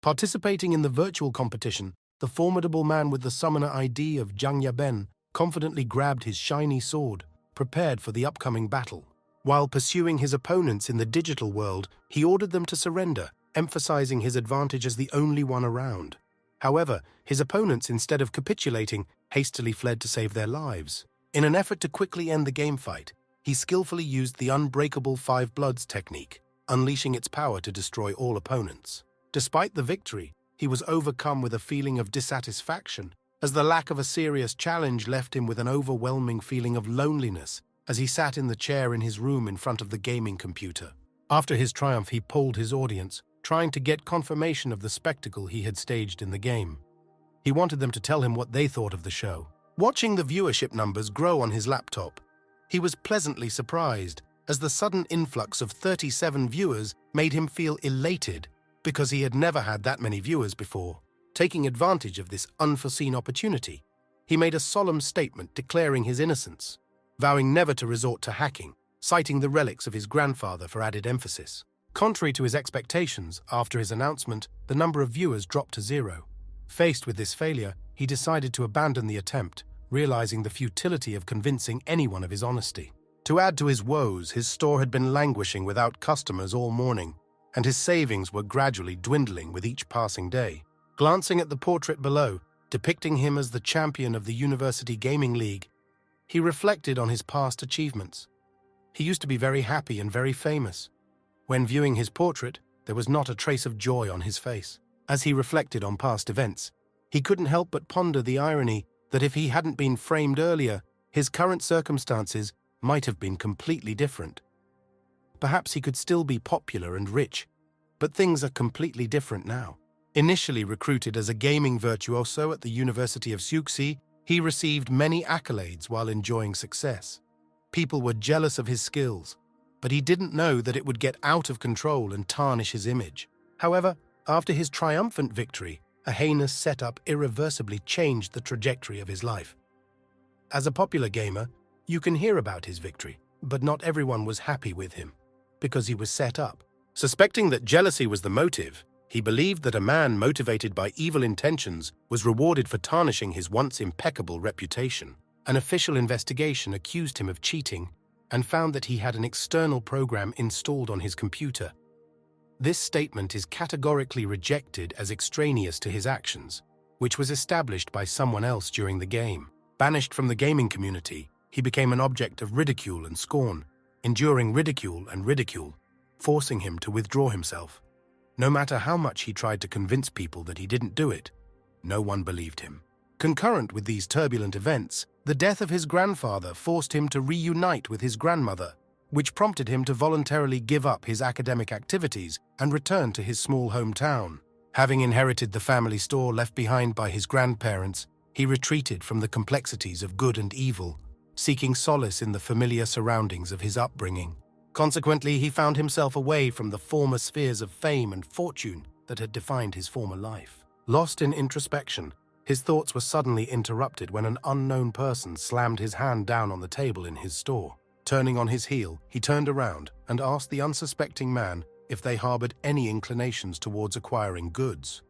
Participating in the virtual competition, the formidable man with the summoner ID of Zhang Yaben confidently grabbed his shiny sword, prepared for the upcoming battle. While pursuing his opponents in the digital world, he ordered them to surrender, emphasizing his advantage as the only one around. However, his opponents, instead of capitulating, hastily fled to save their lives. In an effort to quickly end the game fight, he skillfully used the unbreakable Five Bloods technique, unleashing its power to destroy all opponents. Despite the victory, he was overcome with a feeling of dissatisfaction, as the lack of a serious challenge left him with an overwhelming feeling of loneliness as he sat in the chair in his room in front of the gaming computer. After his triumph, he polled his audience, trying to get confirmation of the spectacle he had staged in the game. He wanted them to tell him what they thought of the show. Watching the viewership numbers grow on his laptop, he was pleasantly surprised, as the sudden influx of 37 viewers made him feel elated because he had never had that many viewers before. Taking advantage of this unforeseen opportunity, he made a solemn statement declaring his innocence, vowing never to resort to hacking, citing the relics of his grandfather for added emphasis. Contrary to his expectations, after his announcement, the number of viewers dropped to 0. Faced with this failure, he decided to abandon the attempt, realizing the futility of convincing anyone of his honesty. To add to his woes, his store had been languishing without customers all morning, and his savings were gradually dwindling with each passing day. Glancing at the portrait below, depicting him as the champion of the University Gaming League, he reflected on his past achievements. He used to be very happy and very famous. When viewing his portrait, there was not a trace of joy on his face. As he reflected on past events, he couldn't help but ponder the irony that if he hadn't been framed earlier, his current circumstances might have been completely different. Perhaps he could still be popular and rich, but things are completely different now. Initially recruited as a gaming virtuoso at the University of Siuxi, he received many accolades while enjoying success. People were jealous of his skills, but he didn't know that it would get out of control and tarnish his image. However, after his triumphant victory, a heinous setup irreversibly changed the trajectory of his life. As a popular gamer, you can hear about his victory, but not everyone was happy with him, because he was set up. Suspecting that jealousy was the motive, he believed that a man motivated by evil intentions was rewarded for tarnishing his once impeccable reputation. An official investigation accused him of cheating and found that he had an external program installed on his computer. This statement is categorically rejected as extraneous to his actions, which was established by someone else during the game. Banished from the gaming community, he became an object of ridicule and scorn, enduring ridicule and ridicule, forcing him to withdraw himself. No matter how much he tried to convince people that he didn't do it, no one believed him. Concurrent with these turbulent events, the death of his grandfather forced him to reunite with his grandmother, which prompted him to voluntarily give up his academic activities and return to his small hometown. Having inherited the family store left behind by his grandparents, he retreated from the complexities of good and evil, seeking solace in the familiar surroundings of his upbringing. Consequently, he found himself away from the former spheres of fame and fortune that had defined his former life. Lost in introspection, his thoughts were suddenly interrupted when an unknown person slammed his hand down on the table in his store. Turning on his heel, he turned around and asked the unsuspecting man if they harbored any inclinations towards acquiring goods.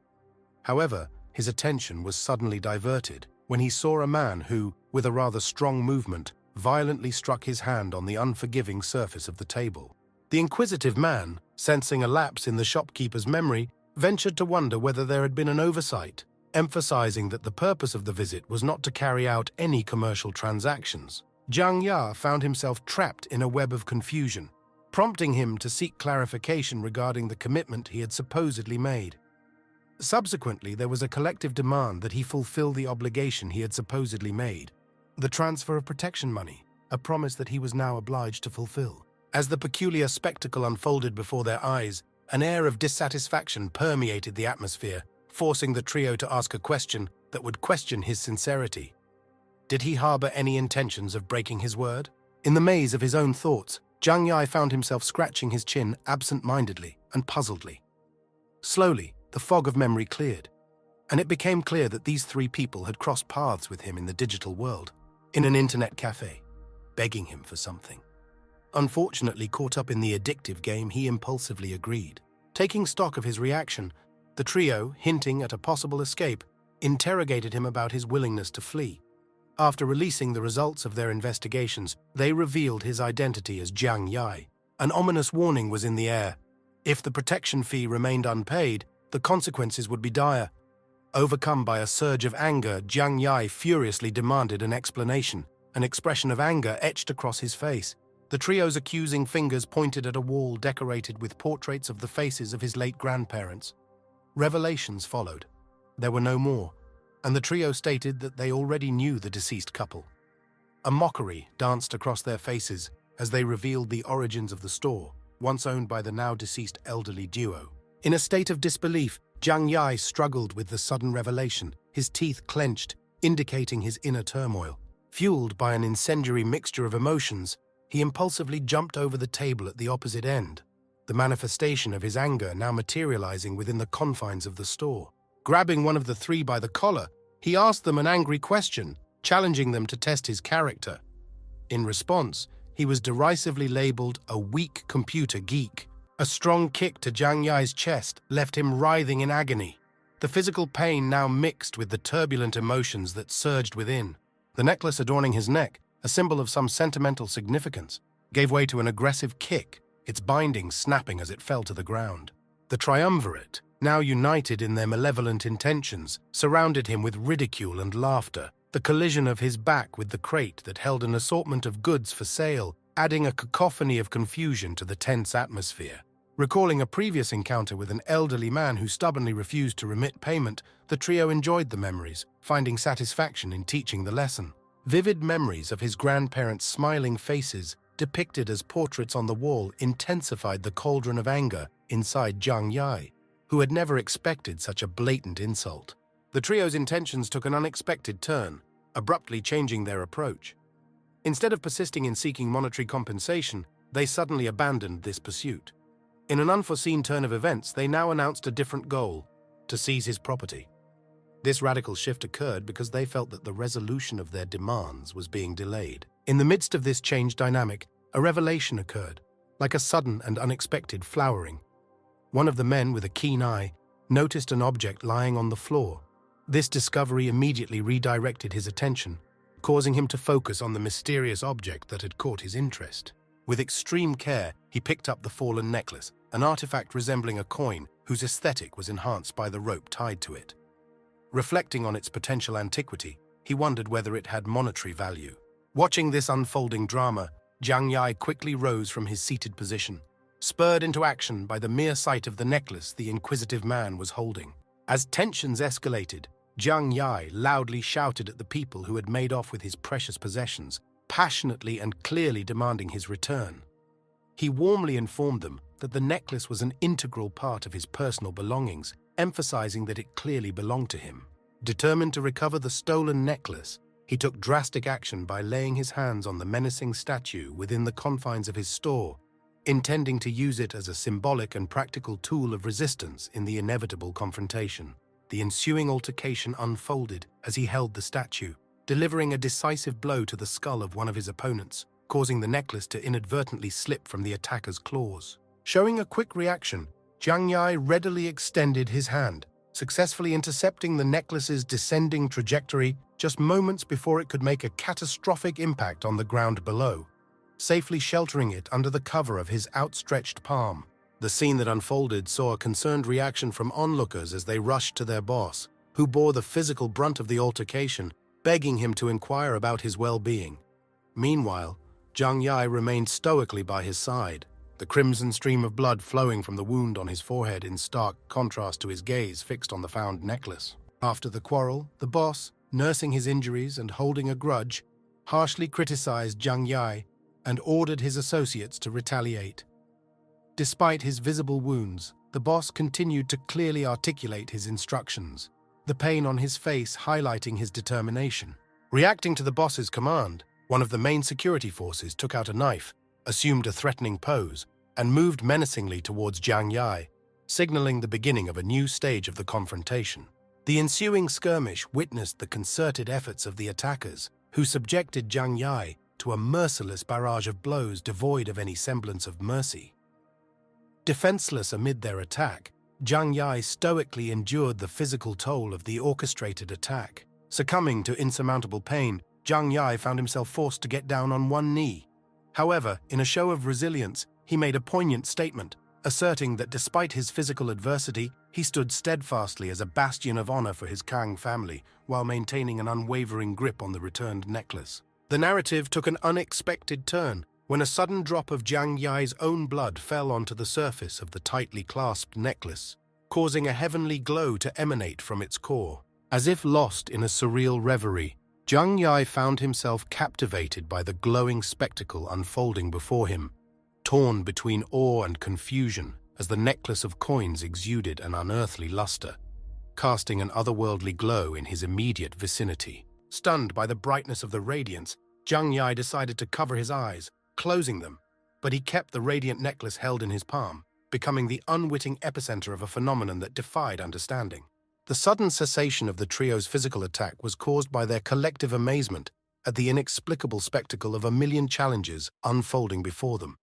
However, his attention was suddenly diverted when he saw a man who, with a rather strong movement, violently struck his hand on the unforgiving surface of the table. The inquisitive man, sensing a lapse in the shopkeeper's memory, ventured to wonder whether there had been an oversight, emphasizing that the purpose of the visit was not to carry out any commercial transactions. Zhang Ya found himself trapped in a web of confusion, prompting him to seek clarification regarding the commitment he had supposedly made. Subsequently, there was a collective demand that he fulfill the obligation he had supposedly made, the transfer of protection money, a promise that he was now obliged to fulfill. As the peculiar spectacle unfolded before their eyes, an air of dissatisfaction permeated the atmosphere, forcing the trio to ask a question that would question his sincerity. Did he harbor any intentions of breaking his word? In the maze of his own thoughts, Zhang Yai found himself scratching his chin absent-mindedly and puzzledly. Slowly, the fog of memory cleared, and it became clear that these three people had crossed paths with him in the digital world, in an internet cafe, begging him for something. Unfortunately, caught up in the addictive game, he impulsively agreed. Taking stock of his reaction, The trio, hinting at a possible escape, interrogated him about his willingness to flee. After releasing the results of their investigations, they revealed his identity as Jiang Yai. An ominous warning was in the air. If the protection fee remained unpaid, the consequences would be dire. Overcome by a surge of anger, Jiang Yai furiously demanded an explanation. An expression of anger etched across his face. The trio's accusing fingers pointed at a wall decorated with portraits of the faces of his late grandparents. Revelations followed. There were no more, and the trio stated that they already knew the deceased couple. A mockery danced across their faces as they revealed the origins of the store, once owned by the now-deceased elderly duo. In a state of disbelief, Jiang Yai struggled with the sudden revelation, his teeth clenched, indicating his inner turmoil. Fueled by an incendiary mixture of emotions, he impulsively jumped over the table at the opposite end, the manifestation of his anger now materializing within the confines of the store. Grabbing one of the three by the collar, he asked them an angry question, challenging them to test his character. In response, he was derisively labeled a weak computer geek. A strong kick to Jiang Yai's chest left him writhing in agony, the physical pain now mixed with the turbulent emotions that surged within. The necklace adorning his neck, a symbol of some sentimental significance, gave way to an aggressive kick, its binding snapping as it fell to the ground. The triumvirate, now united in their malevolent intentions, surrounded him with ridicule and laughter. The collision of his back with the crate that held an assortment of goods for sale, adding a cacophony of confusion to the tense atmosphere. Recalling a previous encounter with an elderly man who stubbornly refused to remit payment, the trio enjoyed the memories, finding satisfaction in teaching the lesson. Vivid memories of his grandparents' smiling faces, depicted as portraits on the wall, intensified the cauldron of anger inside Jiang Yai, who had never expected such a blatant insult. The trio's intentions took an unexpected turn, abruptly changing their approach. Instead of persisting in seeking monetary compensation, they suddenly abandoned this pursuit. In an unforeseen turn of events, they now announced a different goal: to seize his property. This radical shift occurred because they felt that the resolution of their demands was being delayed. In the midst of this changed dynamic, a revelation occurred, like a sudden and unexpected flowering. One of the men, with a keen eye, noticed an object lying on the floor. This discovery immediately redirected his attention, causing him to focus on the mysterious object that had caught his interest. With extreme care, he picked up the fallen necklace, an artifact resembling a coin whose aesthetic was enhanced by the rope tied to it. Reflecting on its potential antiquity, he wondered whether it had monetary value. Watching this unfolding drama, Jiang Yai quickly rose from his seated position, spurred into action by the mere sight of the necklace the inquisitive man was holding. As tensions escalated, Jiang Yai loudly shouted at the people who had made off with his precious possessions, passionately and clearly demanding his return. He warmly informed them that the necklace was an integral part of his personal belongings, emphasizing that it clearly belonged to him. Determined to recover the stolen necklace, he took drastic action by laying his hands on the menacing statue within the confines of his store, intending to use it as a symbolic and practical tool of resistance in the inevitable confrontation. The ensuing altercation unfolded as he held the statue, delivering a decisive blow to the skull of one of his opponents, causing the necklace to inadvertently slip from the attacker's claws. Showing a quick reaction, Jiang Yai readily extended his hand, successfully intercepting the necklace's descending trajectory just moments before it could make a catastrophic impact on the ground below, safely sheltering it under the cover of his outstretched palm. The scene that unfolded saw a concerned reaction from onlookers as they rushed to their boss, who bore the physical brunt of the altercation, begging him to inquire about his well-being. Meanwhile, Jiang Yai remained stoically by his side, the crimson stream of blood flowing from the wound on his forehead in stark contrast to his gaze fixed on the found necklace. After the quarrel, the boss, nursing his injuries and holding a grudge, harshly criticized Jiang Yai and ordered his associates to retaliate. Despite his visible wounds, the boss continued to clearly articulate his instructions, the pain on his face highlighting his determination. Reacting to the boss's command, one of the main security forces took out a knife, assumed a threatening pose, and moved menacingly towards Jiang Yai, signaling the beginning of a new stage of the confrontation. The ensuing skirmish witnessed the concerted efforts of the attackers, who subjected Jiang Yai to a merciless barrage of blows devoid of any semblance of mercy. Defenseless amid their attack, Jiang Yi stoically endured the physical toll of the orchestrated attack. Succumbing to insurmountable pain, Jiang Yi found himself forced to get down on one knee. However, in a show of resilience, he made a poignant statement, asserting that despite his physical adversity, he stood steadfastly as a bastion of honor for his Kang family, while maintaining an unwavering grip on the returned necklace. The narrative took an unexpected turn when a sudden drop of Jiang Yi's own blood fell onto the surface of the tightly clasped necklace, causing a heavenly glow to emanate from its core. As if lost in a surreal reverie, Jiang Yi found himself captivated by the glowing spectacle unfolding before him, torn between awe and confusion as the necklace of coins exuded an unearthly luster, casting an otherworldly glow in his immediate vicinity. Stunned by the brightness of the radiance, Jiang Yi decided to cover his eyes, closing them, but he kept the radiant necklace held in his palm, becoming the unwitting epicenter of a phenomenon that defied understanding. The sudden cessation of the trio's physical attack was caused by their collective amazement at the inexplicable spectacle of a million challenges unfolding before them.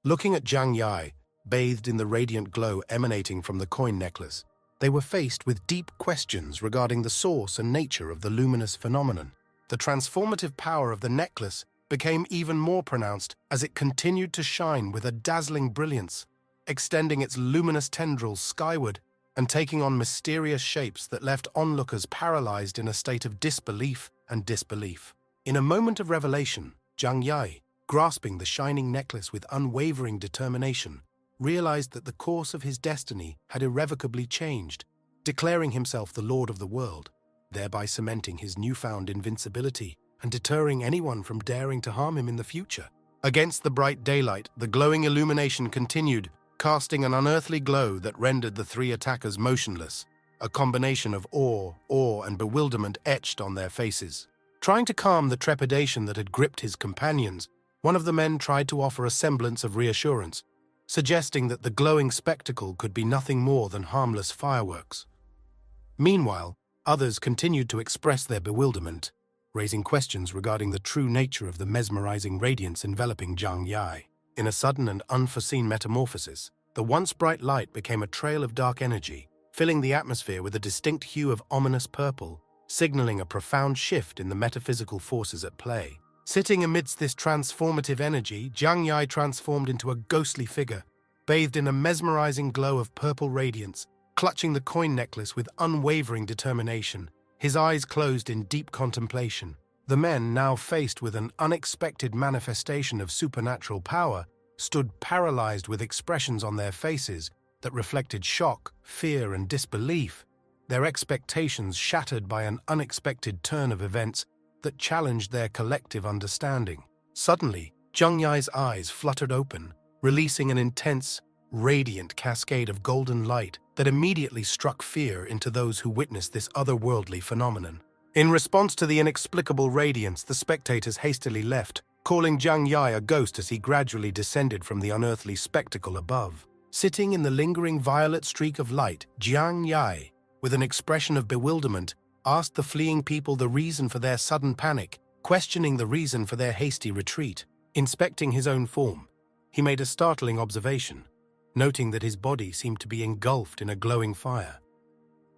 Looking at Jiang Yi, bathed in the radiant glow emanating from the coin necklace, they were faced with deep questions regarding the source and nature of the luminous phenomenon. The transformative power of the necklace became even more pronounced as it continued to shine with a dazzling brilliance, extending its luminous tendrils skyward and taking on mysterious shapes that left onlookers paralyzed in a state of disbelief and disbelief. In a moment of revelation, Jiang Yi, grasping the shining necklace with unwavering determination, realized that the course of his destiny had irrevocably changed, declaring himself the lord of the world, thereby cementing his newfound invincibility and deterring anyone from daring to harm him in the future. Against the bright daylight, the glowing illumination continued, casting an unearthly glow that rendered the three attackers motionless, a combination of awe, and bewilderment etched on their faces. Trying to calm the trepidation that had gripped his companions, one of the men tried to offer a semblance of reassurance, suggesting that the glowing spectacle could be nothing more than harmless fireworks. Meanwhile, others continued to express their bewilderment, raising questions regarding the true nature of the mesmerizing radiance enveloping Jiang Yi. In a sudden and unforeseen metamorphosis, the once bright light became a trail of dark energy, filling the atmosphere with a distinct hue of ominous purple, signaling a profound shift in the metaphysical forces at play. Sitting amidst this transformative energy, Jiang Yi transformed into a ghostly figure, bathed in a mesmerizing glow of purple radiance, clutching the coin necklace with unwavering determination, his eyes closed in deep contemplation. The men, now faced with an unexpected manifestation of supernatural power, stood paralyzed with expressions on their faces that reflected shock, fear, and disbelief, their expectations shattered by an unexpected turn of events that challenged their collective understanding. Suddenly, Jiang Yi's eyes fluttered open, releasing an intense, radiant cascade of golden light that immediately struck fear into those who witnessed this otherworldly phenomenon. In response to the inexplicable radiance, the spectators hastily left, calling Jiang Yi a ghost as he gradually descended from the unearthly spectacle above. Sitting in the lingering violet streak of light, Jiang Yi, with an expression of bewilderment, asked the fleeing people the reason for their sudden panic, questioning the reason for their hasty retreat. Inspecting his own form, he made a startling observation, noting that his body seemed to be engulfed in a glowing fire,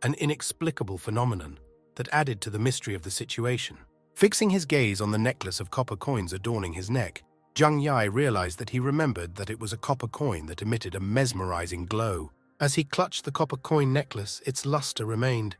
an inexplicable phenomenon that added to the mystery of the situation. Fixing his gaze on the necklace of copper coins adorning his neck, Jiang Yi realized that he remembered that it was a copper coin that emitted a mesmerizing glow. As he clutched the copper coin necklace, its luster remained,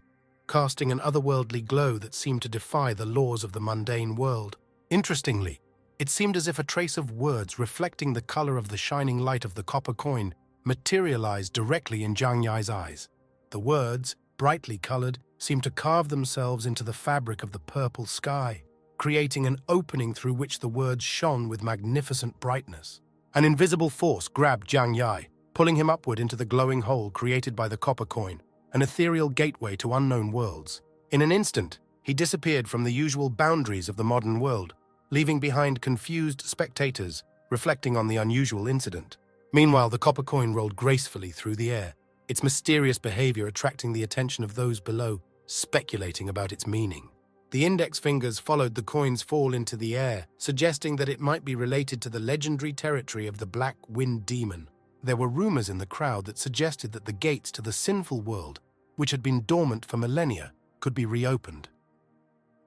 casting an otherworldly glow that seemed to defy the laws of the mundane world. Interestingly, it seemed as if a trace of words reflecting the color of the shining light of the copper coin materialized directly in Jiang Yi's eyes. The words, brightly colored, seemed to carve themselves into the fabric of the purple sky, creating an opening through which the words shone with magnificent brightness. An invisible force grabbed Jiang Yi, pulling him upward into the glowing hole created by the copper coin, an ethereal gateway to unknown worlds. In an instant, he disappeared from the usual boundaries of the modern world, leaving behind confused spectators reflecting on the unusual incident. Meanwhile, the copper coin rolled gracefully through the air, its mysterious behavior attracting the attention of those below, speculating about its meaning. The index fingers followed the coin's fall into the air, suggesting that it might be related to the legendary territory of the Black Wind Demon. There were rumors in the crowd that suggested that the gates to the sinful world, which had been dormant for millennia, could be reopened.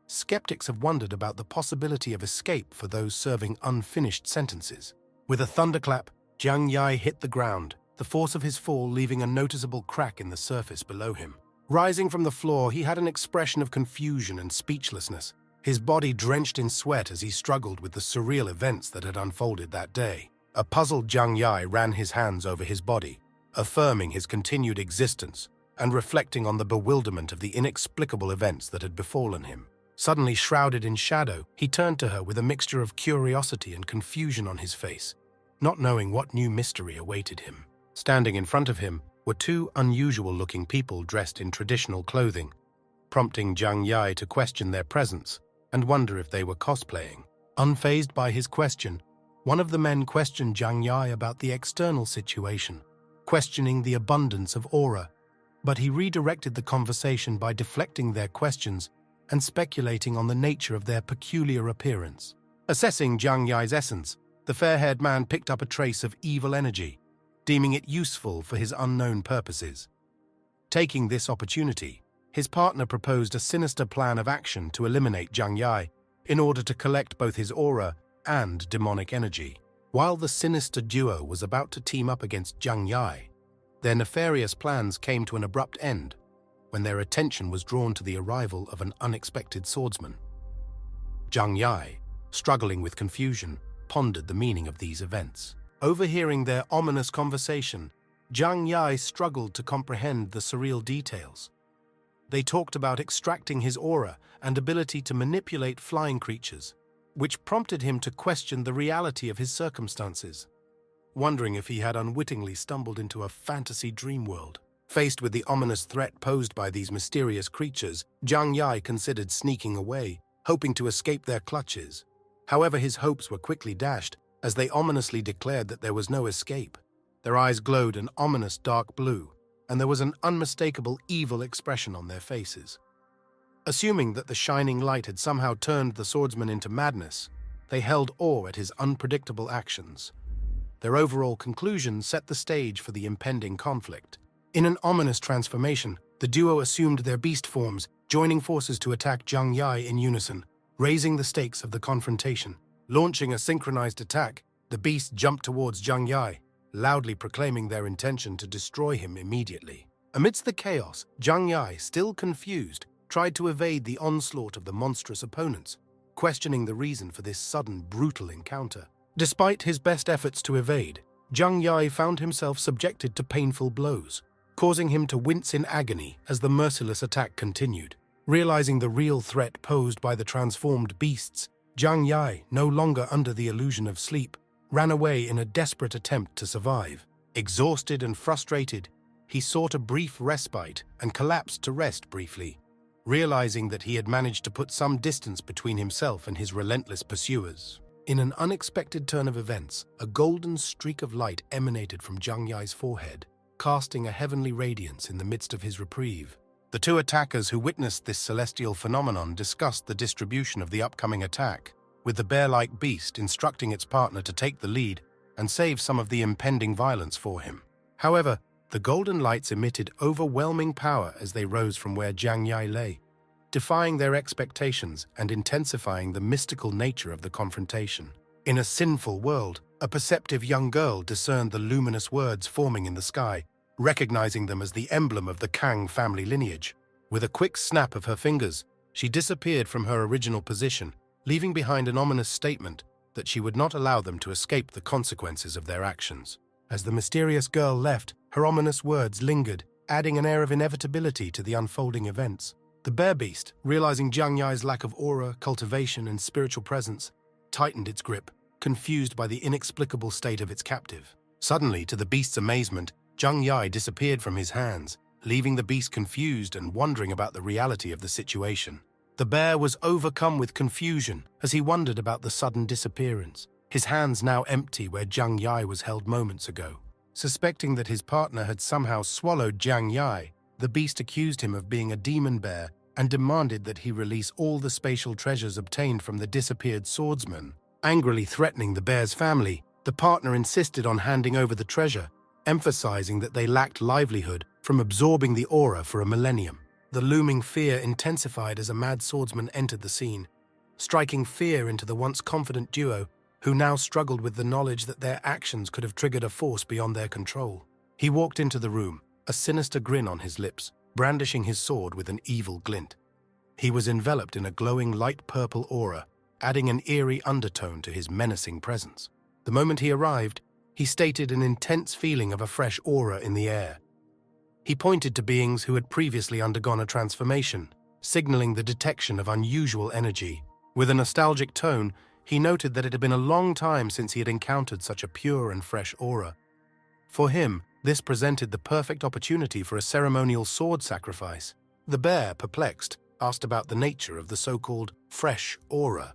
Skeptics have wondered about the possibility of escape for those serving unfinished sentences. With a thunderclap, Jiang Yai hit the ground, the force of his fall leaving a noticeable crack in the surface below him. Rising from the floor, he had an expression of confusion and speechlessness, his body drenched in sweat as he struggled with the surreal events that had unfolded that day. A puzzled Jiang Yai ran his hands over his body, affirming his continued existence and reflecting on the bewilderment of the inexplicable events that had befallen him. Suddenly shrouded in shadow, he turned to her with a mixture of curiosity and confusion on his face, not knowing what new mystery awaited him. Standing in front of him were two unusual-looking people dressed in traditional clothing, prompting Jiang Yai to question their presence and wonder if they were cosplaying. Unfazed by his question, one of the men questioned Jiang Yai about the external situation, questioning the abundance of aura, but he redirected the conversation by deflecting their questions and speculating on the nature of their peculiar appearance. Assessing Jiang Yai's essence, the fair-haired man picked up a trace of evil energy, deeming it useful for his unknown purposes. Taking this opportunity, his partner proposed a sinister plan of action to eliminate Jiang Yai in order to collect both his aura and demonic energy. While the sinister duo was about to team up against Jiang Yai, their nefarious plans came to an abrupt end when their attention was drawn to the arrival of an unexpected swordsman. Jiang Yai, struggling with confusion, pondered the meaning of these events. Overhearing their ominous conversation, Jiang Yai struggled to comprehend the surreal details. They talked about extracting his aura and ability to manipulate flying creatures, which prompted him to question the reality of his circumstances, wondering if he had unwittingly stumbled into a fantasy dream world. Faced with the ominous threat posed by these mysterious creatures, Jiang Yai considered sneaking away, hoping to escape their clutches. However, his hopes were quickly dashed as they ominously declared that there was no escape. Their eyes glowed an ominous dark blue, and there was an unmistakable evil expression on their faces. Assuming that the shining light had somehow turned the swordsman into madness, they held awe at his unpredictable actions. Their overall conclusion set the stage for the impending conflict. In an ominous transformation, the duo assumed their beast forms, joining forces to attack Jiang Yai in unison, raising the stakes of the confrontation. Launching a synchronized attack, the beasts jumped towards Jiang Yai, loudly proclaiming their intention to destroy him immediately. Amidst the chaos, Jiang Yai, still confused, tried to evade the onslaught of the monstrous opponents, questioning the reason for this sudden, brutal encounter. Despite his best efforts to evade, Jiang Yai found himself subjected to painful blows, causing him to wince in agony as the merciless attack continued. Realizing the real threat posed by the transformed beasts, Jiang Yai, no longer under the illusion of sleep, ran away in a desperate attempt to survive. Exhausted and frustrated, he sought a brief respite and collapsed to rest briefly, realizing that he had managed to put some distance between himself and his relentless pursuers. In an unexpected turn of events, a golden streak of light emanated from Jiang Yai's forehead, casting a heavenly radiance in the midst of his reprieve. The two attackers who witnessed this celestial phenomenon discussed the distribution of the upcoming attack, with the bear-like beast instructing its partner to take the lead and save some of the impending violence for him. However, the golden lights emitted overwhelming power as they rose from where Jiang Yai lay, defying their expectations and intensifying the mystical nature of the confrontation. In a sinful world, a perceptive young girl discerned the luminous words forming in the sky, recognizing them as the emblem of the Kang family lineage. With a quick snap of her fingers, she disappeared from her original position, leaving behind an ominous statement that she would not allow them to escape the consequences of their actions. As the mysterious girl left, her ominous words lingered, adding an air of inevitability to the unfolding events. The bear beast, realizing Jiang Yai's lack of aura, cultivation, and spiritual presence, tightened its grip, confused by the inexplicable state of its captive. Suddenly, to the beast's amazement, Jiang Yai disappeared from his hands, leaving the beast confused and wondering about the reality of the situation. The bear was overcome with confusion as he wondered about the sudden disappearance, his hands now empty where Jiang Yai was held moments ago. Suspecting that his partner had somehow swallowed Jiang Yai, the beast accused him of being a demon bear and demanded that he release all the spatial treasures obtained from the disappeared swordsman. Angrily threatening the bear's family, the partner insisted on handing over the treasure, emphasizing that they lacked livelihood from absorbing the aura for a millennium. The looming fear intensified as a mad swordsman entered the scene, striking fear into the once confident duo, who now struggled with the knowledge that their actions could have triggered a force beyond their control. He walked into the room, a sinister grin on his lips, brandishing his sword with an evil glint. He was enveloped in a glowing light purple aura, adding an eerie undertone to his menacing presence. The moment he arrived, he stated an intense feeling of a fresh aura in the air. He pointed to beings who had previously undergone a transformation, signaling the detection of unusual energy. With a nostalgic tone, he noted that it had been a long time since he had encountered such a pure and fresh aura. For him, this presented the perfect opportunity for a ceremonial sword sacrifice. The bear, perplexed, asked about the nature of the so-called fresh aura.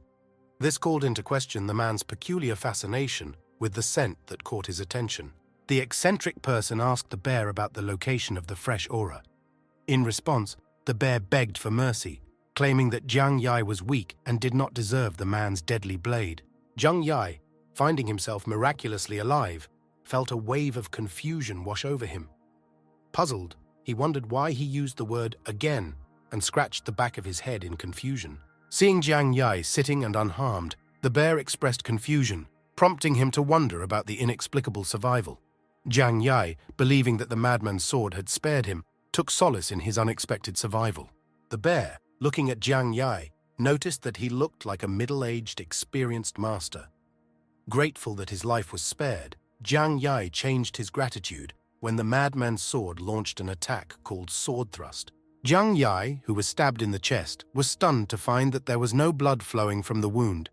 This called into question the man's peculiar fascination with the scent that caught his attention. The eccentric person asked the bear about the location of the fresh aura. In response, the bear begged for mercy, claiming that Jiang Yai was weak and did not deserve the man's deadly blade. Jiang Yai, finding himself miraculously alive, felt a wave of confusion wash over him. Puzzled, he wondered why he used the word again and scratched the back of his head in confusion. Seeing Jiang Yai sitting and unharmed, the bear expressed confusion, prompting him to wonder about the inexplicable survival. Jiang Yai, believing that the madman's sword had spared him, took solace in his unexpected survival. The bear, looking at Jiang Yai, noticed that he looked like a middle-aged, experienced master. Grateful that his life was spared, Jiang Yai changed his gratitude when the madman's sword launched an attack called sword thrust. Jiang Yai, who was stabbed in the chest, was stunned to find that there was no blood flowing from the wound.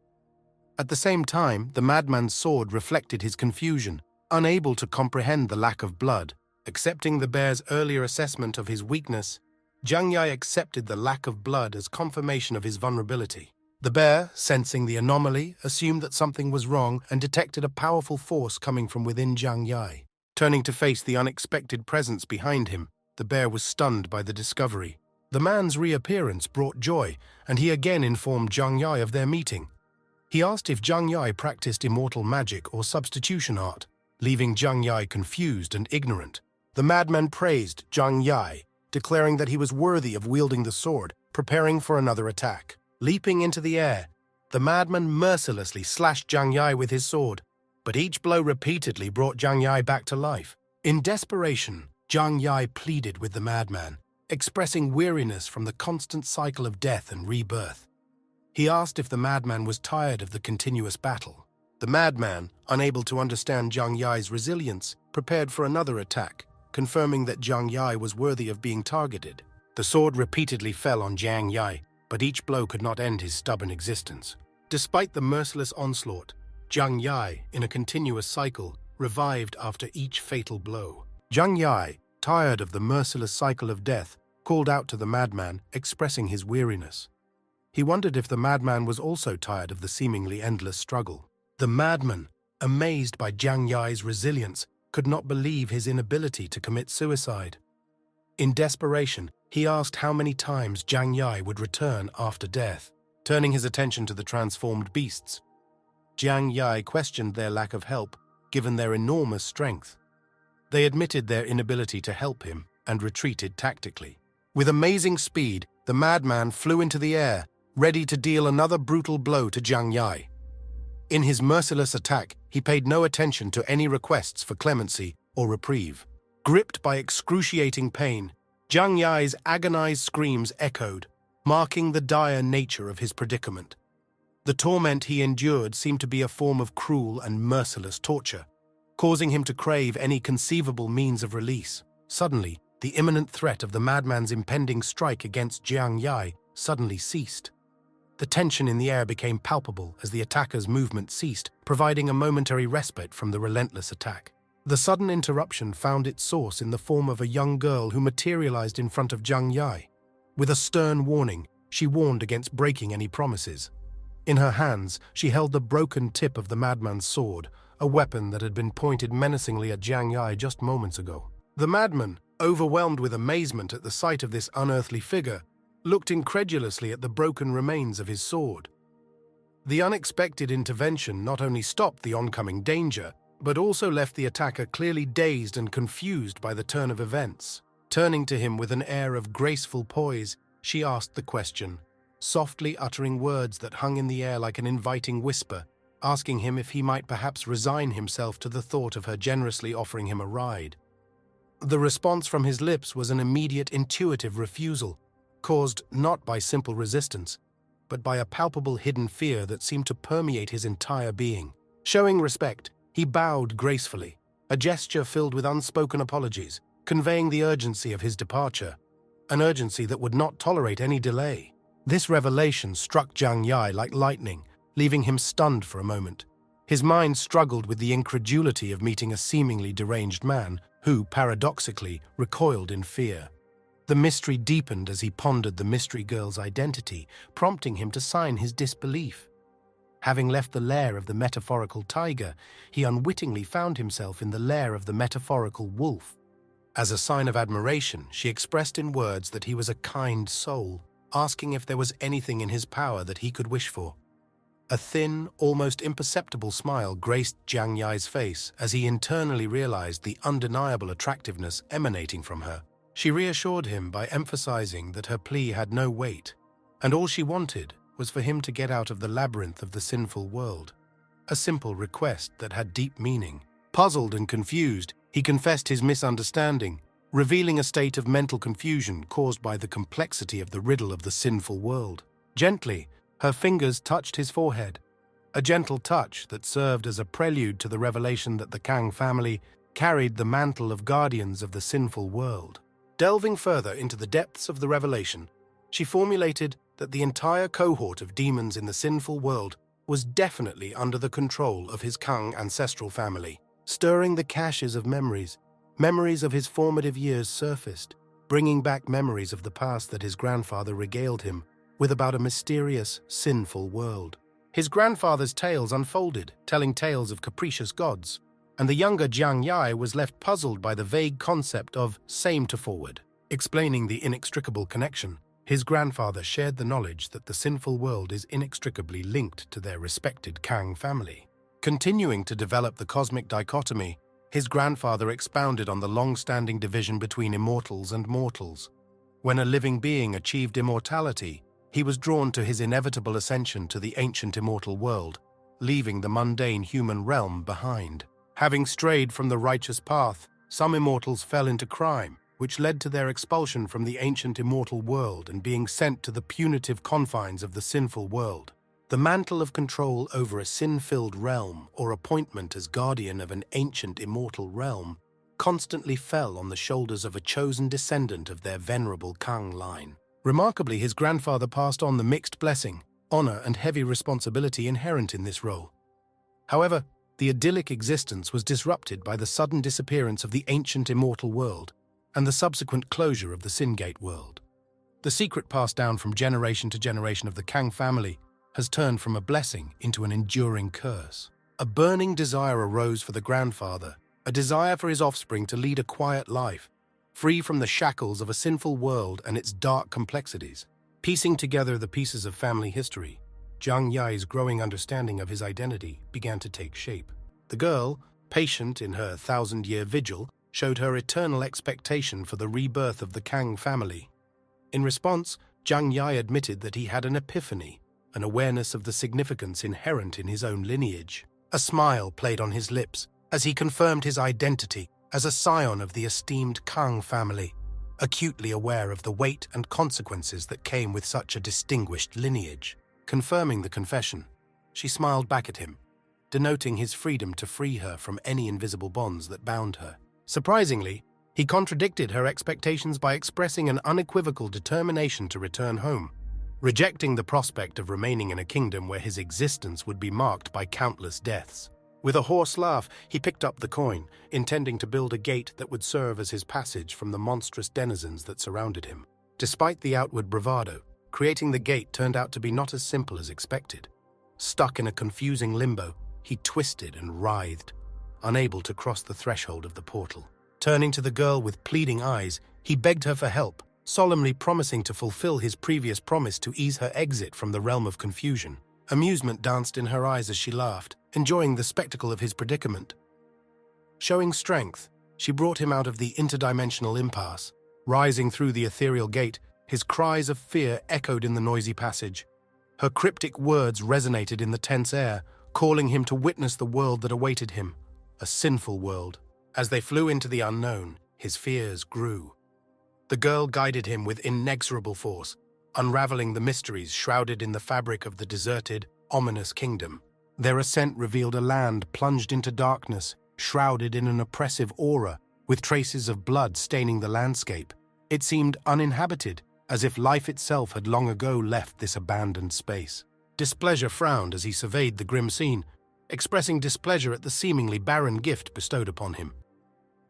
At the same time, the madman's sword reflected his confusion, unable to comprehend the lack of blood. Accepting the bear's earlier assessment of his weakness, Jiang Yai accepted the lack of blood as confirmation of his vulnerability. The bear, sensing the anomaly, assumed that something was wrong and detected a powerful force coming from within Jiang Yai. Turning to face the unexpected presence behind him, the bear was stunned by the discovery. The man's reappearance brought joy, and he again informed Jiang Yai of their meeting. He asked if Jiang Yai practiced immortal magic or substitution art, leaving Jiang Yai confused and ignorant. The madman praised Jiang Yai, declaring that he was worthy of wielding the sword, preparing for another attack. Leaping into the air, the madman mercilessly slashed Jiang Yai with his sword, but each blow repeatedly brought Jiang Yai back to life. In desperation, Jiang Yai pleaded with the madman, expressing weariness from the constant cycle of death and rebirth. He asked if the madman was tired of the continuous battle. The madman, unable to understand Jiang Yai's resilience, prepared for another attack, confirming that Jiang Yai was worthy of being targeted. The sword repeatedly fell on Jiang Yai, but each blow could not end his stubborn existence. Despite the merciless onslaught, Jiang Yai, in a continuous cycle, revived after each fatal blow. Jiang Yai, tired of the merciless cycle of death, called out to the madman, expressing his weariness. He wondered if the madman was also tired of the seemingly endless struggle. The madman, amazed by Jiang Yai's resilience, could not believe his inability to commit suicide. In desperation, he asked how many times Jiang Yai would return after death. Turning his attention to the transformed beasts, Jiang Yai questioned their lack of help, given their enormous strength. They admitted their inability to help him and retreated tactically. With amazing speed, the madman flew into the air, ready to deal another brutal blow to Jiang Yai. In his merciless attack, he paid no attention to any requests for clemency or reprieve. Gripped by excruciating pain, Jiang Yai's agonized screams echoed, marking the dire nature of his predicament. The torment he endured seemed to be a form of cruel and merciless torture, causing him to crave any conceivable means of release. Suddenly, the imminent threat of the madman's impending strike against Jiang Yai suddenly ceased. The tension in the air became palpable as the attacker's movement ceased, providing a momentary respite from the relentless attack. The sudden interruption found its source in the form of a young girl who materialized in front of Jiang Yai. With a stern warning, she warned against breaking any promises. In her hands, she held the broken tip of the madman's sword, a weapon that had been pointed menacingly at Jiang Yai just moments ago. The madman, overwhelmed with amazement at the sight of this unearthly figure, looked incredulously at the broken remains of his sword. The unexpected intervention not only stopped the oncoming danger, but also left the attacker clearly dazed and confused by the turn of events. Turning to him with an air of graceful poise, she asked the question, softly uttering words that hung in the air like an inviting whisper, asking him if he might perhaps resign himself to the thought of her generously offering him a ride. The response from his lips was an immediate intuitive refusal, caused not by simple resistance, but by a palpable hidden fear that seemed to permeate his entire being. Showing respect, he bowed gracefully, a gesture filled with unspoken apologies, conveying the urgency of his departure, an urgency that would not tolerate any delay. This revelation struck Jiang Yi like lightning, leaving him stunned for a moment. His mind struggled with the incredulity of meeting a seemingly deranged man who, paradoxically, recoiled in fear. The mystery deepened as he pondered the mystery girl's identity, prompting him to sign his disbelief. Having left the lair of the metaphorical tiger, he unwittingly found himself in the lair of the metaphorical wolf. As a sign of admiration, she expressed in words that he was a kind soul, asking if there was anything in his power that he could wish for. A thin, almost imperceptible smile graced Jiang Yi's face as he internally realized the undeniable attractiveness emanating from her. She reassured him by emphasizing that her plea had no weight, and all she wanted was for him to get out of the labyrinth of the sinful world. A simple request that had deep meaning. Puzzled and confused, he confessed his misunderstanding, revealing a state of mental confusion caused by the complexity of the riddle of the sinful world. Gently, her fingers touched his forehead, a gentle touch that served as a prelude to the revelation that the Kang family carried the mantle of guardians of the sinful world. Delving further into the depths of the revelation, she formulated that the entire cohort of demons in the sinful world was definitely under the control of his Kang ancestral family. Stirring the caches of memories of his formative years surfaced, bringing back memories of the past that his grandfather regaled him with about a mysterious, sinful world. His grandfather's tales unfolded, telling tales of capricious gods, and the younger Jiang Yi was left puzzled by the vague concept of same to forward. Explaining the inextricable connection, his grandfather shared the knowledge that the sinful world is inextricably linked to their respected Kang family. Continuing to develop the cosmic dichotomy, his grandfather expounded on the long-standing division between immortals and mortals. When a living being achieved immortality, he was drawn to his inevitable ascension to the ancient immortal world, leaving the mundane human realm behind. Having strayed from the righteous path, some immortals fell into crime, which led to their expulsion from the ancient immortal world and being sent to the punitive confines of the sinful world. The mantle of control over a sin-filled realm or appointment as guardian of an ancient immortal realm constantly fell on the shoulders of a chosen descendant of their venerable Kang line. Remarkably, his grandfather passed on the mixed blessing, honor, and heavy responsibility inherent in this role. However, the idyllic existence was disrupted by the sudden disappearance of the ancient immortal world and the subsequent closure of the Sin-Gate world. The secret passed down from generation to generation of the Kang family has turned from a blessing into an enduring curse. A burning desire arose for the grandfather, a desire for his offspring to lead a quiet life, free from the shackles of a sinful world and its dark complexities. Piecing together the pieces of family history, Jiang Yi's growing understanding of his identity began to take shape. The girl, patient in her 1,000-year vigil, showed her eternal expectation for the rebirth of the Kang family. In response, Jiang Yi admitted that he had an epiphany, an awareness of the significance inherent in his own lineage. A smile played on his lips as he confirmed his identity as a scion of the esteemed Kang family, acutely aware of the weight and consequences that came with such a distinguished lineage. Confirming the confession, she smiled back at him, denoting his freedom to free her from any invisible bonds that bound her. Surprisingly, he contradicted her expectations by expressing an unequivocal determination to return home, rejecting the prospect of remaining in a kingdom where his existence would be marked by countless deaths. With a hoarse laugh, he picked up the coin, intending to build a gate that would serve as his passage from the monstrous denizens that surrounded him. Despite the outward bravado, creating the gate turned out to be not as simple as expected. Stuck in a confusing limbo, he twisted and writhed, unable to cross the threshold of the portal. Turning to the girl with pleading eyes, he begged her for help, solemnly promising to fulfill his previous promise to ease her exit from the realm of confusion. Amusement danced in her eyes as she laughed, enjoying the spectacle of his predicament. Showing strength, she brought him out of the interdimensional impasse. Rising through the ethereal gate, his cries of fear echoed in the noisy passage. Her cryptic words resonated in the tense air, calling him to witness the world that awaited him, a sinful world. As they flew into the unknown, his fears grew. The girl guided him with inexorable force, unraveling the mysteries shrouded in the fabric of the deserted, ominous kingdom. Their ascent revealed a land plunged into darkness, shrouded in an oppressive aura, with traces of blood staining the landscape. It seemed uninhabited, as if life itself had long ago left this abandoned space. Displeasure frowned as he surveyed the grim scene, expressing displeasure at the seemingly barren gift bestowed upon him.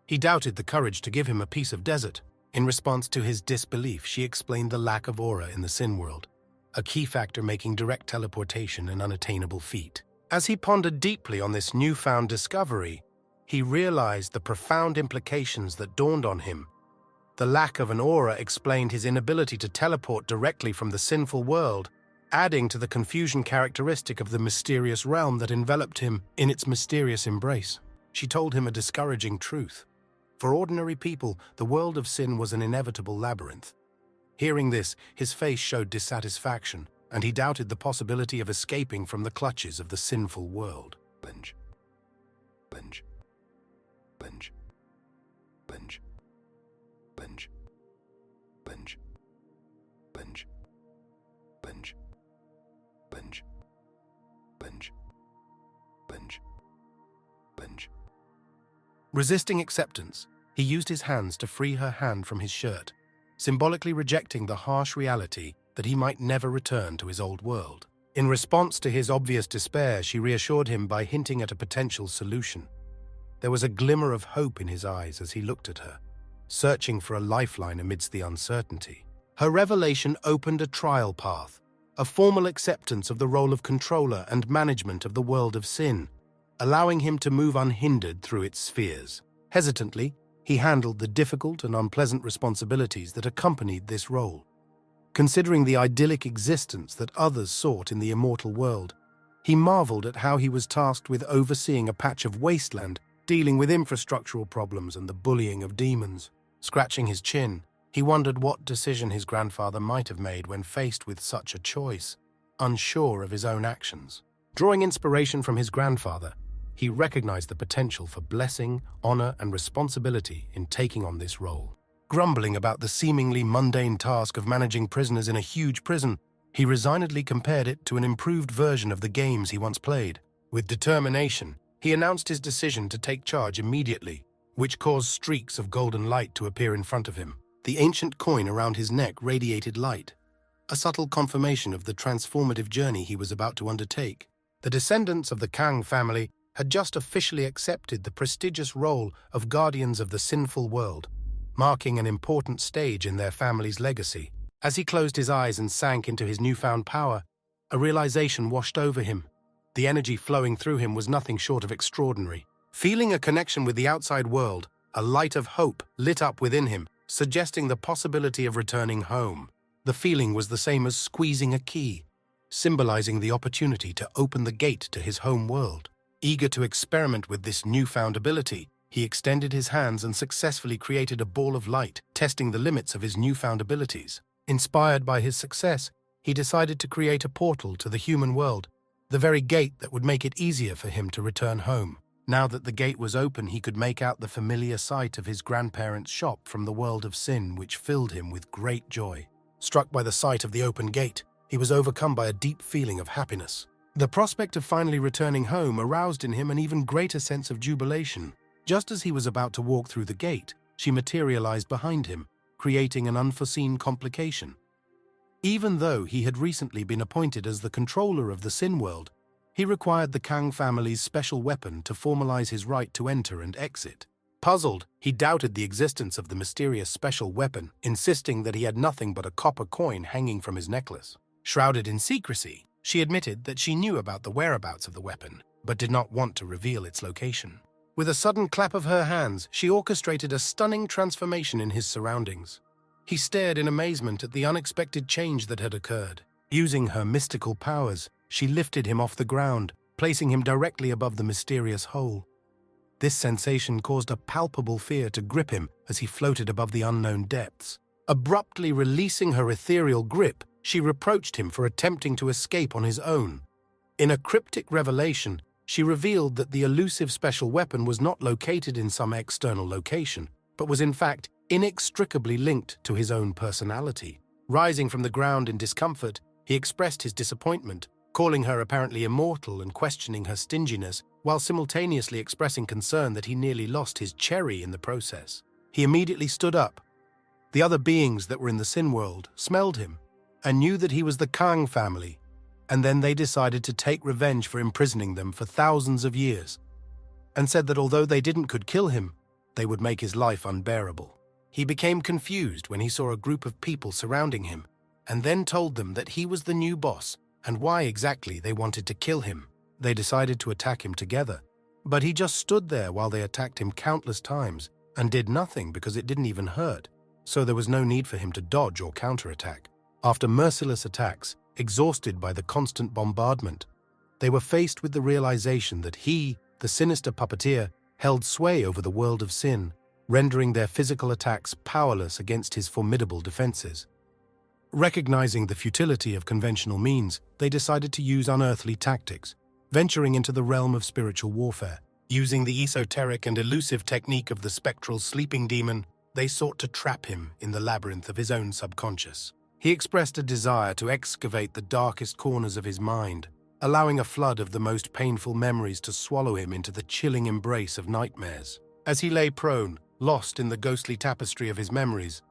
He doubted the courage to give him a piece of desert. In response to his disbelief, she explained the lack of aura in the Sin world, a key factor making direct teleportation an unattainable feat. As he pondered deeply on this newfound discovery, he realized the profound implications that dawned on him. The lack of an aura explained his inability to teleport directly from the sinful world, adding to the confusion characteristic of the mysterious realm that enveloped him in its mysterious embrace. She told him a discouraging truth. For ordinary people, the world of sin was an inevitable labyrinth. Hearing this, his face showed dissatisfaction, and he doubted the possibility of escaping from the clutches of the sinful world. Lynch. Lynch. Lynch. Lynch. Lynch. Lynch. Lynch. Lynch. Lynch. Lynch. Lynch. Lynch. Resisting acceptance, he used his hands to free her hand from his shirt, symbolically rejecting the harsh reality that he might never return to his old world. In response to his obvious despair, she reassured him by hinting at a potential solution. There was a glimmer of hope in his eyes as he looked at her, searching for a lifeline amidst the uncertainty. Her revelation opened a trial path, a formal acceptance of the role of controller and management of the world of sin, allowing him to move unhindered through its spheres. Hesitantly, he handled the difficult and unpleasant responsibilities that accompanied this role. Considering the idyllic existence that others sought in the immortal world, he marveled at how he was tasked with overseeing a patch of wasteland, dealing with infrastructural problems and the bullying of demons. Scratching his chin, he wondered what decision his grandfather might have made when faced with such a choice, unsure of his own actions. Drawing inspiration from his grandfather, he recognized the potential for blessing, honor, and responsibility in taking on this role. Grumbling about the seemingly mundane task of managing prisoners in a huge prison, he resignedly compared it to an improved version of the games he once played. With determination, he announced his decision to take charge immediately, which caused streaks of golden light to appear in front of him. The ancient coin around his neck radiated light, a subtle confirmation of the transformative journey he was about to undertake. The descendants of the Kang family had just officially accepted the prestigious role of guardians of the sinful world, marking an important stage in their family's legacy. As he closed his eyes and sank into his newfound power, a realization washed over him. The energy flowing through him was nothing short of extraordinary. Feeling a connection with the outside world, a light of hope lit up within him, suggesting the possibility of returning home. The feeling was the same as squeezing a key, symbolizing the opportunity to open the gate to his home world. Eager to experiment with this newfound ability, he extended his hands and successfully created a ball of light, testing the limits of his newfound abilities. Inspired by his success, he decided to create a portal to the human world, the very gate that would make it easier for him to return home. Now that the gate was open, he could make out the familiar sight of his grandparents' shop from the world of sin, which filled him with great joy. Struck by the sight of the open gate, he was overcome by a deep feeling of happiness. The prospect of finally returning home aroused in him an even greater sense of jubilation. Just as he was about to walk through the gate, she materialized behind him, creating an unforeseen complication. Even though he had recently been appointed as the controller of the Sin world, he required the Kang family's special weapon to formalize his right to enter and exit. Puzzled, he doubted the existence of the mysterious special weapon, insisting that he had nothing but a copper coin hanging from his necklace. Shrouded in secrecy, she admitted that she knew about the whereabouts of the weapon, but did not want to reveal its location. With a sudden clap of her hands, she orchestrated a stunning transformation in his surroundings. He stared in amazement at the unexpected change that had occurred. Using her mystical powers, she lifted him off the ground, placing him directly above the mysterious hole. This sensation caused a palpable fear to grip him as he floated above the unknown depths. Abruptly releasing her ethereal grip, she reproached him for attempting to escape on his own. In a cryptic revelation, she revealed that the elusive special weapon was not located in some external location, but was in fact inextricably linked to his own personality. Rising from the ground in discomfort, he expressed his disappointment, calling her apparently immortal and questioning her stinginess, while simultaneously expressing concern that he nearly lost his cherry in the process. He immediately stood up. The other beings that were in the Sin world smelled him and knew that he was the Kang family, and then they decided to take revenge for imprisoning them for thousands of years, and said that although they could kill him, they would make his life unbearable. He became confused when he saw a group of people surrounding him, and then told them that he was the new boss and why exactly they wanted to kill him. They decided to attack him together, but he just stood there while they attacked him countless times and did nothing because it didn't even hurt, so there was no need for him to dodge or counterattack. After merciless attacks, exhausted by the constant bombardment, they were faced with the realization that he, the sinister puppeteer, held sway over the world of sin, rendering their physical attacks powerless against his formidable defenses. Recognizing the futility of conventional means, they decided to use unearthly tactics, venturing into the realm of spiritual warfare. Using the esoteric and elusive technique of the spectral sleeping demon, they sought to trap him in the labyrinth of his own subconscious. He expressed a desire to excavate the darkest corners of his mind, allowing a flood of the most painful memories to swallow him into the chilling embrace of nightmares. As he lay prone, lost in the ghostly tapestry of his memories,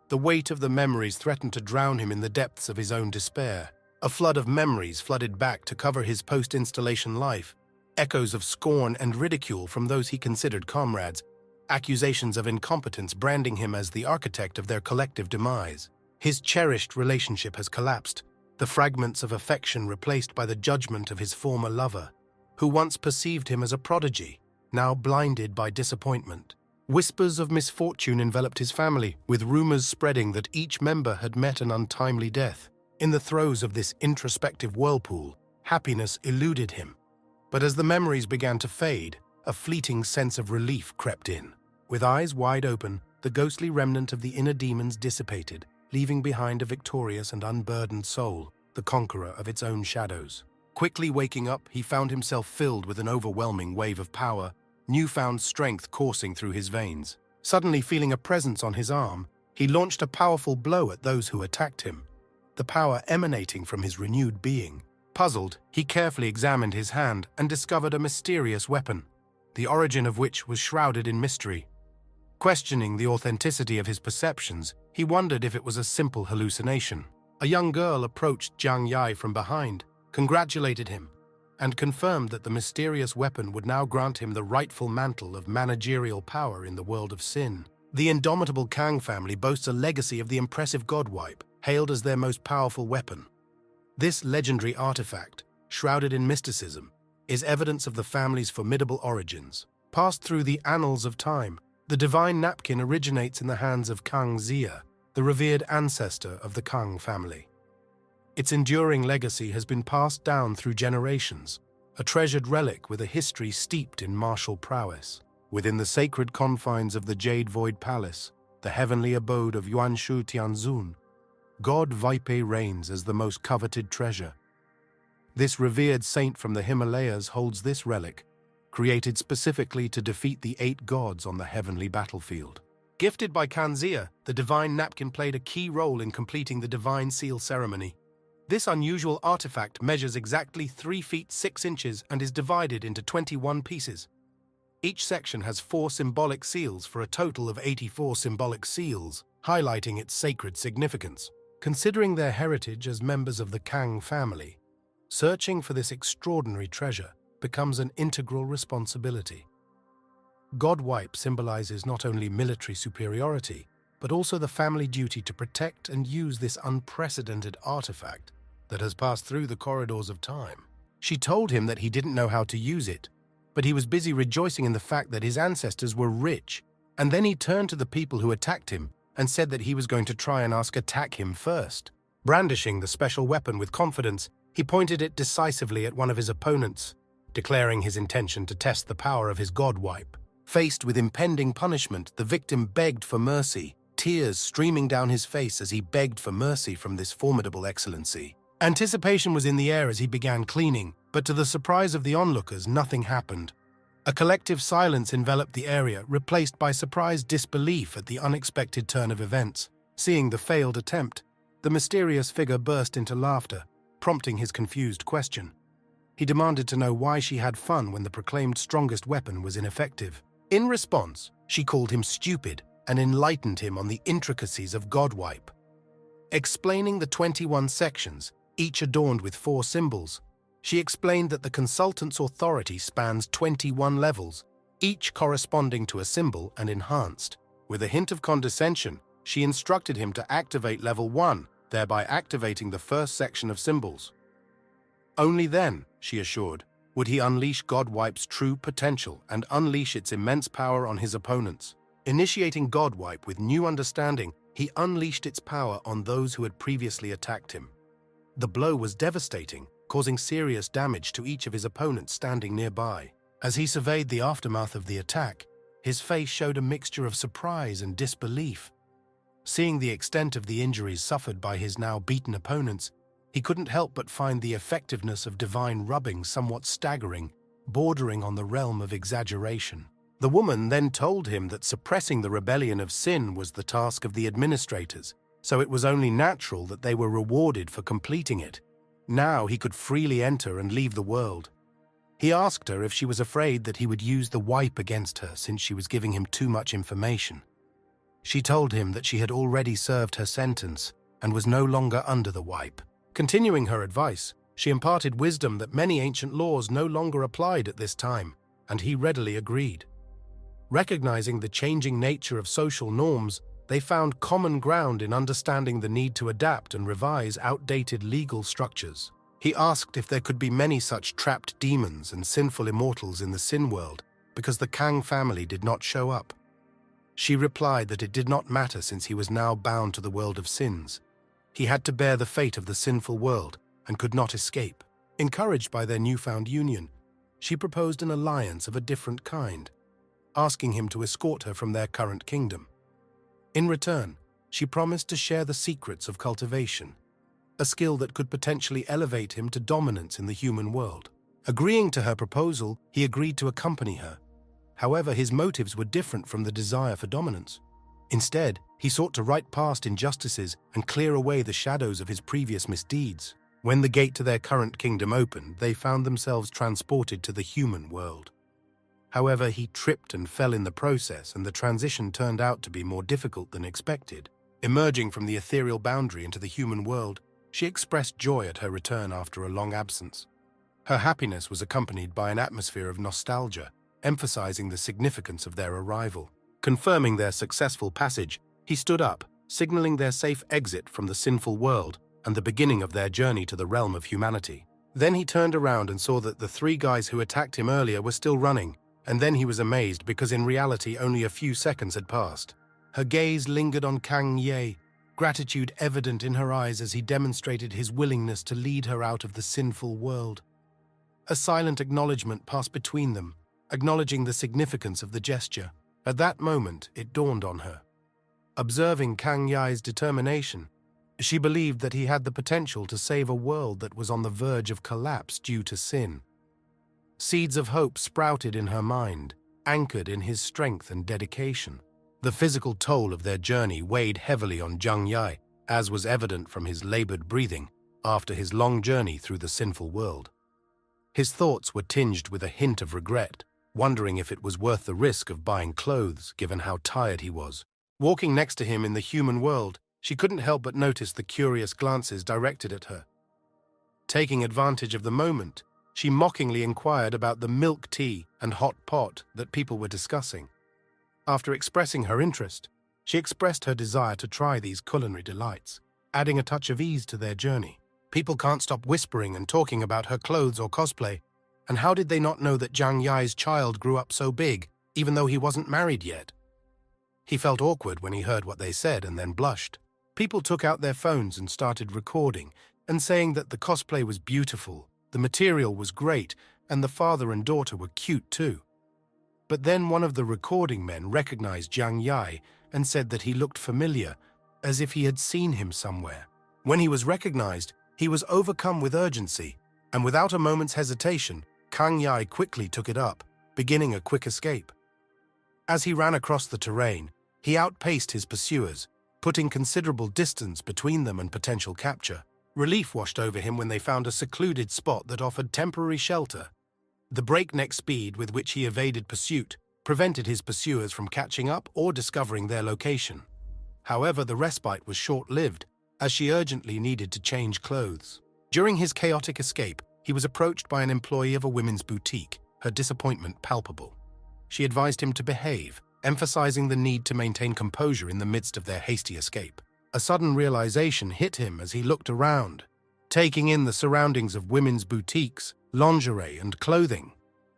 the weight of the memories threatened to drown him in the depths of his own despair. A flood of memories flooded back to cover his post-installation life, echoes of scorn and ridicule from those he considered comrades, accusations of incompetence branding him as the architect of their collective demise. His cherished relationship has collapsed, the fragments of affection replaced by the judgment of his former lover, who once perceived him as a prodigy, now blinded by disappointment. Whispers of misfortune enveloped his family, with rumors spreading that each member had met an untimely death. In the throes of this introspective whirlpool, happiness eluded him. But as the memories began to fade, a fleeting sense of relief crept in. With eyes wide open, the ghostly remnant of the inner demons dissipated, leaving behind a victorious and unburdened soul, the conqueror of its own shadows. Quickly waking up, he found himself filled with an overwhelming wave of power, newfound strength coursing through his veins. Suddenly feeling a presence on his arm, he launched a powerful blow at those who attacked him, the power emanating from his renewed being. Puzzled, he carefully examined his hand and discovered a mysterious weapon, the origin of which was shrouded in mystery. Questioning the authenticity of his perceptions, he wondered if it was a simple hallucination. A young girl approached Jiang Yai from behind, congratulated him, and confirmed that the mysterious weapon would now grant him the rightful mantle of managerial power in the world of sin. The indomitable Kang family boasts a legacy of the impressive God Wipe, hailed as their most powerful weapon. This legendary artifact, shrouded in mysticism, is evidence of the family's formidable origins. Passed through the annals of time, the divine napkin originates in the hands of Kang Zia, the revered ancestor of the Kang family. Its enduring legacy has been passed down through generations, a treasured relic with a history steeped in martial prowess. Within the sacred confines of the Jade Void Palace, the heavenly abode of Yuanshu Tianzun, God Vipe reigns as the most coveted treasure. This revered saint from the Himalayas holds this relic, created specifically to defeat the 8 gods on the heavenly battlefield. Gifted by Kanzia, the divine napkin played a key role in completing the divine seal ceremony. This unusual artifact measures exactly 3 feet 6 inches and is divided into 21 pieces. Each section has 4 symbolic seals for a total of 84 symbolic seals, highlighting its sacred significance. Considering their heritage as members of the Kang family, searching for this extraordinary treasure becomes an integral responsibility. God Wipe symbolizes not only military superiority, but also the family duty to protect and use this unprecedented artifact that has passed through the corridors of time. She told him that he didn't know how to use it, but he was busy rejoicing in the fact that his ancestors were rich, and then he turned to the people who attacked him and said that he was going to try and attack him first. Brandishing the special weapon with confidence, he pointed it decisively at one of his opponents, declaring his intention to test the power of his God Wipe. Faced with impending punishment, the victim begged for mercy, tears streaming down his face as he begged for mercy from this formidable excellency. Anticipation was in the air as he began cleaning, but to the surprise of the onlookers, nothing happened. A collective silence enveloped the area, replaced by surprised disbelief at the unexpected turn of events. Seeing the failed attempt, the mysterious figure burst into laughter, prompting his confused question. He demanded to know why she had fun when the proclaimed strongest weapon was ineffective. In response, she called him stupid and enlightened him on the intricacies of Godwipe. Explaining the 21 sections, each adorned with 4 symbols, she explained that the consultant's authority spans 21 levels, each corresponding to a symbol and enhanced. With a hint of condescension, she instructed him to activate level 1, thereby activating the first section of symbols. Only then, she assured, would he unleash Godwipe's true potential and unleash its immense power on his opponents. Initiating Godwipe with new understanding, he unleashed its power on those who had previously attacked him. The blow was devastating, causing serious damage to each of his opponents standing nearby. As he surveyed the aftermath of the attack, his face showed a mixture of surprise and disbelief. Seeing the extent of the injuries suffered by his now beaten opponents, he couldn't help but find the effectiveness of divine rubbing somewhat staggering, bordering on the realm of exaggeration. The woman then told him that suppressing the rebellion of sin was the task of the administrators, so it was only natural that they were rewarded for completing it. Now he could freely enter and leave the world. He asked her if she was afraid that he would use the wipe against her since she was giving him too much information. She told him that she had already served her sentence and was no longer under the wipe. Continuing her advice, she imparted wisdom that many ancient laws no longer applied at this time, and he readily agreed. Recognizing the changing nature of social norms, they found common ground in understanding the need to adapt and revise outdated legal structures. He asked if there could be many such trapped demons and sinful immortals in the Sin world because the Kang family did not show up. She replied that it did not matter since he was now bound to the world of sins. He had to bear the fate of the sinful world and could not escape. Encouraged by their newfound union, she proposed an alliance of a different kind, asking him to escort her from their current kingdom. In return, she promised to share the secrets of cultivation, a skill that could potentially elevate him to dominance in the human world. Agreeing to her proposal, he agreed to accompany her. However, his motives were different from the desire for dominance. Instead, he sought to right past injustices and clear away the shadows of his previous misdeeds. When the gate to their current kingdom opened, they found themselves transported to the human world. However, he tripped and fell in the process, and the transition turned out to be more difficult than expected. Emerging from the ethereal boundary into the human world, she expressed joy at her return after a long absence. Her happiness was accompanied by an atmosphere of nostalgia, emphasizing the significance of their arrival. Confirming their successful passage, he stood up, signaling their safe exit from the sinful world and the beginning of their journey to the realm of humanity. Then he turned around and saw that the 3 guys who attacked him earlier were still running, and then he was amazed because in reality only a few seconds had passed. Her gaze lingered on Kang Ye, gratitude evident in her eyes as he demonstrated his willingness to lead her out of the sinful world. A silent acknowledgement passed between them, acknowledging the significance of the gesture. At that moment, it dawned on her. Observing Kang Ye's determination, she believed that he had the potential to save a world that was on the verge of collapse due to sin. Seeds of hope sprouted in her mind, anchored in his strength and dedication. The physical toll of their journey weighed heavily on Zhang Yai, as was evident from his labored breathing after his long journey through the sinful world. His thoughts were tinged with a hint of regret, wondering if it was worth the risk of buying clothes given how tired he was. Walking next to him in the human world, she couldn't help but notice the curious glances directed at her. Taking advantage of the moment, she mockingly inquired about the milk tea and hot pot that people were discussing. After expressing her interest, she expressed her desire to try these culinary delights, adding a touch of ease to their journey. People can't stop whispering and talking about her clothes or cosplay, and how did they not know that Zhang Yai's child grew up so big, even though he wasn't married yet? He felt awkward when he heard what they said and then blushed. People took out their phones and started recording and saying that the cosplay was beautiful, the material was great, and the father and daughter were cute too. But then one of the recording men recognized Jiang Yai and said that he looked familiar, as if he had seen him somewhere. When he was recognized, he was overcome with urgency, and without a moment's hesitation, Kang Yai quickly took it up, beginning a quick escape. As he ran across the terrain, he outpaced his pursuers, putting considerable distance between them and potential capture. Relief washed over him when they found a secluded spot that offered temporary shelter. The breakneck speed with which he evaded pursuit prevented his pursuers from catching up or discovering their location. However, the respite was short-lived, as she urgently needed to change clothes. During his chaotic escape, he was approached by an employee of a women's boutique, her disappointment palpable. She advised him to behave, emphasizing the need to maintain composure in the midst of their hasty escape. A sudden realization hit him as he looked around, taking in the surroundings of women's boutiques, lingerie, and clothing.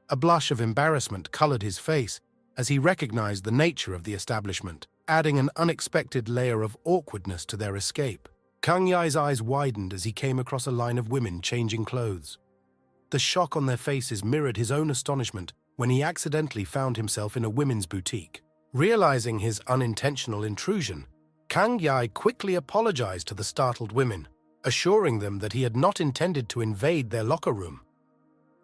A blush of embarrassment colored his face as he recognized the nature of the establishment, adding an unexpected layer of awkwardness to their escape. Kang Yai's eyes widened as he came across a line of women changing clothes. The shock on their faces mirrored his own astonishment when he accidentally found himself in a women's boutique. Realizing his unintentional intrusion, Kang Yai quickly apologized to the startled women, assuring them that he had not intended to invade their locker room.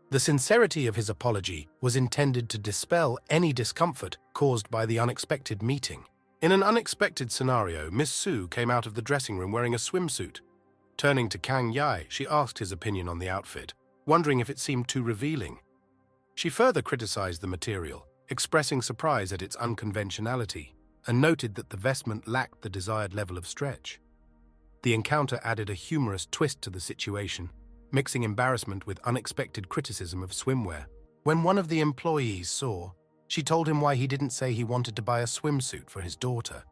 The sincerity of his apology was intended to dispel any discomfort caused by the unexpected meeting. In an unexpected scenario, Miss Su came out of the dressing room wearing a swimsuit. Turning to Kang Yai, she asked his opinion on the outfit, wondering if it seemed too revealing. She further criticized the material, expressing surprise at its unconventionality, and noted that the vestment lacked the desired level of stretch. The encounter added a humorous twist to the situation, mixing embarrassment with unexpected criticism of swimwear. When one of the employees saw, she told him why he didn't say he wanted to buy a swimsuit for his daughter.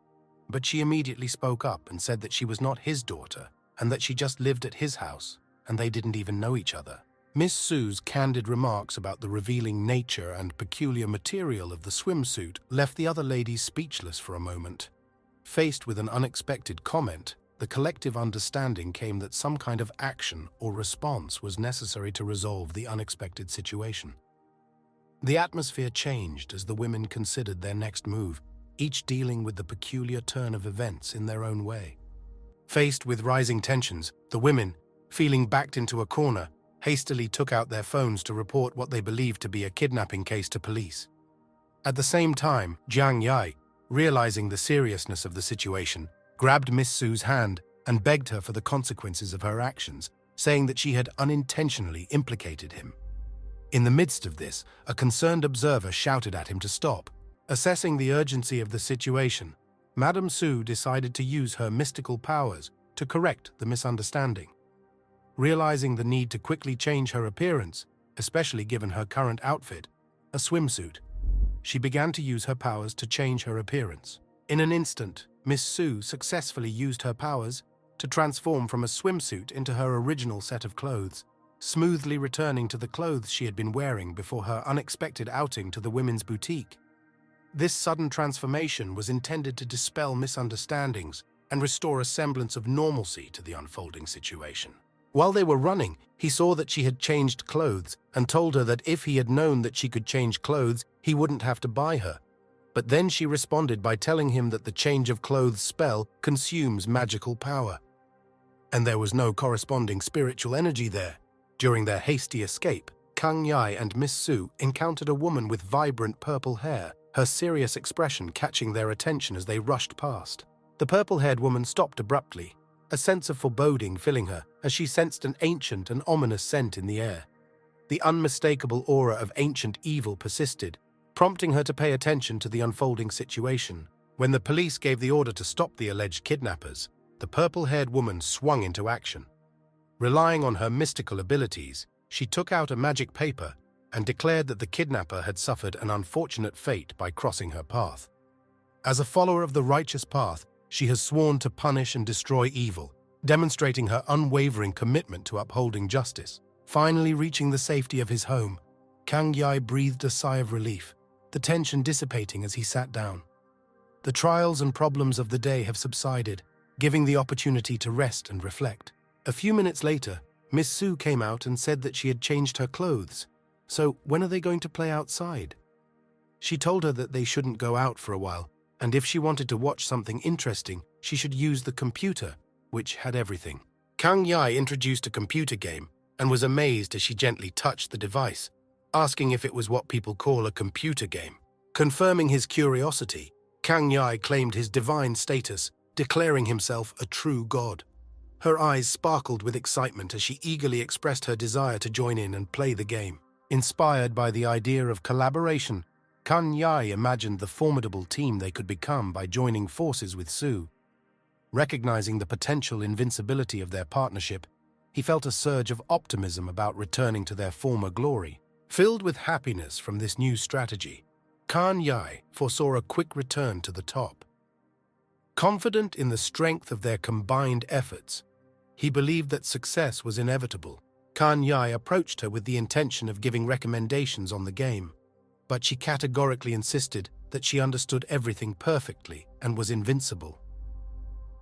But she immediately spoke up and said that she was not his daughter, and that she just lived at his house, and they didn't even know each other. Miss Su's candid remarks about the revealing nature and peculiar material of the swimsuit left the other ladies speechless for a moment. Faced with an unexpected comment, the collective understanding came that some kind of action or response was necessary to resolve the unexpected situation. The atmosphere changed as the women considered their next move, each dealing with the peculiar turn of events in their own way. Faced with rising tensions, the women, feeling backed into a corner, hastily took out their phones to report what they believed to be a kidnapping case to police. At the same time, Jiang Yai, realizing the seriousness of the situation, grabbed Miss Su's hand and begged her for the consequences of her actions, saying that she had unintentionally implicated him. In the midst of this, a concerned observer shouted at him to stop. Assessing the urgency of the situation, Madame Su decided to use her mystical powers to correct the misunderstanding. Realizing the need to quickly change her appearance, especially given her current outfit, a swimsuit, she began to use her powers to change her appearance. In an instant, Miss Su successfully used her powers to transform from a swimsuit into her original set of clothes, smoothly returning to the clothes she had been wearing before her unexpected outing to the women's boutique. This sudden transformation was intended to dispel misunderstandings and restore a semblance of normalcy to the unfolding situation. While they were running, he saw that she had changed clothes and told her that if he had known that she could change clothes, he wouldn't have to buy her. But then she responded by telling him that the change of clothes spell consumes magical power. And there was no corresponding spiritual energy there. During their hasty escape, Kang Yai and Miss Su encountered a woman with vibrant purple hair, her serious expression catching their attention as they rushed past. The purple-haired woman stopped abruptly, a sense of foreboding filling her as she sensed an ancient and ominous scent in the air. The unmistakable aura of ancient evil persisted, prompting her to pay attention to the unfolding situation. When the police gave the order to stop the alleged kidnappers, the purple-haired woman swung into action. Relying on her mystical abilities, she took out a magic paper and declared that the kidnapper had suffered an unfortunate fate by crossing her path. As a follower of the righteous path, she has sworn to punish and destroy evil, demonstrating her unwavering commitment to upholding justice. Finally reaching the safety of his home, Kang Yai breathed a sigh of relief, the tension dissipating as he sat down. The trials and problems of the day have subsided, giving the opportunity to rest and reflect. A few minutes later, Miss Su came out and said that she had changed her clothes. So when are they going to play outside? She told her that they shouldn't go out for a while, and if she wanted to watch something interesting, she should use the computer, which had everything. Kang Yai introduced a computer game and was amazed as she gently touched the device, asking if it was what people call a computer game. Confirming his curiosity, Kang Yai claimed his divine status, declaring himself a true god. Her eyes sparkled with excitement as she eagerly expressed her desire to join in and play the game. Inspired by the idea of collaboration, Kang Yai imagined the formidable team they could become by joining forces with Su. Recognizing the potential invincibility of their partnership, he felt a surge of optimism about returning to their former glory. Filled with happiness from this new strategy, Kang Yai foresaw a quick return to the top. Confident in the strength of their combined efforts, he believed that success was inevitable. Kang Yai approached her with the intention of giving recommendations on the game, but she categorically insisted that she understood everything perfectly and was invincible.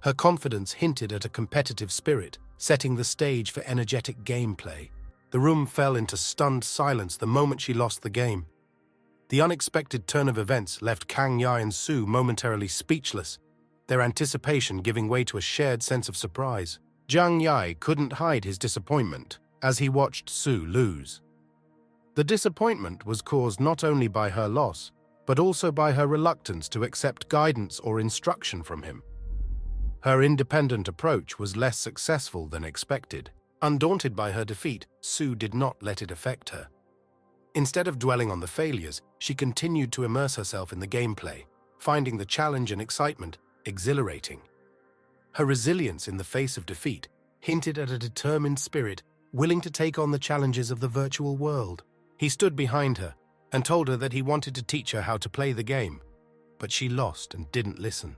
Her confidence hinted at a competitive spirit, setting the stage for energetic gameplay. The room fell into stunned silence the moment she lost the game. The unexpected turn of events left Kang Yai and Su momentarily speechless, their anticipation giving way to a shared sense of surprise. Kang Yai couldn't hide his disappointment as he watched Su lose. The disappointment was caused not only by her loss, but also by her reluctance to accept guidance or instruction from him. Her independent approach was less successful than expected. Undaunted by her defeat, Su did not let it affect her. Instead of dwelling on the failures, she continued to immerse herself in the gameplay, finding the challenge and excitement exhilarating. Her resilience in the face of defeat hinted at a determined spirit willing to take on the challenges of the virtual world. He stood behind her and told her that he wanted to teach her how to play the game, but she lost and didn't listen.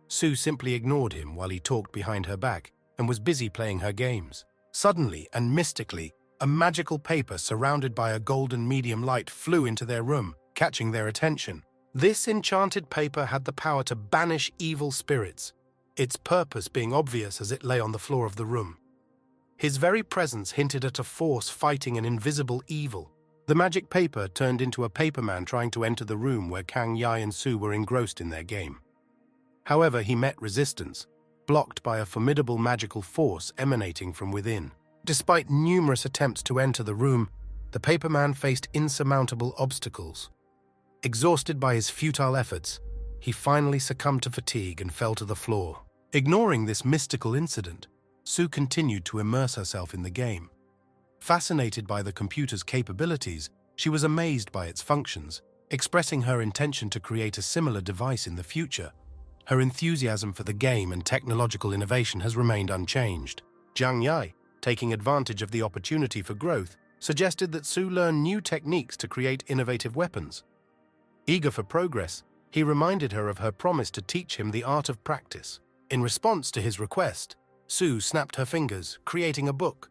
Su simply ignored him while he talked behind her back and was busy playing her games. Suddenly and mystically, a magical paper surrounded by a golden medium light flew into their room, catching their attention. This enchanted paper had the power to banish evil spirits, its purpose being obvious as it lay on the floor of the room. His very presence hinted at a force fighting an invisible evil. The magic paper turned into a paperman trying to enter the room where Kang Yai and Su were engrossed in their game. However, he met resistance, blocked by a formidable magical force emanating from within. Despite numerous attempts to enter the room, the paperman faced insurmountable obstacles. Exhausted by his futile efforts, he finally succumbed to fatigue and fell to the floor. Ignoring this mystical incident, Su continued to immerse herself in the game. Fascinated by the computer's capabilities, she was amazed by its functions, expressing her intention to create a similar device in the future. Her enthusiasm for the game and technological innovation has remained unchanged. Kang Yai, taking advantage of the opportunity for growth, suggested that Su learn new techniques to create innovative weapons. Eager for progress, he reminded her of her promise to teach him the art of practice. In response to his request, Su snapped her fingers, creating a book.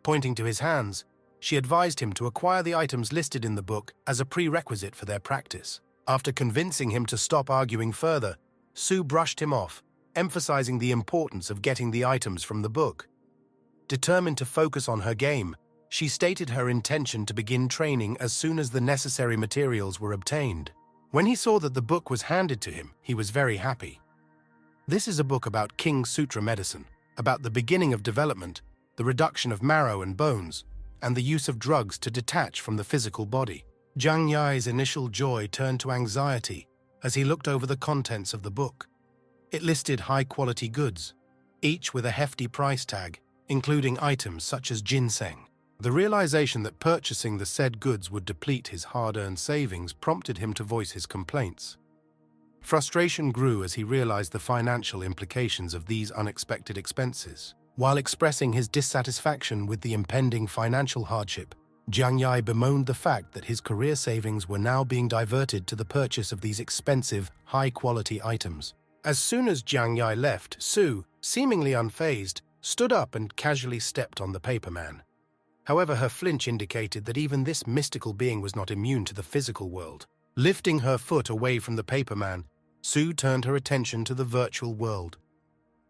Pointing to his hands, she advised him to acquire the items listed in the book as a prerequisite for their practice. After convincing him to stop arguing further, Su brushed him off, emphasizing the importance of getting the items from the book. Determined to focus on her game, she stated her intention to begin training as soon as the necessary materials were obtained. When he saw that the book was handed to him, he was very happy. This is a book about King Sutra medicine, about the beginning of development, the reduction of marrow and bones, and the use of drugs to detach from the physical body. Kang Yai's initial joy turned to anxiety as he looked over the contents of the book. It listed high-quality goods, each with a hefty price tag, including items such as ginseng. The realization that purchasing the said goods would deplete his hard-earned savings prompted him to voice his complaints. Frustration grew as he realized the financial implications of these unexpected expenses. While expressing his dissatisfaction with the impending financial hardship, Kang Yai bemoaned the fact that his career savings were now being diverted to the purchase of these expensive, high-quality items. As soon as Kang Yai left, Su, seemingly unfazed, stood up and casually stepped on the paperman. However, her flinch indicated that even this mystical being was not immune to the physical world. Lifting her foot away from the paperman, Su turned her attention to the virtual world.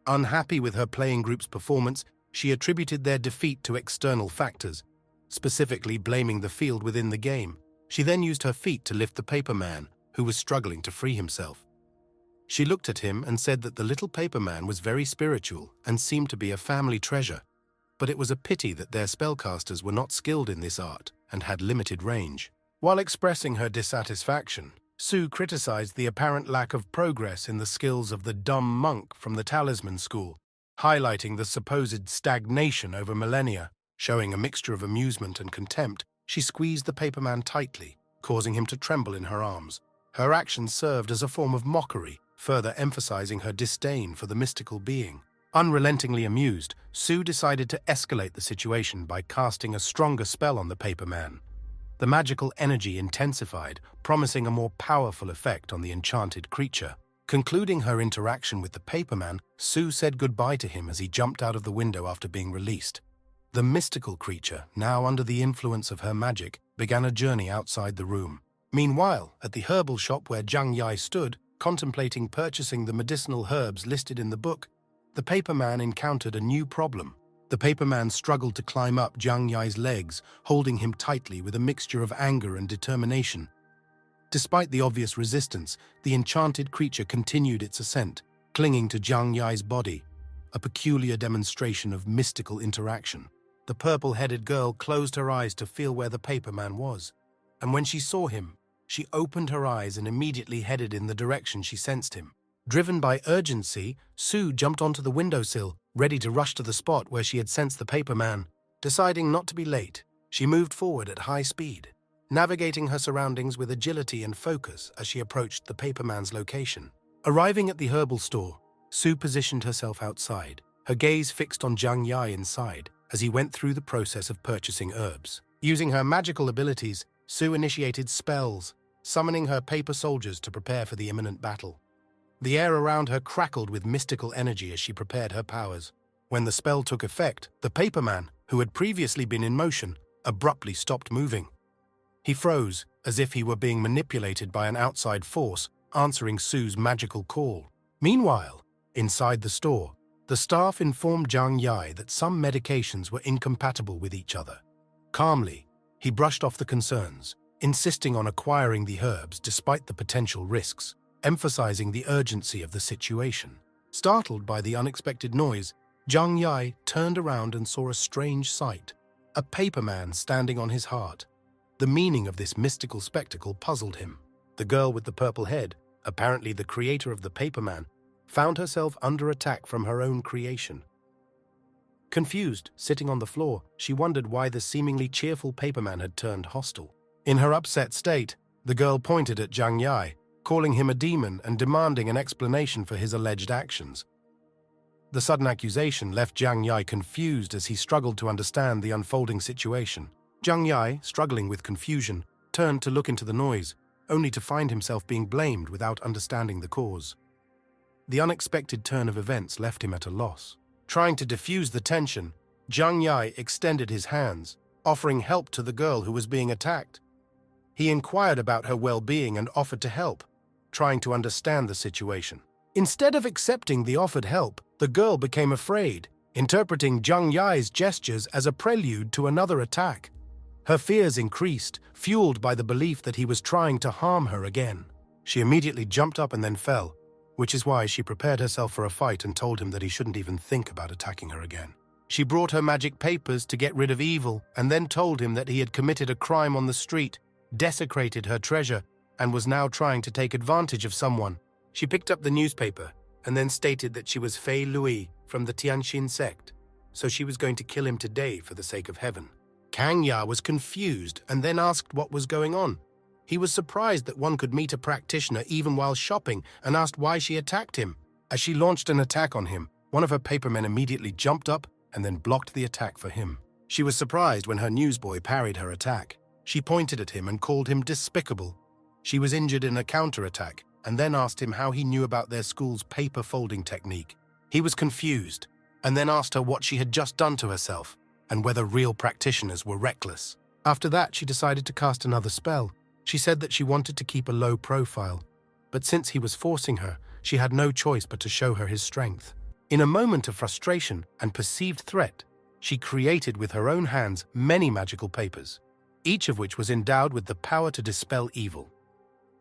Unhappy with her playing group's performance, she attributed their defeat to external factors, specifically blaming the field within the game. She then used her feet to lift the paper man, who was struggling to free himself. She looked at him and said that the little paper man was very spiritual and seemed to be a family treasure, but it was a pity that their spellcasters were not skilled in this art and had limited range. While expressing her dissatisfaction, Sue criticized the apparent lack of progress in the skills of the dumb monk from the talisman school, highlighting the supposed stagnation over millennia. Showing a mixture of amusement and contempt, she squeezed the paperman tightly, causing him to tremble in her arms. Her actions served as a form of mockery, further emphasizing her disdain for the mystical being. Unrelentingly amused, Sue decided to escalate the situation by casting a stronger spell on the paperman. The magical energy intensified, promising a more powerful effect on the enchanted creature. Concluding her interaction with the paperman, Sue said goodbye to him as he jumped out of the window after being released. The mystical creature, now under the influence of her magic, began a journey outside the room. Meanwhile, at the herbal shop where Zhang Yai stood, contemplating purchasing the medicinal herbs listed in the book, the paperman encountered a new problem. The paperman struggled to climb up Zhang Yai's legs, holding him tightly with a mixture of anger and determination. Despite the obvious resistance, the enchanted creature continued its ascent, clinging to Zhang Yai's body, a peculiar demonstration of mystical interaction. The purple-headed girl closed her eyes to feel where the paperman was, and when she saw him, she opened her eyes and immediately headed in the direction she sensed him. Driven by urgency, Sue jumped onto the windowsill, ready to rush to the spot where she had sensed the paperman. Deciding not to be late, she moved forward at high speed, navigating her surroundings with agility and focus as she approached the paperman's location. Arriving at the herbal store, Sue positioned herself outside, her gaze fixed on Zhang Yai inside as he went through the process of purchasing herbs. Using her magical abilities, Sue initiated spells, summoning her paper soldiers to prepare for the imminent battle. The air around her crackled with mystical energy as she prepared her powers. When the spell took effect, the paperman, who had previously been in motion, abruptly stopped moving. He froze, as if he were being manipulated by an outside force, answering Sue's magical call. Meanwhile, inside the store, the staff informed Zhang Yai that some medications were incompatible with each other. Calmly, he brushed off the concerns, insisting on acquiring the herbs despite the potential risks, emphasizing the urgency of the situation. Startled by the unexpected noise, Zhang Yai turned around and saw a strange sight, a paperman standing on his heart. The meaning of this mystical spectacle puzzled him. The girl with the purple head, apparently the creator of the paperman, found herself under attack from her own creation. Confused, sitting on the floor, she wondered why the seemingly cheerful paperman had turned hostile. In her upset state, the girl pointed at Zhang Yai, calling him a demon and demanding an explanation for his alleged actions. The sudden accusation left Zhang Yai confused as he struggled to understand the unfolding situation. Zhang Yai, struggling with confusion, turned to look into the noise, only to find himself being blamed without understanding the cause. The unexpected turn of events left him at a loss. Trying to diffuse the tension, Zhang Yai extended his hands, offering help to the girl who was being attacked. He inquired about her well-being and offered to help, trying to understand the situation. Instead of accepting the offered help, the girl became afraid, interpreting Zhang Yai's gestures as a prelude to another attack. Her fears increased, fueled by the belief that he was trying to harm her again. She immediately jumped up and then fell, which is why she prepared herself for a fight and told him that he shouldn't even think about attacking her again. She brought her magic papers to get rid of evil and then told him that he had committed a crime on the street, desecrated her treasure, and was now trying to take advantage of someone. She picked up the newspaper and then stated that she was Fei Lui from the Tianxin sect, so she was going to kill him today for the sake of heaven. Kang Ya was confused and then asked what was going on. He was surprised that one could meet a practitioner even while shopping and asked why she attacked him. As she launched an attack on him, one of her papermen immediately jumped up and then blocked the attack for him. She was surprised when her newsboy parried her attack. She pointed at him and called him despicable. She was injured in a counterattack and then asked him how he knew about their school's paper folding technique. He was confused and then asked her what she had just done to herself and whether real practitioners were reckless. After that, she decided to cast another spell. She said that she wanted to keep a low profile, but since he was forcing her, she had no choice but to show her his strength. In a moment of frustration and perceived threat, she created with her own hands many magical papers. each of which was endowed with the power to dispel evil.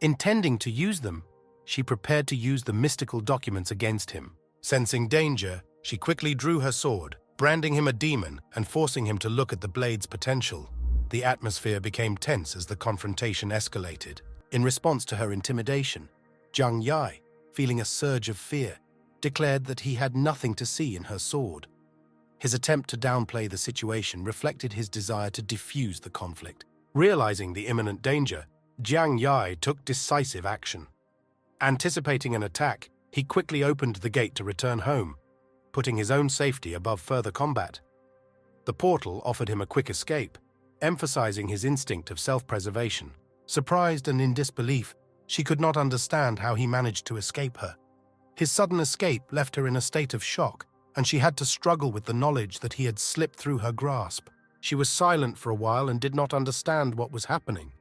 Intending to use them, she prepared to use the mystical documents against him. Sensing danger, she quickly drew her sword, branding him a demon and forcing him to look at the blade's potential. The atmosphere became tense as the confrontation escalated. In response to her intimidation, Zhang Yai, feeling a surge of fear, declared that he had nothing to see in her sword. His attempt to downplay the situation reflected his desire to defuse the conflict. Realizing the imminent danger, Zhang Yai took decisive action. Anticipating an attack, he quickly opened the gate to return home, putting his own safety above further combat. The portal offered him a quick escape, emphasizing his instinct of self-preservation. Surprised and in disbelief, she could not understand how he managed to escape her. His sudden escape left her in a state of shock, and she had to struggle with the knowledge that he had slipped through her grasp. She was silent for a while and did not understand what was happening.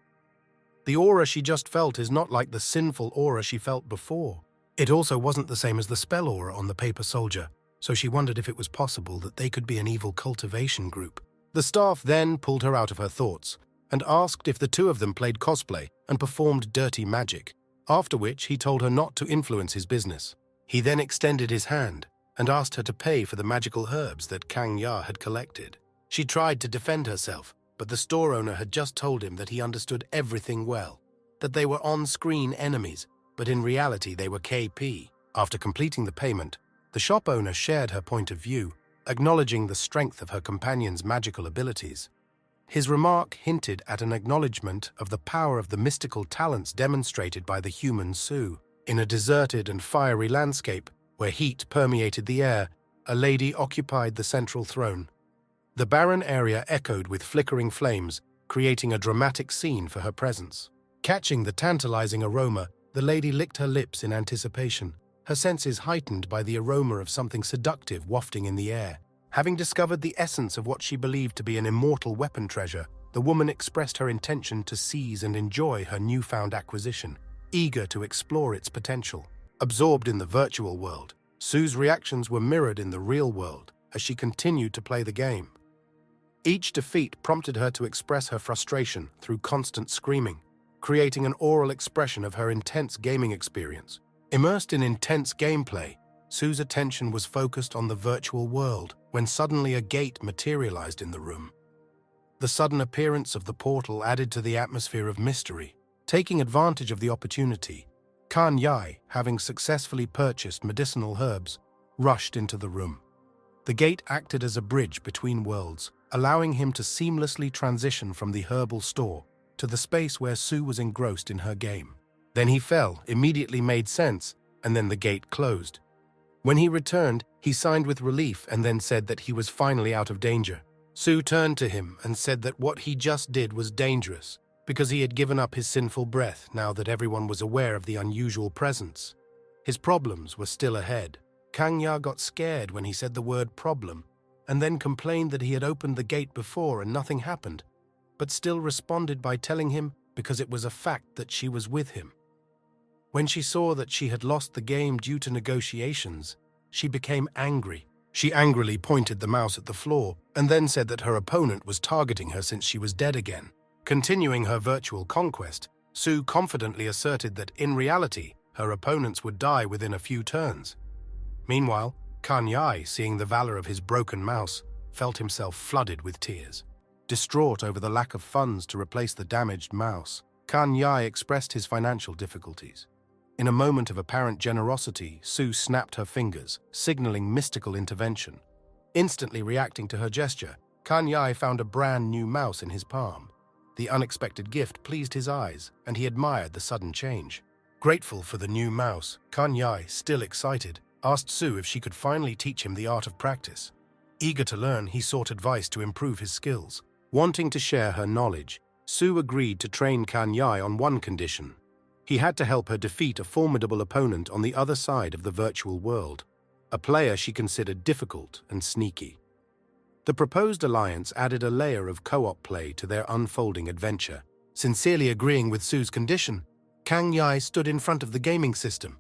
The aura she just felt is not like the sinful aura she felt before. It also wasn't the same as the spell aura on the paper soldier, so she wondered if it was possible that they could be an evil cultivation group. The staff then pulled her out of her thoughts and asked if the two of them played cosplay and performed dirty magic, after which he told her not to influence his business. He then extended his hand and asked her to pay for the magical herbs that Kang Ya had collected. She tried to defend herself, but the store owner had just told him that he understood everything well, that they were on-screen enemies, but in reality they were KP. After completing the payment, the shop owner shared her point of view, acknowledging the strength of her companion's magical abilities. His remark hinted at an acknowledgement of the power of the mystical talents demonstrated by the human Sue. In a deserted and fiery landscape, where heat permeated the air, a lady occupied the central throne. The barren area echoed with flickering flames, creating a dramatic scene for her presence. Catching the tantalizing aroma, the lady licked her lips in anticipation, her senses heightened by the aroma of something seductive wafting in the air. Having discovered the essence of what she believed to be an immortal weapon treasure, the woman expressed her intention to seize and enjoy her newfound acquisition, eager to explore its potential. Absorbed in the virtual world, Sue's reactions were mirrored in the real world as she continued to play the game. Each defeat prompted her to express her frustration through constant screaming, creating an oral expression of her intense gaming experience. Immersed in intense gameplay, Sue's attention was focused on the virtual world when suddenly a gate materialized in the room. The sudden appearance of the portal added to the atmosphere of mystery. Taking advantage of the opportunity, Kan Yai, having successfully purchased medicinal herbs, rushed into the room. The gate acted as a bridge between worlds, allowing him to seamlessly transition from the herbal store to the space where Sue was engrossed in her game. Then he fell, immediately made sense, and then the gate closed. When he returned, he sighed with relief and then said that he was finally out of danger. Sue turned to him and said that what he just did was dangerous, because he had given up his sinful breath now that everyone was aware of the unusual presence. His problems were still ahead. Kang Ya got scared when he said the word problem, and then complained that he had opened the gate before and nothing happened, but still responded by telling him because it was a fact that she was with him. When she saw that she had lost the game due to negotiations, she became angry. She angrily pointed the mouse at the floor and then said that her opponent was targeting her since she was dead again. Continuing her virtual conquest, Sue confidently asserted that in reality, her opponents would die within a few turns. Meanwhile, Kan Yai, seeing the valor of his broken mouse, felt himself flooded with tears. Distraught over the lack of funds to replace the damaged mouse, Kan Yai expressed his financial difficulties. In a moment of apparent generosity, Sue snapped her fingers, signaling mystical intervention. Instantly reacting to her gesture, Kan Yai found a brand new mouse in his palm. The unexpected gift pleased his eyes, and he admired the sudden change. Grateful for the new mouse, Kan Yai, still excited, asked Sue if she could finally teach him the art of practice. Eager to learn, he sought advice to improve his skills. Wanting to share her knowledge, Sue agreed to train Kan Yai on one condition. He had to help her defeat a formidable opponent on the other side of the virtual world, a player she considered difficult and sneaky. The proposed alliance added a layer of co-op play to their unfolding adventure. Sincerely agreeing with Sue's condition, Kang Yai stood in front of the gaming system,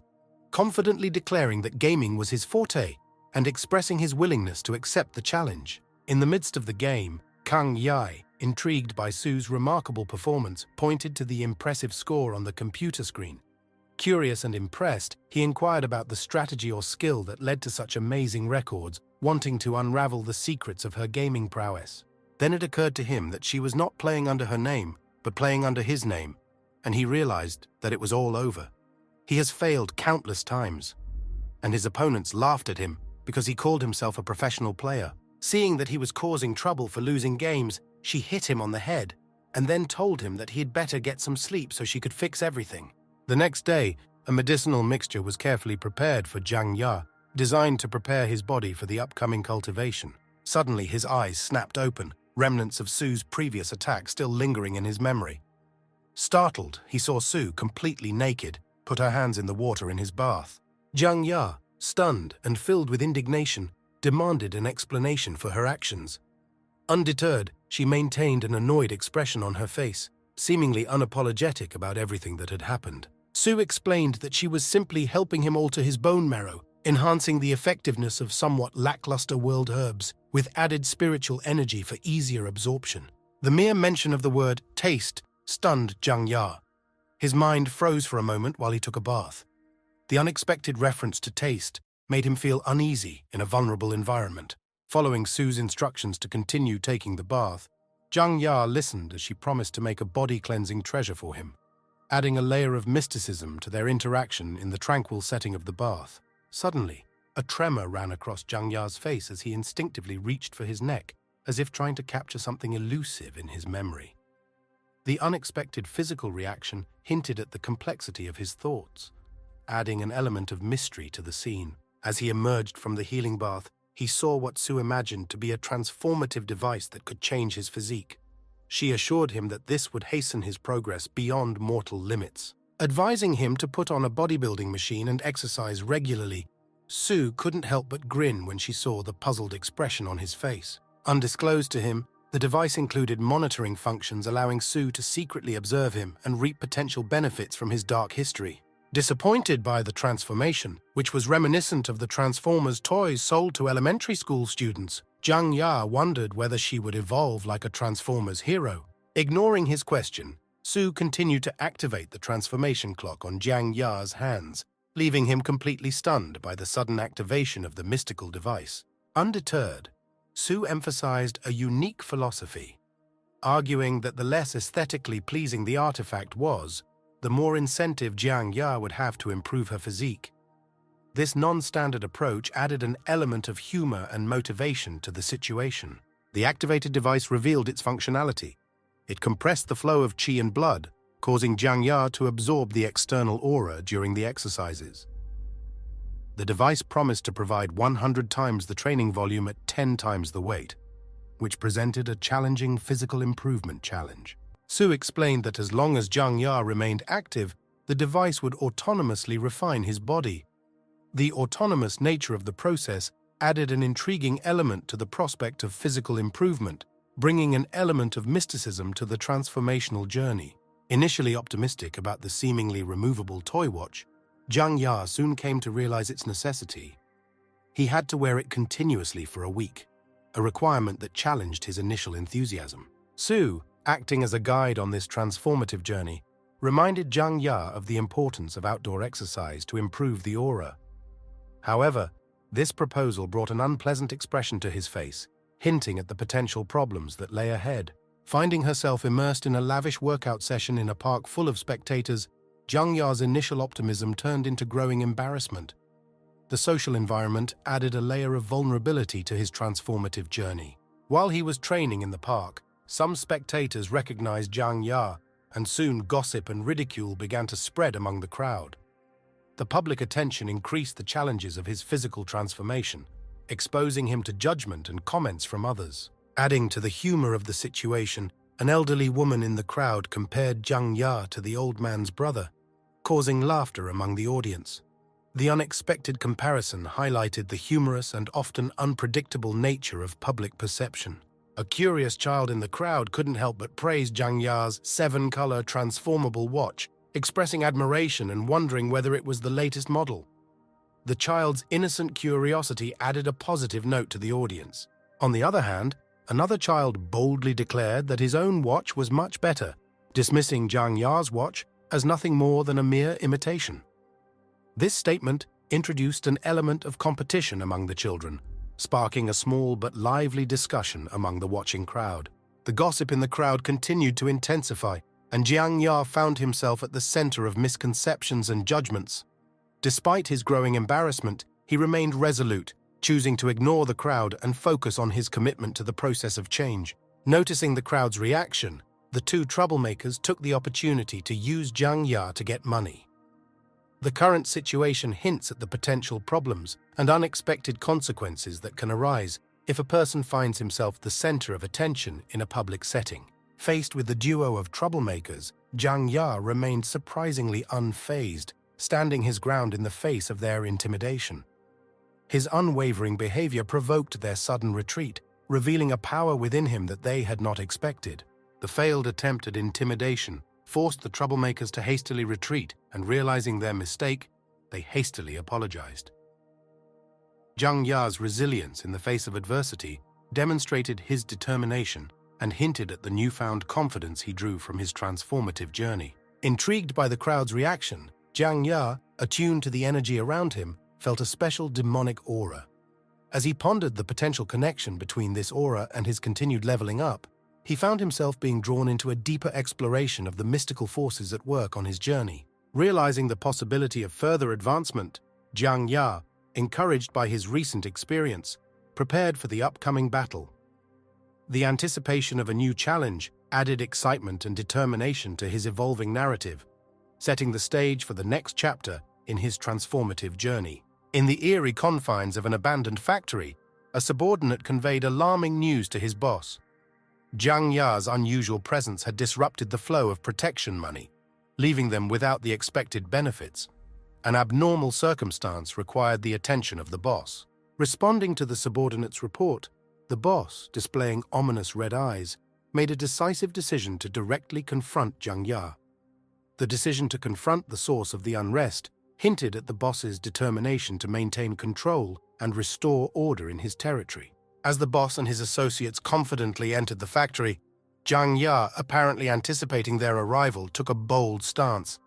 confidently declaring that gaming was his forte and expressing his willingness to accept the challenge. In the midst of the game, Kang Yai, intrigued by Su's remarkable performance, pointed to the impressive score on the computer screen. Curious and impressed, he inquired about the strategy or skill that led to such amazing records, wanting to unravel the secrets of her gaming prowess. Then it occurred to him that she was not playing under her name, but playing under his name, and he realized that it was all over. He has failed countless times, and his opponents laughed at him because he called himself a professional player. Seeing that he was causing trouble for losing games, she hit him on the head and then told him that he'd better get some sleep so she could fix everything. The next day, a medicinal mixture was carefully prepared for Zhang Ya, designed to prepare his body for the upcoming cultivation. Suddenly, his eyes snapped open, remnants of Su's previous attack still lingering in his memory. Startled, he saw Su, completely naked, put her hands in the water in his bath. Zhang Ya, stunned and filled with indignation, demanded an explanation for her actions. Undeterred, she maintained an annoyed expression on her face, seemingly unapologetic about everything that had happened. Su explained that she was simply helping him alter his bone marrow, enhancing the effectiveness of somewhat lackluster world herbs with added spiritual energy for easier absorption. The mere mention of the word taste stunned Zhang Ya. His mind froze for a moment while he took a bath. The unexpected reference to taste made him feel uneasy in a vulnerable environment. Following Su's instructions to continue taking the bath, Zhang Ya listened as she promised to make a body-cleansing treasure for him, adding a layer of mysticism to their interaction in the tranquil setting of the bath. Suddenly, a tremor ran across Zhang Ya's face as he instinctively reached for his neck, as if trying to capture something elusive in his memory. The unexpected physical reaction hinted at the complexity of his thoughts, adding an element of mystery to the scene. As he emerged from the healing bath, he saw what Su imagined to be a transformative device that could change his physique. She assured him that this would hasten his progress beyond mortal limits. Advising him to put on a bodybuilding machine and exercise regularly, Su couldn't help but grin when she saw the puzzled expression on his face. Undisclosed to him, the device included monitoring functions allowing Su to secretly observe him and reap potential benefits from his dark history. Disappointed by the transformation, which was reminiscent of the Transformers toys sold to elementary school students, Zhang Ya wondered whether she would evolve like a Transformers hero. Ignoring his question, Su continued to activate the transformation clock on Zhang Ya's hands, leaving him completely stunned by the sudden activation of the mystical device. Undeterred, Su emphasized a unique philosophy, arguing that the less aesthetically pleasing the artifact was, the more incentive Zhang Ya would have to improve her physique. This non-standard approach added an element of humor and motivation to the situation. The activated device revealed its functionality. It compressed the flow of qi and blood, causing Zhang Ya to absorb the external aura during the exercises. The device promised to provide 100 times the training volume at 10 times the weight, which presented a challenging physical improvement challenge. Su explained that as long as Zhang Ya remained active, the device would autonomously refine his body. The autonomous nature of the process added an intriguing element to the prospect of physical improvement, bringing an element of mysticism to the transformational journey. Initially optimistic about the seemingly removable toy watch, Zhang Ya soon came to realize its necessity. He had to wear it continuously for a week, a requirement that challenged his initial enthusiasm. Su, acting as a guide on this transformative journey, reminded Zhang Ya of the importance of outdoor exercise to improve the aura. However, this proposal brought an unpleasant expression to his face, hinting at the potential problems that lay ahead. Finding herself immersed in a lavish workout session in a park full of spectators, Zhang Ya's initial optimism turned into growing embarrassment. The social environment added a layer of vulnerability to his transformative journey. While he was training in the park, some spectators recognized Zhang Ya, and soon gossip and ridicule began to spread among the crowd. The public attention increased the challenges of his physical transformation, exposing him to judgment and comments from others. Adding to the humor of the situation, an elderly woman in the crowd compared Zhang Ya to the old man's brother, causing laughter among the audience. The unexpected comparison highlighted the humorous and often unpredictable nature of public perception. A curious child in the crowd couldn't help but praise Zhang Ya's 7-color transformable watch, expressing admiration and wondering whether it was the latest model. The child's innocent curiosity added a positive note to the audience. On the other hand, Another child boldly declared that his own watch was much better, dismissing Jiang Ya's watch as nothing more than a mere imitation. This statement introduced an element of competition among the children, sparking a small but lively discussion among the watching crowd. The gossip in the crowd continued to intensify, and Jiang Ya found himself at the center of misconceptions and judgments. Despite his growing embarrassment, he remained resolute, choosing to ignore the crowd and focus on his commitment to the process of change. Noticing the crowd's reaction, the two troublemakers took the opportunity to use Jiang Ya to get money. The current situation hints at the potential problems and unexpected consequences that can arise if a person finds himself the center of attention in a public setting. Faced with the duo of troublemakers, Jiang Ya remained surprisingly unfazed, standing his ground in the face of their intimidation. His unwavering behavior provoked their sudden retreat, revealing a power within him that they had not expected. The failed attempt at intimidation forced the troublemakers to hastily retreat, and realizing their mistake, they hastily apologized. Jiang Ya's resilience in the face of adversity demonstrated his determination and hinted at the newfound confidence he drew from his transformative journey. Intrigued by the crowd's reaction, Jiang Ya, attuned to the energy around him, felt a special demonic aura. As he pondered the potential connection between this aura and his continued leveling up, he found himself being drawn into a deeper exploration of the mystical forces at work on his journey. Realizing the possibility of further advancement, Jiang Ya, encouraged by his recent experience, prepared for the upcoming battle. The anticipation of a new challenge added excitement and determination to his evolving narrative, setting the stage for the next chapter in his transformative journey. In the eerie confines of an abandoned factory, a subordinate conveyed alarming news to his boss. Jiang Ya's unusual presence had disrupted the flow of protection money, leaving them without the expected benefits. An abnormal circumstance required the attention of the boss. Responding to the subordinate's report, the boss, displaying ominous red eyes, made a decisive decision to directly confront Jiang Ya. The decision to confront the source of the unrest hinted at the boss's determination to maintain control and restore order in his territory. As the boss and his associates confidently entered the factory, Jiang Ya, apparently anticipating their arrival, took a bold stance.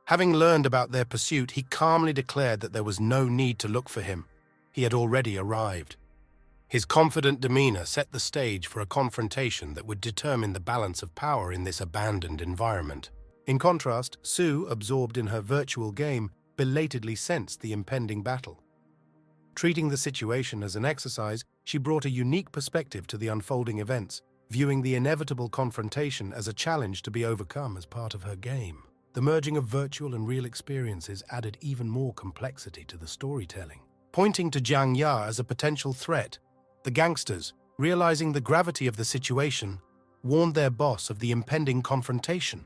Having learned about their pursuit, he calmly declared that there was no need to look for him. He had already arrived. His confident demeanor set the stage for a confrontation that would determine the balance of power in this abandoned environment. In contrast, Sue, absorbed in her virtual game, belatedly sensed the impending battle. Treating the situation as an exercise, she brought a unique perspective to the unfolding events, viewing the inevitable confrontation as a challenge to be overcome as part of her game. The merging of virtual and real experiences added even more complexity to the storytelling. Pointing to Jiang Ya as a potential threat, the gangsters, realizing the gravity of the situation, warned their boss of the impending confrontation.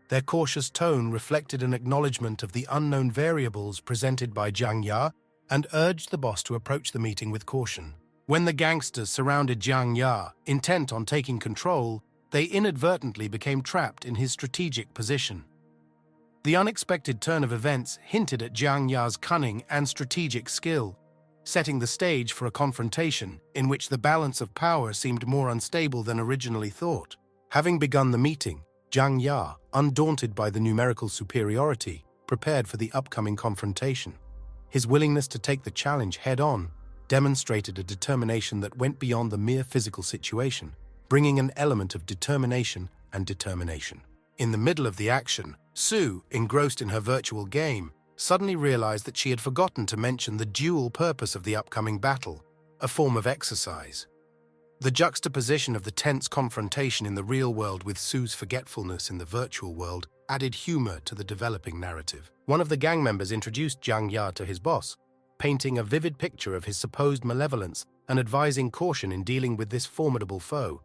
Their cautious tone reflected an acknowledgement of the unknown variables presented by Jiang Ya and urged the boss to approach the meeting with caution. When the gangsters surrounded Jiang Ya, intent on taking control, they inadvertently became trapped in his strategic position. The unexpected turn of events hinted at Jiang Ya's cunning and strategic skill, setting the stage for a confrontation in which the balance of power seemed more unstable than originally thought. Having begun the meeting, Jiang Ya, undaunted by the numerical superiority, prepared for the upcoming confrontation. His willingness to take the challenge head-on demonstrated a determination that went beyond the mere physical situation, bringing an element of determination and determination. In the middle of the action, Sue, engrossed in her virtual game, suddenly realized that she had forgotten to mention the dual purpose of the upcoming battle, a form of exercise. The juxtaposition of the tense confrontation in the real world with Sue's forgetfulness in the virtual world added humor to the developing narrative. One of the gang members introduced Jiang Ya to his boss, painting a vivid picture of his supposed malevolence and advising caution in dealing with this formidable foe.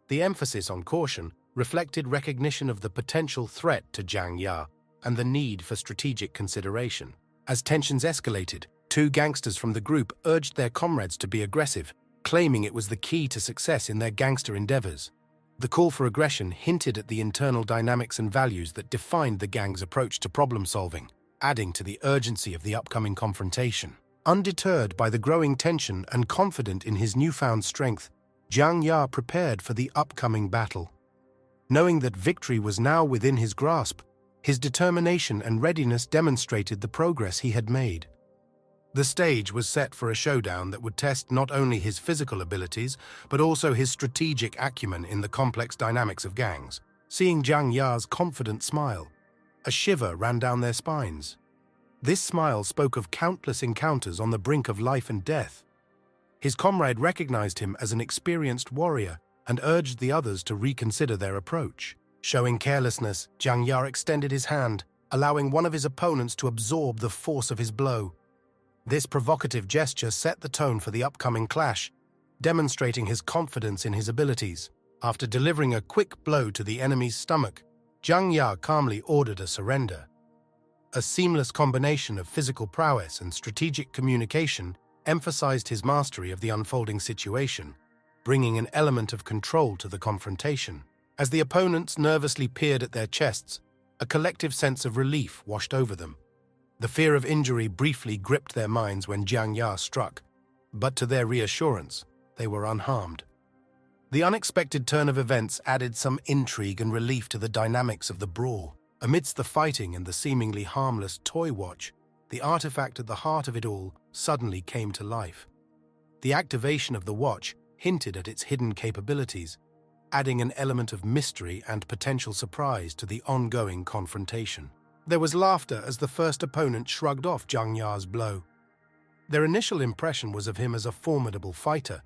The emphasis on caution reflected recognition of the potential threat to Jiang Ya and the need for strategic consideration. As tensions escalated, two gangsters from the group urged their comrades to be aggressive, claiming it was the key to success in their gangster endeavors. The call for aggression hinted at the internal dynamics and values that defined the gang's approach to problem-solving, adding to the urgency of the upcoming confrontation. Undeterred by the growing tension and confident in his newfound strength, Jiang Ya prepared for the upcoming battle. Knowing that victory was now within his grasp, his determination and readiness demonstrated the progress he had made. The stage was set for a showdown that would test not only his physical abilities, but also his strategic acumen in the complex dynamics of gangs. Seeing Jiang Ya's confident smile, a shiver ran down their spines. This smile spoke of countless encounters on the brink of life and death. His comrade recognized him as an experienced warrior and urged the others to reconsider their approach. Showing carelessness, Jiang Ya extended his hand, allowing one of his opponents to absorb the force of his blow. This provocative gesture set the tone for the upcoming clash, demonstrating his confidence in his abilities. After delivering a quick blow to the enemy's stomach, Jiang Ya calmly ordered a surrender. A seamless combination of physical prowess and strategic communication emphasized his mastery of the unfolding situation, bringing an element of control to the confrontation. As the opponents nervously peered at their chests, a collective sense of relief washed over them. The fear of injury briefly gripped their minds when Jiang Ya struck, but to their reassurance, they were unharmed. The unexpected turn of events added some intrigue and relief to the dynamics of the brawl. Amidst the fighting and the seemingly harmless toy watch, the artifact at the heart of it all suddenly came to life. The activation of the watch hinted at its hidden capabilities, adding an element of mystery and potential surprise to the ongoing confrontation. There was laughter as the first opponent shrugged off Jiang Ya's blow. Their initial impression was of him as a formidable fighter,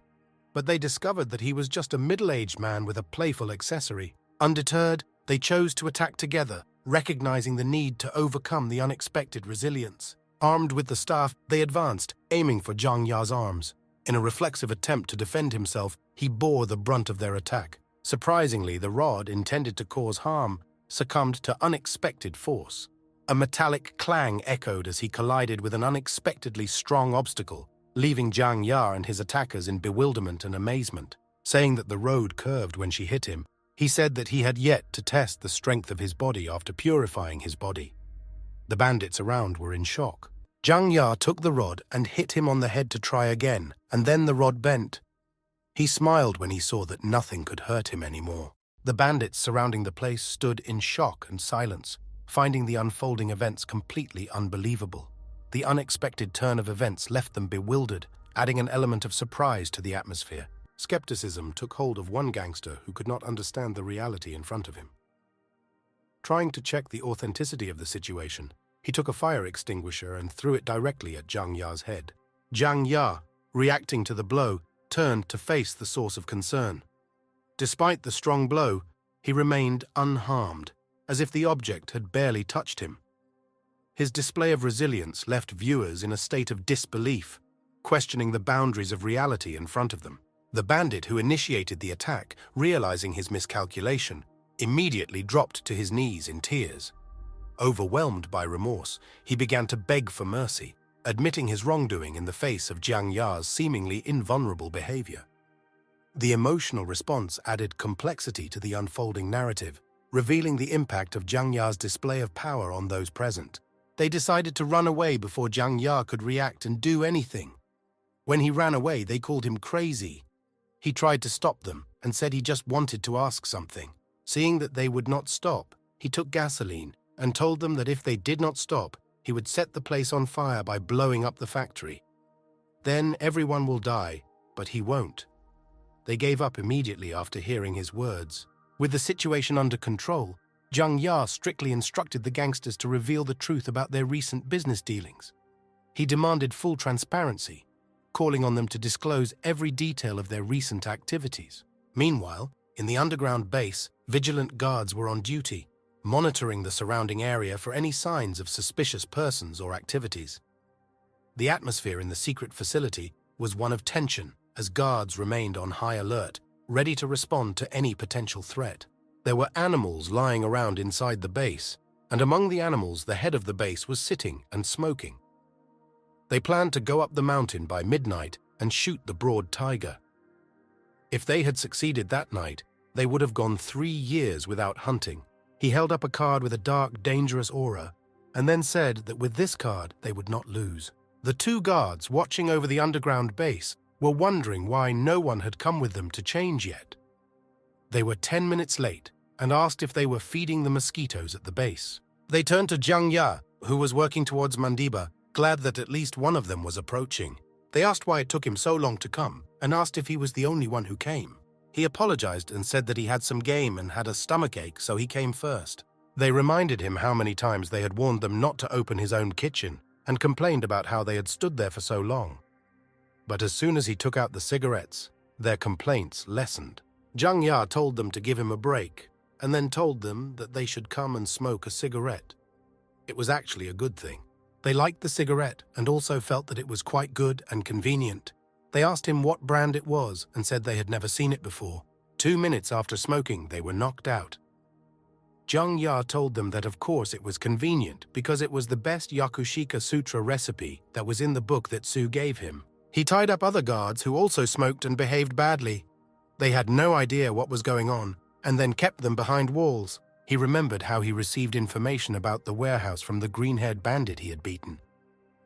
but they discovered that he was just a middle-aged man with a playful accessory. Undeterred, they chose to attack together, recognizing the need to overcome the unexpected resilience. Armed with the staff, they advanced, aiming for Jiang Ya's arms. In a reflexive attempt to defend himself, he bore the brunt of their attack. Surprisingly, the rod, intended to cause harm, succumbed to unexpected force. A metallic clang echoed as he collided with an unexpectedly strong obstacle, leaving Jiang Ya and his attackers in bewilderment and amazement. Saying that the road curved when she hit him, he said that he had yet to test the strength of his body after purifying his body. The bandits around were in shock. Jiang Ya took the rod and hit him on the head to try again, and then the rod bent. He smiled when he saw that nothing could hurt him anymore. The bandits surrounding the place stood in shock and silence, finding the unfolding events completely unbelievable. The unexpected turn of events left them bewildered, adding an element of surprise to the atmosphere. Skepticism took hold of one gangster who could not understand the reality in front of him. Trying to check the authenticity of the situation, he took a fire extinguisher and threw it directly at Jiang Ya's head. Jiang Ya, reacting to the blow, turned to face the source of concern. Despite the strong blow, he remained unharmed, as if the object had barely touched him. His display of resilience left viewers in a state of disbelief, questioning the boundaries of reality in front of them. The bandit who initiated the attack, realizing his miscalculation, immediately dropped to his knees in tears. Overwhelmed by remorse, he began to beg for mercy, admitting his wrongdoing in the face of Jiang Ya's seemingly invulnerable behavior. The emotional response added complexity to the unfolding narrative, revealing the impact of Jiang Ya's display of power on those present. They decided to run away before Jiang Ya could react and do anything. When he ran away, they called him crazy. He tried to stop them and said he just wanted to ask something. Seeing that they would not stop, he took gasoline and told them that if they did not stop, he would set the place on fire by blowing up the factory. Then everyone will die, but he won't. They gave up immediately after hearing his words. With the situation under control, Jiang Ya strictly instructed the gangsters to reveal the truth about their recent business dealings. He demanded full transparency, calling on them to disclose every detail of their recent activities. Meanwhile, in the underground base, vigilant guards were on duty, monitoring the surrounding area for any signs of suspicious persons or activities. The atmosphere in the secret facility was one of tension, as guards remained on high alert, ready to respond to any potential threat. There were animals lying around inside the base, and among the animals the head of the base was sitting and smoking. They planned to go up the mountain by midnight and shoot the broad tiger. If they had succeeded that night, they would have gone 3 years without hunting. He held up a card with a dark, dangerous aura, and then said that with this card they would not lose. The 2 guards watching over the underground base were wondering why no one had come with them to change yet. They were 10 minutes late and asked if they were feeding the mosquitoes at the base. They turned to Jiang Ya, who was working towards Mandiba, glad that at least one of them was approaching. They asked why it took him so long to come and asked if he was the only one who came. He apologized and said that he had some game and had a stomachache, so he came first. They reminded him how many times they had warned them not to open his own kitchen and complained about how they had stood there for so long. But as soon as he took out the cigarettes, their complaints lessened. Jiang Ya told them to give him a break and then told them that they should come and smoke a cigarette. It was actually a good thing. They liked the cigarette and also felt that it was quite good and convenient. They asked him what brand it was and said they had never seen it before. 2 minutes after smoking, they were knocked out. Jiang Ya told them that of course it was convenient because it was the best Yakushika Sutra recipe that was in the book that Su gave him. He tied up other guards who also smoked and behaved badly. They had no idea what was going on and then kept them behind walls. He remembered how he received information about the warehouse from the green-haired bandit he had beaten.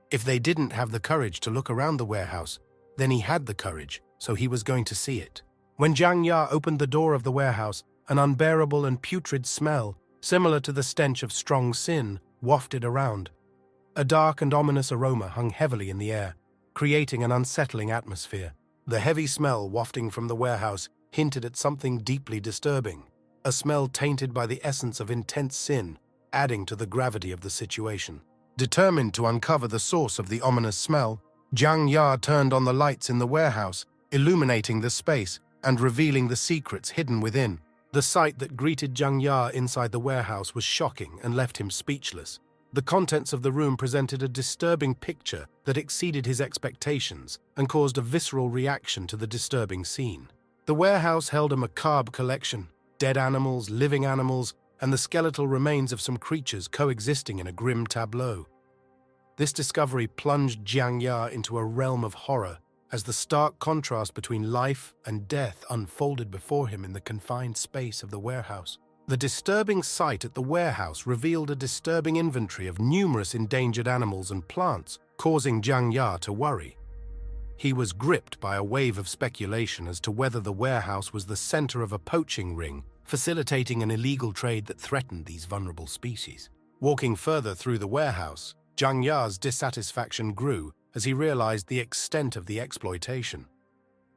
If they didn't have the courage to look around the warehouse, then he had the courage, so he was going to see it. When Jiang Ya opened the door of the warehouse, an unbearable and putrid smell, similar to the stench of strong sin, wafted around. A dark and ominous aroma hung heavily in the air, creating an unsettling atmosphere. The heavy smell wafting from the warehouse hinted at something deeply disturbing, a smell tainted by the essence of intense sin, adding to the gravity of the situation. Determined to uncover the source of the ominous smell, Jiang Ya turned on the lights in the warehouse, illuminating the space and revealing the secrets hidden within. The sight that greeted Jiang Ya inside the warehouse was shocking and left him speechless. The contents of the room presented a disturbing picture that exceeded his expectations and caused a visceral reaction to the disturbing scene. The warehouse held a macabre collection, dead animals, living animals, and the skeletal remains of some creatures coexisting in a grim tableau. This discovery plunged Jiang Ya into a realm of horror as the stark contrast between life and death unfolded before him in the confined space of the warehouse. The disturbing sight at the warehouse revealed a disturbing inventory of numerous endangered animals and plants, causing Jiang Ya to worry. He was gripped by a wave of speculation as to whether the warehouse was the center of a poaching ring, facilitating an illegal trade that threatened these vulnerable species. Walking further through the warehouse, Jiang Ya's dissatisfaction grew as he realized the extent of the exploitation.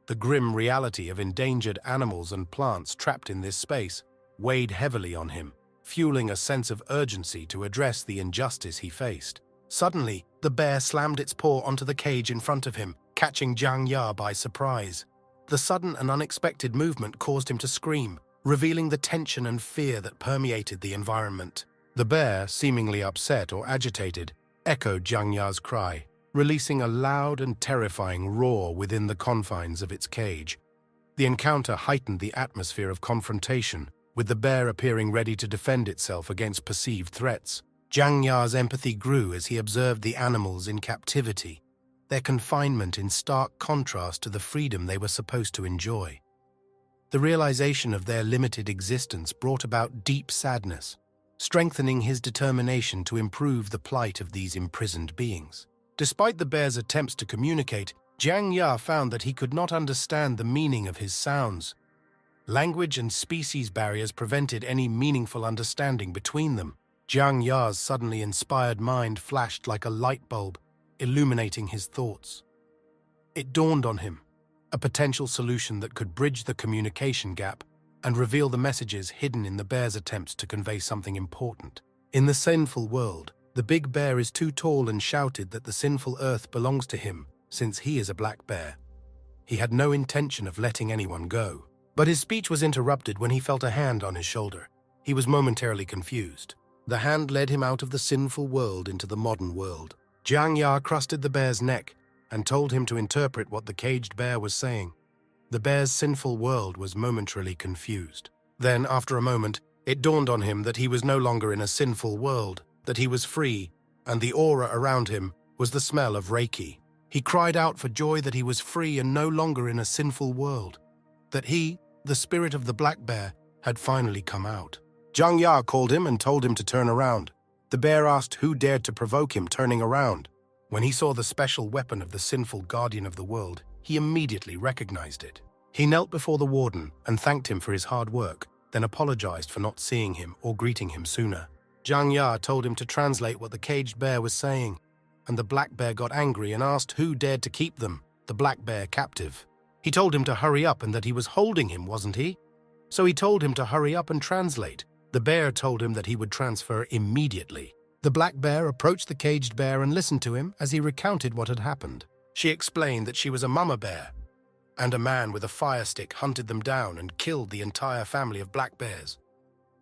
The grim reality of endangered animals and plants trapped in this space weighed heavily on him, fueling a sense of urgency to address the injustice he faced. Suddenly, the bear slammed its paw onto the cage in front of him, catching Jiang Ya by surprise. The sudden and unexpected movement caused him to scream, revealing the tension and fear that permeated the environment. The bear, seemingly upset or agitated, echoed Jiang Ya's cry, releasing a loud and terrifying roar within the confines of its cage. The encounter heightened the atmosphere of confrontation, with the bear appearing ready to defend itself against perceived threats. Jiang Ya's empathy grew as he observed the animals in captivity, their confinement in stark contrast to the freedom they were supposed to enjoy. The realization of their limited existence brought about deep sadness, strengthening his determination to improve the plight of these imprisoned beings. Despite the bear's attempts to communicate, Jiang Ya found that he could not understand the meaning of his sounds. Language and species barriers prevented any meaningful understanding between them. Jiang Ya's suddenly inspired mind flashed like a light bulb, illuminating his thoughts. It dawned on him, a potential solution that could bridge the communication gap and reveal the messages hidden in the bear's attempts to convey something important. In the sinful world, the big bear is too tall and shouted that the sinful earth belongs to him, since he is a black bear. He had no intention of letting anyone go. But his speech was interrupted when he felt a hand on his shoulder. He was momentarily confused. The hand led him out of the sinful world into the modern world. Jiang Ya crusted the bear's neck and told him to interpret what the caged bear was saying. The bear's sinful world was momentarily confused. Then, after a moment, it dawned on him that he was no longer in a sinful world, that he was free, and the aura around him was the smell of Reiki. He cried out for joy that he was free and no longer in a sinful world, that he, the spirit of the black bear, had finally come out. Jiang Ya called him and told him to turn around. The bear asked who dared to provoke him turning around. When he saw the special weapon of the sinful guardian of the world, he immediately recognized it. He knelt before the warden and thanked him for his hard work, then apologized for not seeing him or greeting him sooner. Zhang Ya told him to translate what the caged bear was saying, and the black bear got angry and asked who dared to keep them, the black bear, captive. He told him to hurry up and that he was holding him, wasn't he? So he told him to hurry up and translate. The bear told him that he would transfer immediately. The black bear approached the caged bear and listened to him as he recounted what had happened. She explained that she was a mama bear, and a man with a fire stick hunted them down and killed the entire family of black bears.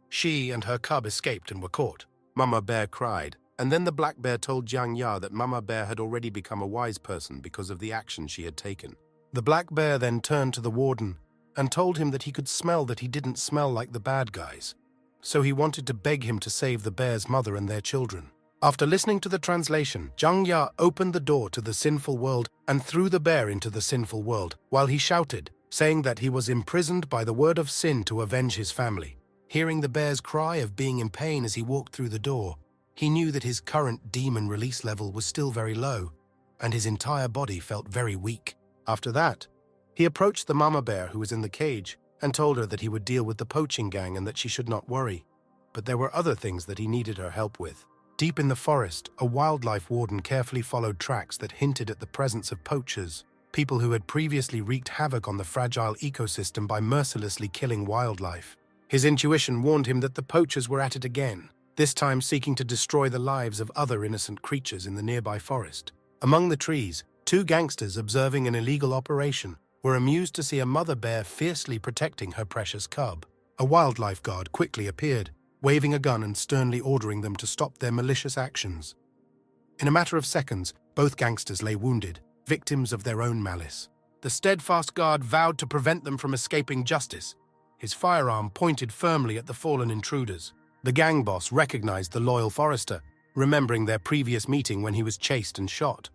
She and her cub escaped and were caught. Mama bear cried, and then the black bear told Zhang Ya that Mama bear had already become a wise person because of the action she had taken. The black bear then turned to the warden and told him that he could smell that he didn't smell like the bad guys, so he wanted to beg him to save the bear's mother and their children. After listening to the translation, Zhang Ya opened the door to the sinful world and threw the bear into the sinful world, while he shouted, saying that he was imprisoned by the word of sin to avenge his family. Hearing the bear's cry of being in pain as he walked through the door, he knew that his current demon release level was still very low, and his entire body felt very weak. After that, he approached the mama bear who was in the cage and told her that he would deal with the poaching gang and that she should not worry. But there were other things that he needed her help with. Deep in the forest, a wildlife warden carefully followed tracks that hinted at the presence of poachers, people who had previously wreaked havoc on the fragile ecosystem by mercilessly killing wildlife. His intuition warned him that the poachers were at it again, this time seeking to destroy the lives of other innocent creatures in the nearby forest. Among the trees, two gangsters observing an illegal operation were amused to see a mother bear fiercely protecting her precious cub. A wildlife guard quickly appeared, waving a gun and sternly ordering them to stop their malicious actions. In a matter of seconds, both gangsters lay wounded, victims of their own malice. The steadfast guard vowed to prevent them from escaping justice, his firearm pointed firmly at the fallen intruders. The gang boss recognized the loyal forester, remembering their previous meeting when he was chased and shot.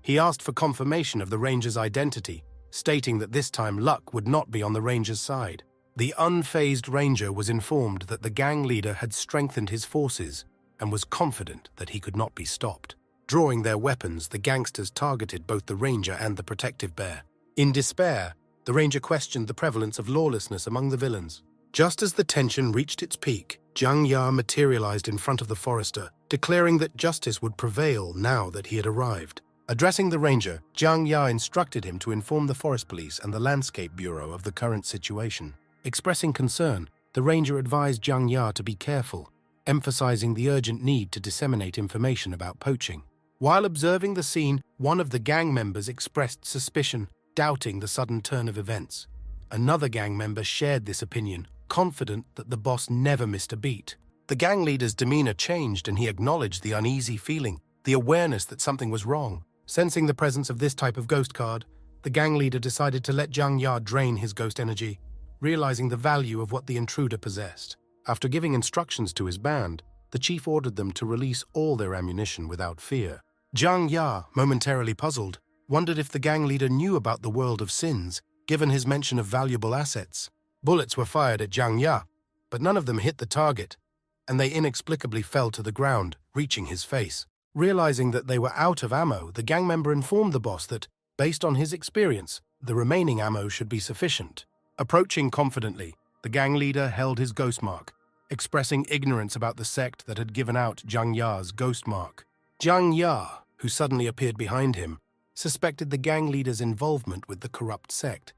He asked for confirmation of the ranger's identity, stating that this time luck would not be on the ranger's side. The unfazed ranger was informed that the gang leader had strengthened his forces and was confident that he could not be stopped. Drawing their weapons, the gangsters targeted both the ranger and the protective bear. In despair, the ranger questioned the prevalence of lawlessness among the villains. Just as the tension reached its peak, Zhang Ya materialized in front of the forester, declaring that justice would prevail now that he had arrived. Addressing the ranger, Zhang Ya instructed him to inform the forest police and the landscape bureau of the current situation. Expressing concern, the ranger advised Zhang Ya to be careful, emphasizing the urgent need to disseminate information about poaching. While observing the scene, one of the gang members expressed suspicion, doubting the sudden turn of events. Another gang member shared this opinion, confident that the boss never missed a beat. The gang leader's demeanor changed and he acknowledged the uneasy feeling, the awareness that something was wrong. Sensing the presence of this type of ghost card, the gang leader decided to let Zhang Ya drain his ghost energy, realizing the value of what the intruder possessed. After giving instructions to his band, the chief ordered them to release all their ammunition without fear. Zhang Ya, momentarily puzzled, wondered if the gang leader knew about the world of sins, given his mention of valuable assets. Bullets were fired at Zhang Ya, but none of them hit the target, and they inexplicably fell to the ground, reaching his face. Realizing that they were out of ammo, the gang member informed the boss that, based on his experience, the remaining ammo should be sufficient. Approaching confidently, the gang leader held his ghost mark, expressing ignorance about the sect that had given out Zhang Ya's ghost mark. Zhang Ya, who suddenly appeared behind him, suspected the gang leader's involvement with the corrupt sect,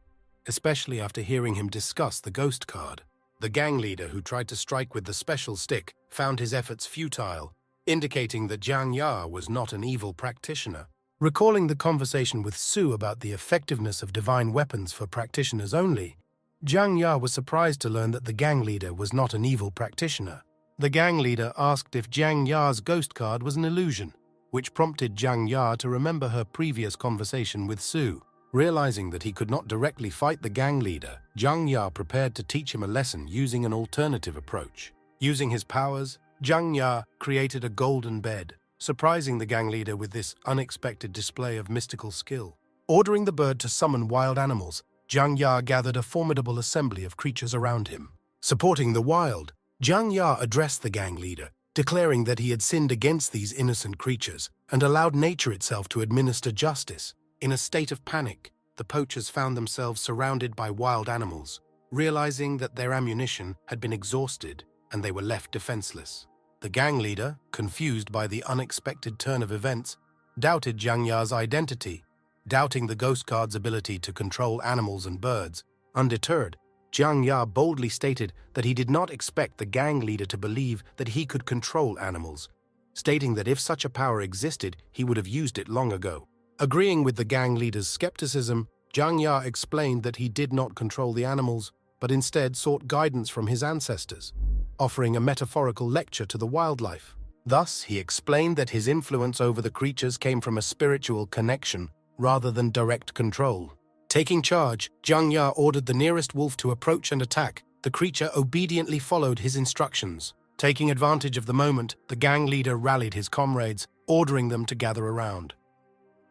especially after hearing him discuss the ghost card. The gang leader, who tried to strike with the special stick, found his efforts futile, indicating that Zhang Ya was not an evil practitioner. Recalling the conversation with Su about the effectiveness of divine weapons for practitioners only, Zhang Ya was surprised to learn that the gang leader was not an evil practitioner. The gang leader asked if Zhang Ya's ghost card was an illusion, which prompted Zhang Ya to remember her previous conversation with Su. Realizing that he could not directly fight the gang leader, Zhang Ya prepared to teach him a lesson using an alternative approach. Using his powers, Zhang Ya created a golden bed, surprising the gang leader with this unexpected display of mystical skill. Ordering the bird to summon wild animals, Zhang Ya gathered a formidable assembly of creatures around him. Supporting the wild, Zhang Ya addressed the gang leader, declaring that he had sinned against these innocent creatures and allowed nature itself to administer justice. In a state of panic, the poachers found themselves surrounded by wild animals, realizing that their ammunition had been exhausted and they were left defenseless. The gang leader, confused by the unexpected turn of events, doubted Jiang Ya's identity, doubting the ghost card's ability to control animals and birds. Undeterred, Jiang Ya boldly stated that he did not expect the gang leader to believe that he could control animals, stating that if such a power existed, he would have used it long ago. Agreeing with the gang leader's skepticism, Jiang Ya explained that he did not control the animals, but instead sought guidance from his ancestors, offering a metaphorical lecture to the wildlife. Thus, he explained that his influence over the creatures came from a spiritual connection rather than direct control. Taking charge, Jiang Ya ordered the nearest wolf to approach and attack. The creature obediently followed his instructions. Taking advantage of the moment, the gang leader rallied his comrades, ordering them to gather around.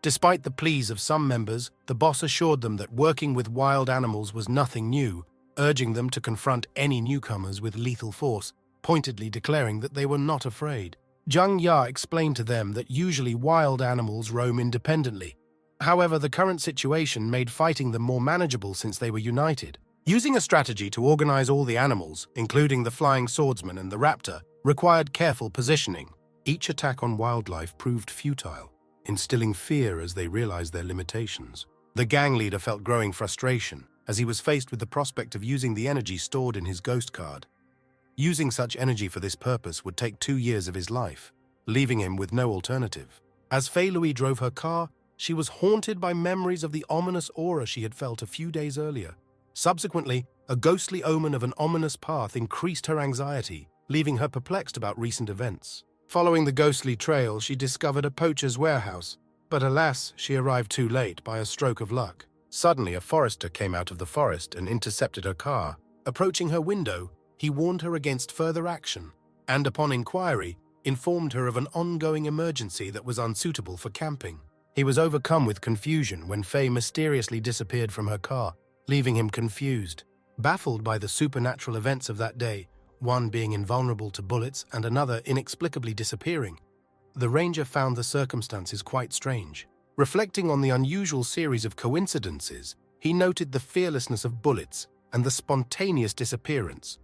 Despite the pleas of some members, the boss assured them that working with wild animals was nothing new, urging them to confront any newcomers with lethal force, pointedly declaring that they were not afraid. Jiang Ya explained to them that usually wild animals roam independently. However, the current situation made fighting them more manageable since they were united. Using a strategy to organize all the animals, including the flying swordsman and the raptor, required careful positioning. Each attack on wildlife proved futile, instilling fear as they realized their limitations. The gang leader felt growing frustration as he was faced with the prospect of using the energy stored in his ghost card. Using such energy for this purpose would take 2 years of his life, leaving him with no alternative. As Fei Lui drove her car, she was haunted by memories of the ominous aura she had felt a few days earlier. Subsequently, a ghostly omen of an ominous path increased her anxiety, leaving her perplexed about recent events. Following the ghostly trail, she discovered a poacher's warehouse, but alas, she arrived too late by a stroke of luck. Suddenly, a forester came out of the forest and intercepted her car. Approaching her window, he warned her against further action, and upon inquiry, informed her of an ongoing emergency that was unsuitable for camping. He was overcome with confusion when Fei mysteriously disappeared from her car, leaving him confused. Baffled by the supernatural events of that day, one being invulnerable to bullets and another inexplicably disappearing, the ranger found the circumstances quite strange. Reflecting on the unusual series of coincidences, he noted the fearlessness of bullets and the spontaneous disappearance,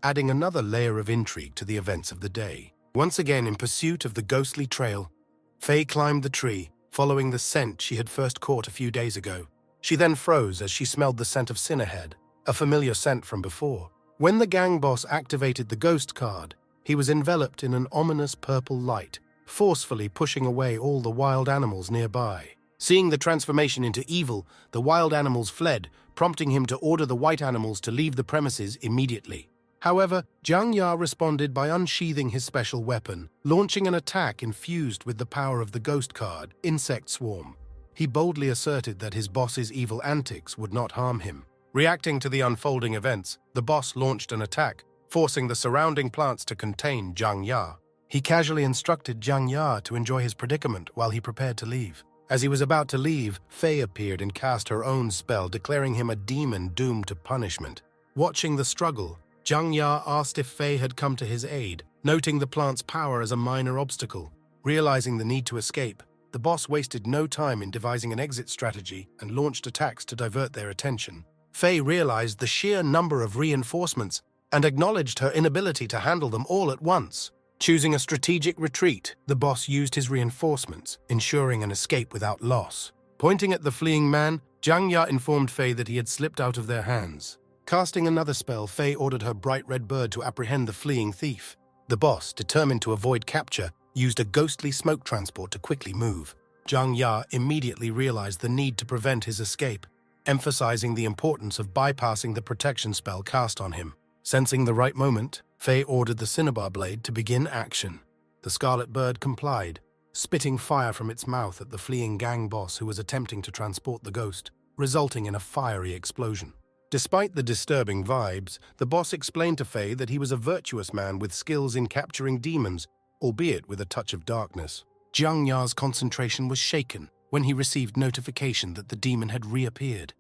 adding another layer of intrigue to the events of the day. Once again in pursuit of the ghostly trail, Fei climbed the tree, following the scent she had first caught a few days ago. She then froze as she smelled the scent of Cinnahead, a familiar scent from before. When the gang boss activated the ghost card, he was enveloped in an ominous purple light, forcefully pushing away all the wild animals nearby. Seeing the transformation into evil, the wild animals fled, prompting him to order the white animals to leave the premises immediately. However, Jiang Ya responded by unsheathing his special weapon, launching an attack infused with the power of the ghost card, Insect Swarm. He boldly asserted that his boss's evil antics would not harm him. Reacting to the unfolding events, the boss launched an attack, forcing the surrounding plants to contain Jiang Ya. He casually instructed Jiang Ya to enjoy his predicament while he prepared to leave. As he was about to leave, Fei appeared and cast her own spell, declaring him a demon doomed to punishment. Watching the struggle, Jiang Ya asked if Fei had come to his aid, noting the plant's power as a minor obstacle. Realizing the need to escape, the boss wasted no time in devising an exit strategy and launched attacks to divert their attention. Fei realized the sheer number of reinforcements and acknowledged her inability to handle them all at once. Choosing a strategic retreat, the boss used his reinforcements, ensuring an escape without loss. Pointing at the fleeing man, Jiang Ya informed Fei that he had slipped out of their hands. Casting another spell, Fei ordered her bright red bird to apprehend the fleeing thief. The boss, determined to avoid capture, used a ghostly smoke transport to quickly move. Jiang Ya immediately realized the need to prevent his escape, emphasizing the importance of bypassing the protection spell cast on him. Sensing the right moment, Fei ordered the cinnabar blade to begin action. The scarlet bird complied, spitting fire from its mouth at the fleeing gang boss who was attempting to transport the ghost, resulting in a fiery explosion. Despite the disturbing vibes, the boss explained to Fei that he was a virtuous man with skills in capturing demons, albeit with a touch of darkness. Jiang Ya's concentration was shaken when he received notification that the demon had reappeared,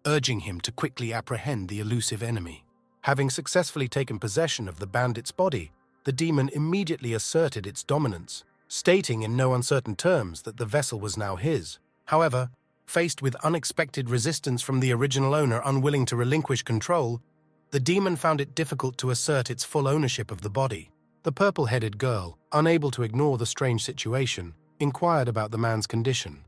urging him to quickly apprehend the elusive enemy. Having successfully taken possession of the bandit's body, the demon immediately asserted its dominance, stating in no uncertain terms that the vessel was now his. However, Faced with unexpected resistance from the original owner unwilling to relinquish control, the demon found it difficult to assert its full ownership of the body. The purple-headed girl, unable to ignore the strange situation, inquired about the man's condition.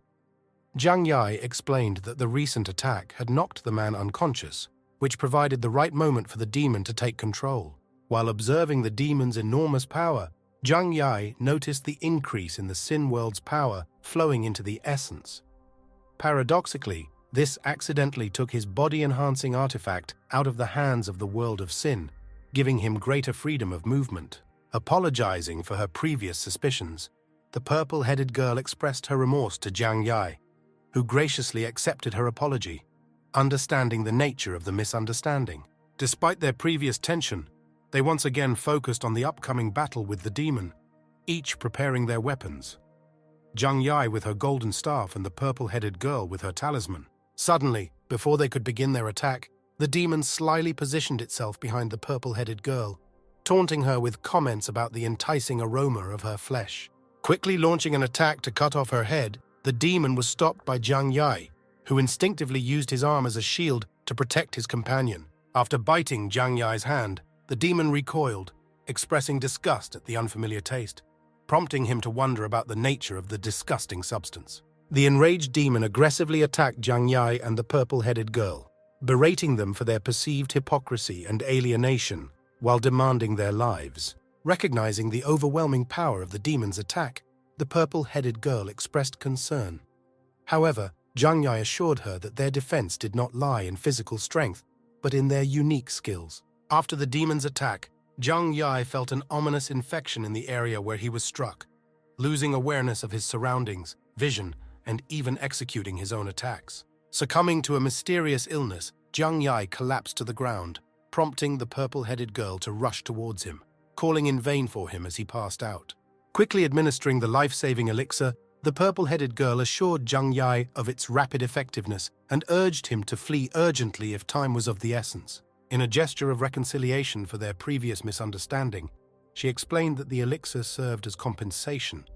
Jiang Yai explained that the recent attack had knocked the man unconscious, which provided the right moment for the demon to take control. While observing the demon's enormous power, Jiang Yai noticed the increase in the Sin World's power flowing into the essence. Paradoxically, this accidentally took his body-enhancing artifact out of the hands of the world of sin, giving him greater freedom of movement. Apologizing for her previous suspicions, the purple-headed girl expressed her remorse to Jiang Yai, who graciously accepted her apology, understanding the nature of the misunderstanding. Despite their previous tension, they once again focused on the upcoming battle with the demon, each preparing their weapons. Jiang Yai with her golden staff and the purple-headed girl with her talisman. Suddenly, before they could begin their attack, the demon slyly positioned itself behind the purple-headed girl, taunting her with comments about the enticing aroma of her flesh. Quickly launching an attack to cut off her head, the demon was stopped by Jiang Yai, who instinctively used his arm as a shield to protect his companion. After biting Jiang Yai's hand, the demon recoiled, expressing disgust at the unfamiliar taste, prompting him to wonder about the nature of the disgusting substance. The enraged demon aggressively attacked Jiang Yai and the purple-headed girl, berating them for their perceived hypocrisy and alienation while demanding their lives. Recognizing the overwhelming power of the demon's attack, the purple-headed girl expressed concern. However, Jiang Yai assured her that their defense did not lie in physical strength, but in their unique skills. After the demon's attack, Jiang Yai felt an ominous infection in the area where he was struck, losing awareness of his surroundings, vision, and even executing his own attacks. Succumbing to a mysterious illness, Jiang Yai collapsed to the ground, prompting the purple-headed girl to rush towards him, calling in vain for him as he passed out. Quickly administering the life-saving elixir, the purple-headed girl assured Jiang Yai of its rapid effectiveness and urged him to flee urgently if time was of the essence. In a gesture of reconciliation for their previous misunderstanding, she explained that the elixir served as compensation,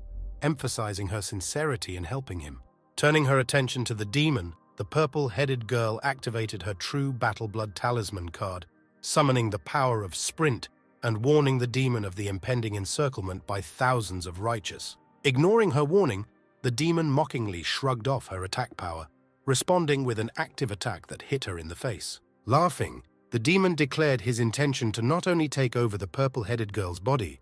emphasizing her sincerity in helping him. Turning her attention to the demon, the purple-headed girl activated her true Battle Blood Talisman card, summoning the power of Sprint and warning the demon of the impending encirclement by thousands of righteous. Ignoring her warning, the demon mockingly shrugged off her attack power, responding with an active attack that hit her in the face. Laughing, the demon declared his intention to not only take over the purple-headed girl's body,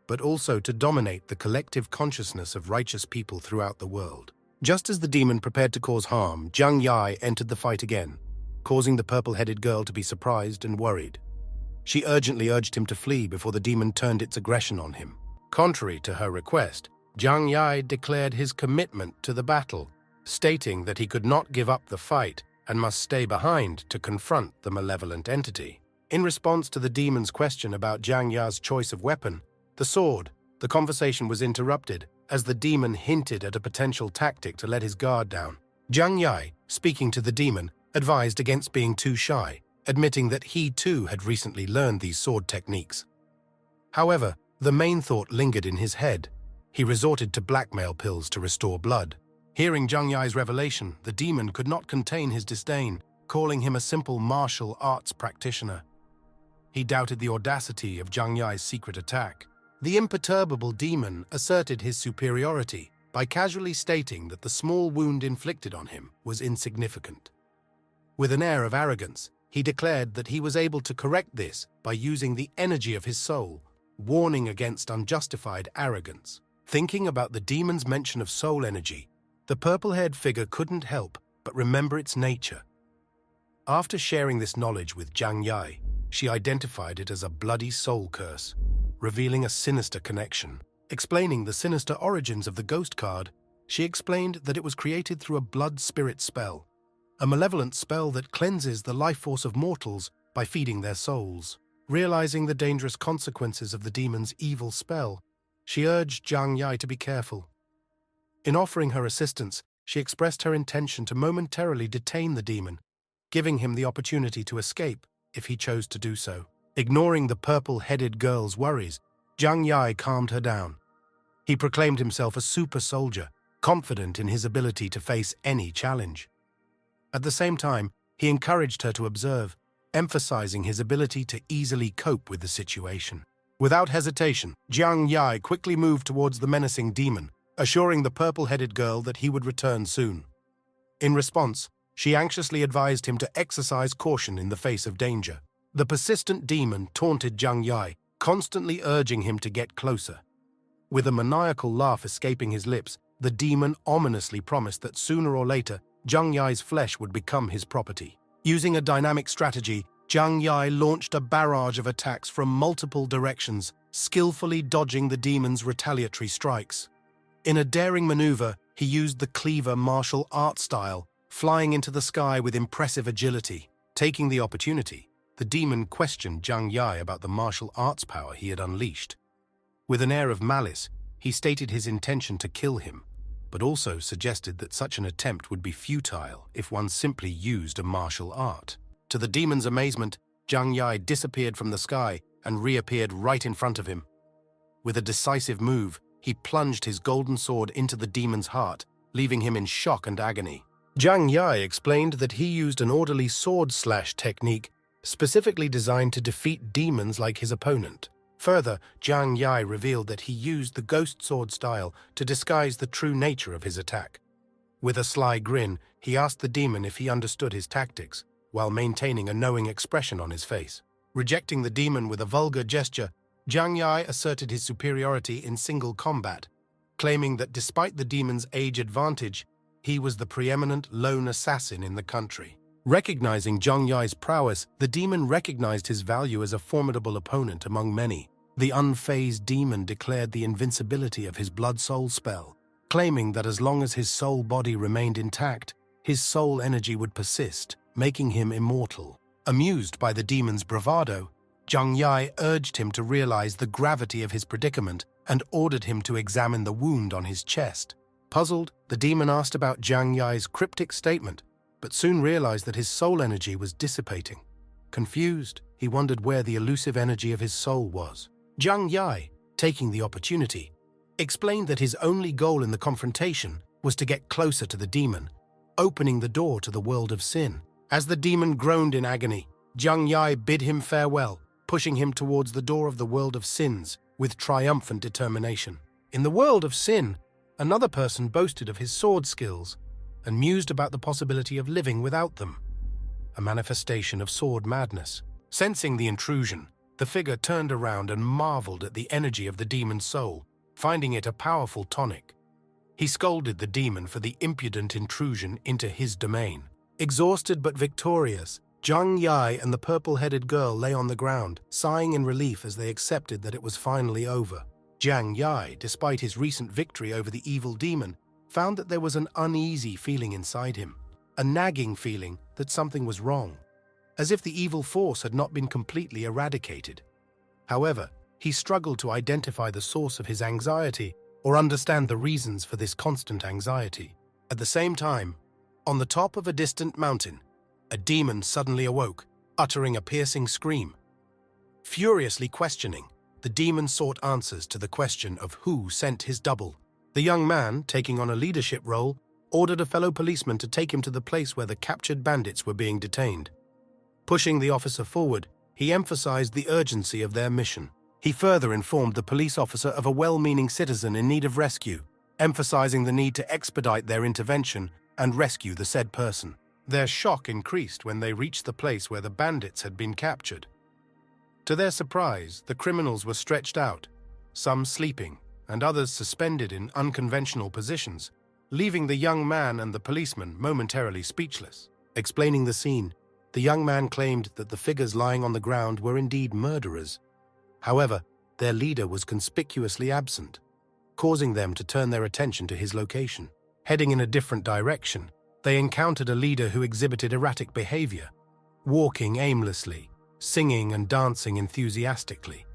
but also to dominate the collective consciousness of righteous people throughout the world. Just as the demon prepared to cause harm, Jiang Yai entered the fight again, causing the purple-headed girl to be surprised and worried. She urgently urged him to flee before the demon turned its aggression on him. Contrary to her request, Jiang Yai declared his commitment to the battle, stating that he could not give up the fight and must stay behind to confront the malevolent entity. In response to the demon's question about Jiang Yai's choice of weapon, the sword, the conversation was interrupted as the demon hinted at a potential tactic to let his guard down. Jiang Yai, speaking to the demon, advised against being too shy, admitting that he too had recently learned these sword techniques. However, the main thought lingered in his head. He resorted to blackmail pills to restore blood. Hearing Jiang Yai's revelation, the demon could not contain his disdain, calling him a simple martial arts practitioner. He doubted the audacity of Jiang Yai's secret attack. The imperturbable demon asserted his superiority by casually stating that the small wound inflicted on him was insignificant. With an air of arrogance, he declared that he was able to correct this by using the energy of his soul, warning against unjustified arrogance. Thinking about the demon's mention of soul energy, the purple-haired figure couldn't help but remember its nature. After sharing this knowledge with Jiang Yai, she identified it as a bloody soul curse, revealing a sinister connection. Explaining the sinister origins of the ghost card, she explained that it was created through a blood spirit spell, a malevolent spell that cleanses the life force of mortals by feeding their souls. Realizing the dangerous consequences of the demon's evil spell, she urged Jiang Yai to be careful. In offering her assistance, she expressed her intention to momentarily detain the demon, giving him the opportunity to escape if he chose to do so. Ignoring the purple-headed girl's worries, Jiang Yai calmed her down. He proclaimed himself a super soldier, confident in his ability to face any challenge. At the same time, he encouraged her to observe, emphasizing his ability to easily cope with the situation. Without hesitation, Jiang Yai quickly moved towards the menacing demon, assuring the purple-headed girl that he would return soon. In response, she anxiously advised him to exercise caution in the face of danger. The persistent demon taunted Jiang Yai, constantly urging him to get closer. With a maniacal laugh escaping his lips, the demon ominously promised that sooner or later, Jiang Yai's flesh would become his property. Using a dynamic strategy, Jiang Yai launched a barrage of attacks from multiple directions, skillfully dodging the demon's retaliatory strikes. In a daring maneuver, he used the cleaver martial art style, flying into the sky with impressive agility. Taking the opportunity, the demon questioned Jiang Yai about the martial arts power he had unleashed. With an air of malice, he stated his intention to kill him, but also suggested that such an attempt would be futile if one simply used a martial art. To the demon's amazement, Jiang Yai disappeared from the sky and reappeared right in front of him. With a decisive move, he plunged his golden sword into the demon's heart, leaving him in shock and agony. Jiang Yai explained that he used an orderly sword slash technique specifically designed to defeat demons like his opponent. Further, Jiang Yai revealed that he used the ghost sword style to disguise the true nature of his attack. With a sly grin, he asked the demon if he understood his tactics, while maintaining a knowing expression on his face. Rejecting the demon with a vulgar gesture, Jiang Yai asserted his superiority in single combat, claiming that despite the demon's age advantage, he was the preeminent lone assassin in the country. Recognizing Jiang Yai's prowess, the demon recognized his value as a formidable opponent among many. The unfazed demon declared the invincibility of his blood-soul spell, claiming that as long as his soul body remained intact, his soul energy would persist, making him immortal. Amused by the demon's bravado, Jiang Yai urged him to realize the gravity of his predicament and ordered him to examine the wound on his chest. Puzzled, the demon asked about Jiang Yai's cryptic statement, but soon realized that his soul energy was dissipating. Confused, he wondered where the elusive energy of his soul was. Jiang Yai, taking the opportunity, explained that his only goal in the confrontation was to get closer to the demon, opening the door to the world of sin. As the demon groaned in agony, Jiang Yai bid him farewell, pushing him towards the door of the world of sins with triumphant determination. In the world of sin, another person boasted of his sword skills and mused about the possibility of living without them, a manifestation of sword madness. Sensing the intrusion, the figure turned around and marveled at the energy of the demon's soul, finding it a powerful tonic. He scolded the demon for the impudent intrusion into his domain. Exhausted but victorious, Jiang Yai and the purple-headed girl lay on the ground, sighing in relief as they accepted that it was finally over. Jiang Yai, despite his recent victory over the evil demon, found that there was an uneasy feeling inside him, a nagging feeling that something was wrong, as if the evil force had not been completely eradicated. However, he struggled to identify the source of his anxiety or understand the reasons for this constant anxiety. At the same time, on the top of a distant mountain, a demon suddenly awoke, uttering a piercing scream. Furiously questioning, the demon sought answers to the question of who sent his double. The young man, taking on a leadership role, ordered a fellow policeman to take him to the place where the captured bandits were being detained. Pushing the officer forward, he emphasized the urgency of their mission. He further informed the police officer of a well-meaning citizen in need of rescue, emphasizing the need to expedite their intervention and rescue the said person. Their shock increased when they reached the place where the bandits had been captured. To their surprise, the criminals were stretched out, some sleeping and others suspended in unconventional positions, leaving the young man and the policeman momentarily speechless. Explaining the scene, the young man claimed that the figures lying on the ground were indeed murderers. However, their leader was conspicuously absent, causing them to turn their attention to his location. Heading in a different direction, they encountered a leader who exhibited erratic behavior, walking aimlessly, singing and dancing enthusiastically.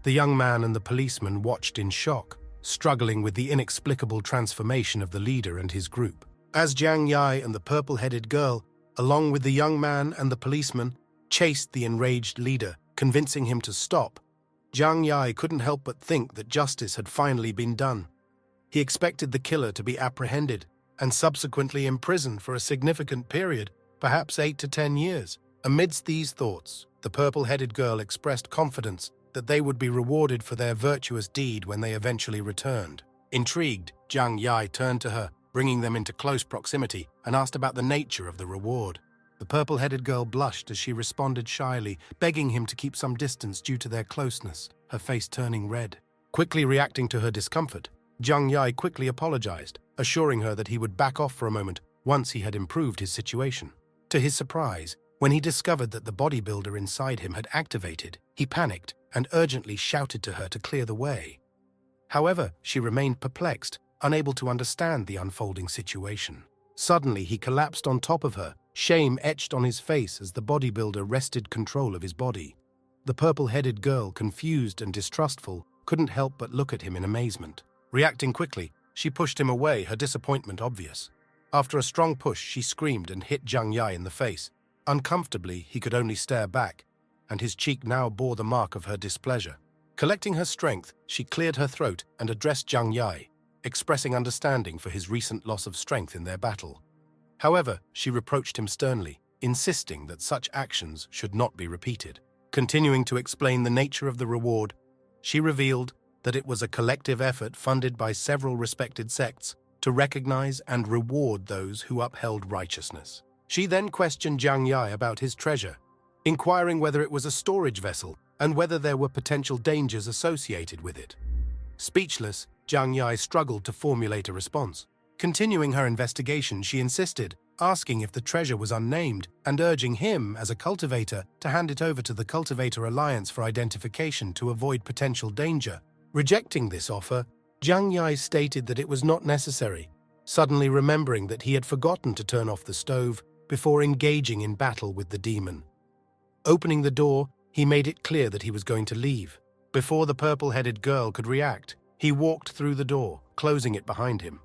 The young man and the policeman watched in shock, struggling with the inexplicable transformation of the leader and his group. As Jiang Yai and the purple-headed girl, along with the young man and the policeman, chased the enraged leader, convincing him to stop, Jiang Yai couldn't help but think that justice had finally been done. He expected the killer to be apprehended and subsequently imprisoned for a significant period, perhaps 8 to 10 years. Amidst these thoughts, the purple-headed girl expressed confidence that they would be rewarded for their virtuous deed when they eventually returned. Intrigued, Zhang Yai turned to her, bringing them into close proximity, and asked about the nature of the reward. The purple-headed girl blushed as she responded shyly, begging him to keep some distance due to their closeness, her face turning red. Quickly reacting to her discomfort, Zhang Yai quickly apologized, assuring her that he would back off for a moment once he had improved his situation. To his surprise, when he discovered that the bodybuilder inside him had activated, he panicked and urgently shouted to her to clear the way. However, she remained perplexed, unable to understand the unfolding situation. Suddenly, he collapsed on top of her, shame etched on his face as the bodybuilder wrested control of his body. The purple-headed girl, confused and distrustful, couldn't help but look at him in amazement. Reacting quickly, she pushed him away, her disappointment obvious. After a strong push, she screamed and hit Zhang Yai in the face. Uncomfortably, he could only stare back, and his cheek now bore the mark of her displeasure. Collecting her strength, she cleared her throat and addressed Zhang Yai, expressing understanding for his recent loss of strength in their battle. However, she reproached him sternly, insisting that such actions should not be repeated. Continuing to explain the nature of the reward, she revealed that it was a collective effort funded by several respected sects to recognize and reward those who upheld righteousness. She then questioned Zhang Yai about his treasure, inquiring whether it was a storage vessel and whether there were potential dangers associated with it. Speechless, Zhang Yai struggled to formulate a response. Continuing her investigation, she insisted, asking if the treasure was unnamed and urging him, as a cultivator, to hand it over to the Cultivator Alliance for identification to avoid potential danger. Rejecting this offer, Zhang Yai stated that it was not necessary, suddenly remembering that he had forgotten to turn off the stove before engaging in battle with the demon. Opening the door, he made it clear that he was going to leave. Before the purple-headed girl could react, he walked through the door, closing it behind him.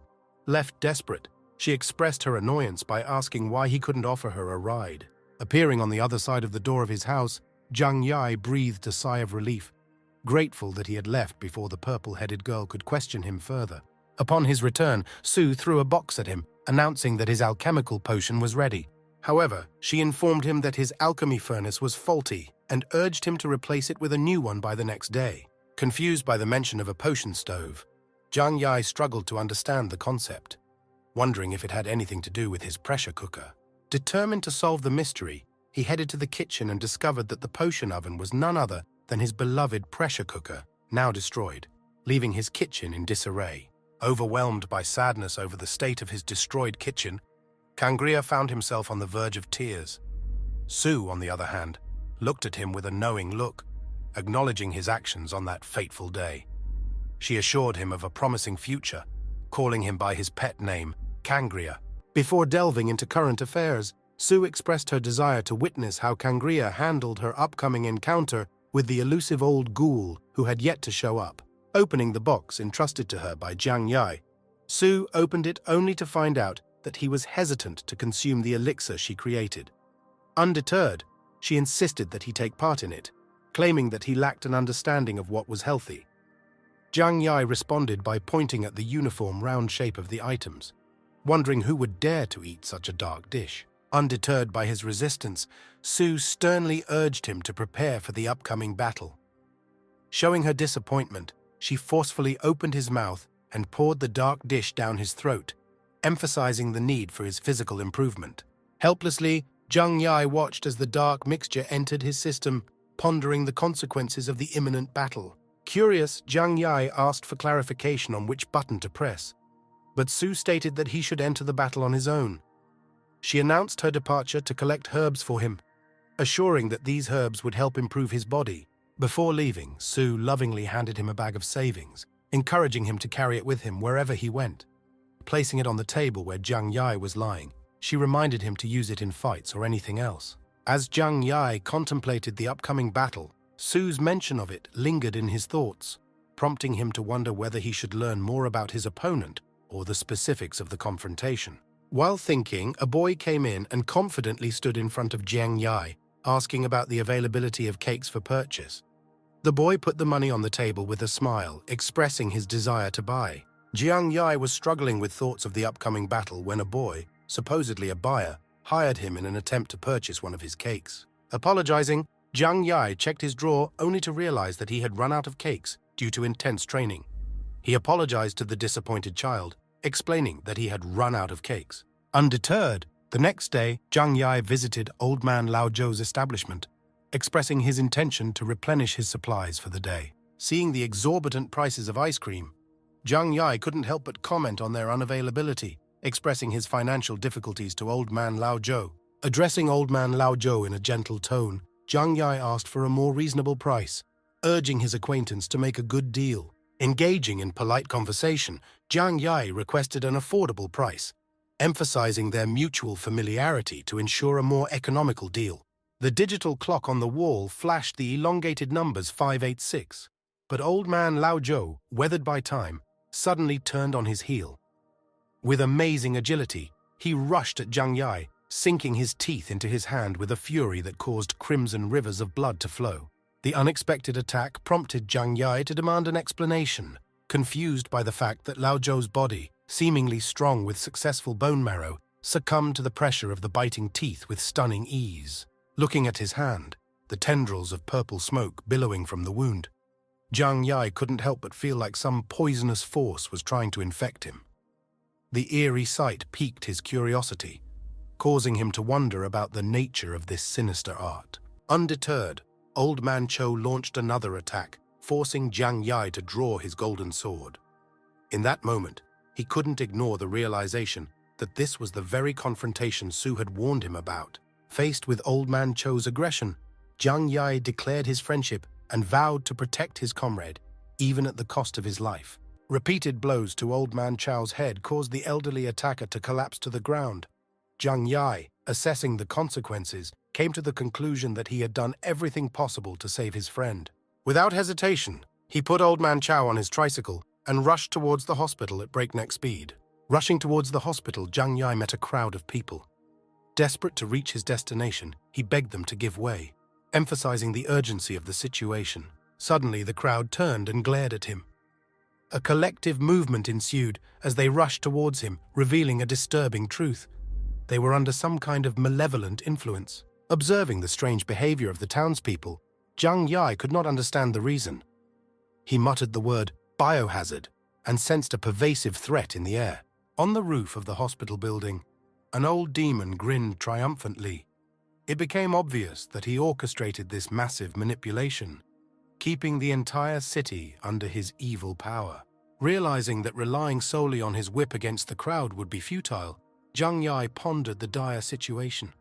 Left desperate, she expressed her annoyance by asking why he couldn't offer her a ride. Appearing on the other side of the door of his house, Zhang Yai breathed a sigh of relief, grateful that he had left before the purple-headed girl could question him further. Upon his return, Su threw a box at him, announcing that his alchemical potion was ready. However, she informed him that his alchemy furnace was faulty and urged him to replace it with a new one by the next day. Confused by the mention of a potion stove, Zhang Yai struggled to understand the concept, wondering if it had anything to do with his pressure cooker. Determined to solve the mystery, he headed to the kitchen and discovered that the potion oven was none other than his beloved pressure cooker, now destroyed, leaving his kitchen in disarray. Overwhelmed by sadness over the state of his destroyed kitchen, Kangria found himself on the verge of tears. Su, on the other hand, looked at him with a knowing look, acknowledging his actions on that fateful day. She assured him of a promising future, calling him by his pet name, Kangria. Before delving into current affairs, Su expressed her desire to witness how Kangria handled her upcoming encounter with the elusive old ghoul who had yet to show up. Opening the box entrusted to her by Zhang Yai, Su opened it only to find out that he was hesitant to consume the elixir she created. Undeterred, she insisted that he take part in it, claiming that he lacked an understanding of what was healthy. Zhang Yai responded by pointing at the uniform round shape of the items, wondering who would dare to eat such a dark dish. Undeterred by his resistance, Su sternly urged him to prepare for the upcoming battle. Showing her disappointment, she forcefully opened his mouth and poured the dark dish down his throat, emphasizing the need for his physical improvement. Helplessly, Zhang Yai watched as the dark mixture entered his system, pondering the consequences of the imminent battle. Curious, Zhang Yai asked for clarification on which button to press, but Su stated that he should enter the battle on his own. She announced her departure to collect herbs for him, assuring that these herbs would help improve his body. Before leaving, Su lovingly handed him a bag of savings, encouraging him to carry it with him wherever he went. Placing it on the table where Zhang Yai was lying, she reminded him to use it in fights or anything else. As Zhang Yai contemplated the upcoming battle, Su's mention of it lingered in his thoughts, prompting him to wonder whether he should learn more about his opponent or the specifics of the confrontation. While thinking, a boy came in and confidently stood in front of Zhang Yai, asking about the availability of cakes for purchase. The boy put the money on the table with a smile, expressing his desire to buy. Jiang Yi was struggling with thoughts of the upcoming battle when a boy, supposedly a buyer, hired him in an attempt to purchase one of his cakes. Apologizing, Jiang Yi checked his drawer only to realize that he had run out of cakes due to intense training. He apologized to the disappointed child, explaining that he had run out of cakes. Undeterred, the next day, Jiang Yi visited Old Man Lao Zhou's establishment, expressing his intention to replenish his supplies for the day. Seeing the exorbitant prices of ice cream, Jiang Yi couldn't help but comment on their unavailability, expressing his financial difficulties to Old Man Lao Zhou. Addressing Old Man Lao Zhou in a gentle tone, Jiang Yi asked for a more reasonable price, urging his acquaintance to make a good deal. Engaging in polite conversation, Jiang Yi requested an affordable price, emphasizing their mutual familiarity to ensure a more economical deal. The digital clock on the wall flashed the elongated numbers 586, but Old Man Lao Zhou, weathered by time, suddenly turned on his heel. With amazing agility, he rushed at Jiang Yi, sinking his teeth into his hand with a fury that caused crimson rivers of blood to flow. The unexpected attack prompted Jiang Yi to demand an explanation, confused by the fact that Lao Zhou's body, seemingly strong with successful bone marrow, succumbed to the pressure of the biting teeth with stunning ease. Looking at his hand, the tendrils of purple smoke billowing from the wound, Jiang Yi couldn't help but feel like some poisonous force was trying to infect him. The eerie sight piqued his curiosity, causing him to wonder about the nature of this sinister art. Undeterred, Old Man Chou launched another attack, forcing Jiang Yi to draw his golden sword. In that moment, he couldn't ignore the realization that this was the very confrontation Su had warned him about. Faced with Old Man Chou's aggression, Jiang Yi declared his friendship and vowed to protect his comrade, even at the cost of his life. Repeated blows to Old Man Chou's head caused the elderly attacker to collapse to the ground. Jiang Yi, assessing the consequences, came to the conclusion that he had done everything possible to save his friend. Without hesitation, he put Old Man Chou on his tricycle and rushed towards the hospital at breakneck speed. Rushing towards the hospital, Jiang Yi met a crowd of people. Desperate to reach his destination, he begged them to give way, emphasizing the urgency of the situation. Suddenly, the crowd turned and glared at him. A collective movement ensued as they rushed towards him, revealing a disturbing truth. They were under some kind of malevolent influence. Observing the strange behavior of the townspeople, Jiang Yi could not understand the reason. He muttered the word biohazard and sensed a pervasive threat in the air. On the roof of the hospital building, an old demon grinned triumphantly. It became obvious that he orchestrated this massive manipulation, keeping the entire city under his evil power. Realizing that relying solely on his whip against the crowd would be futile, Jiang Yi pondered the dire situation.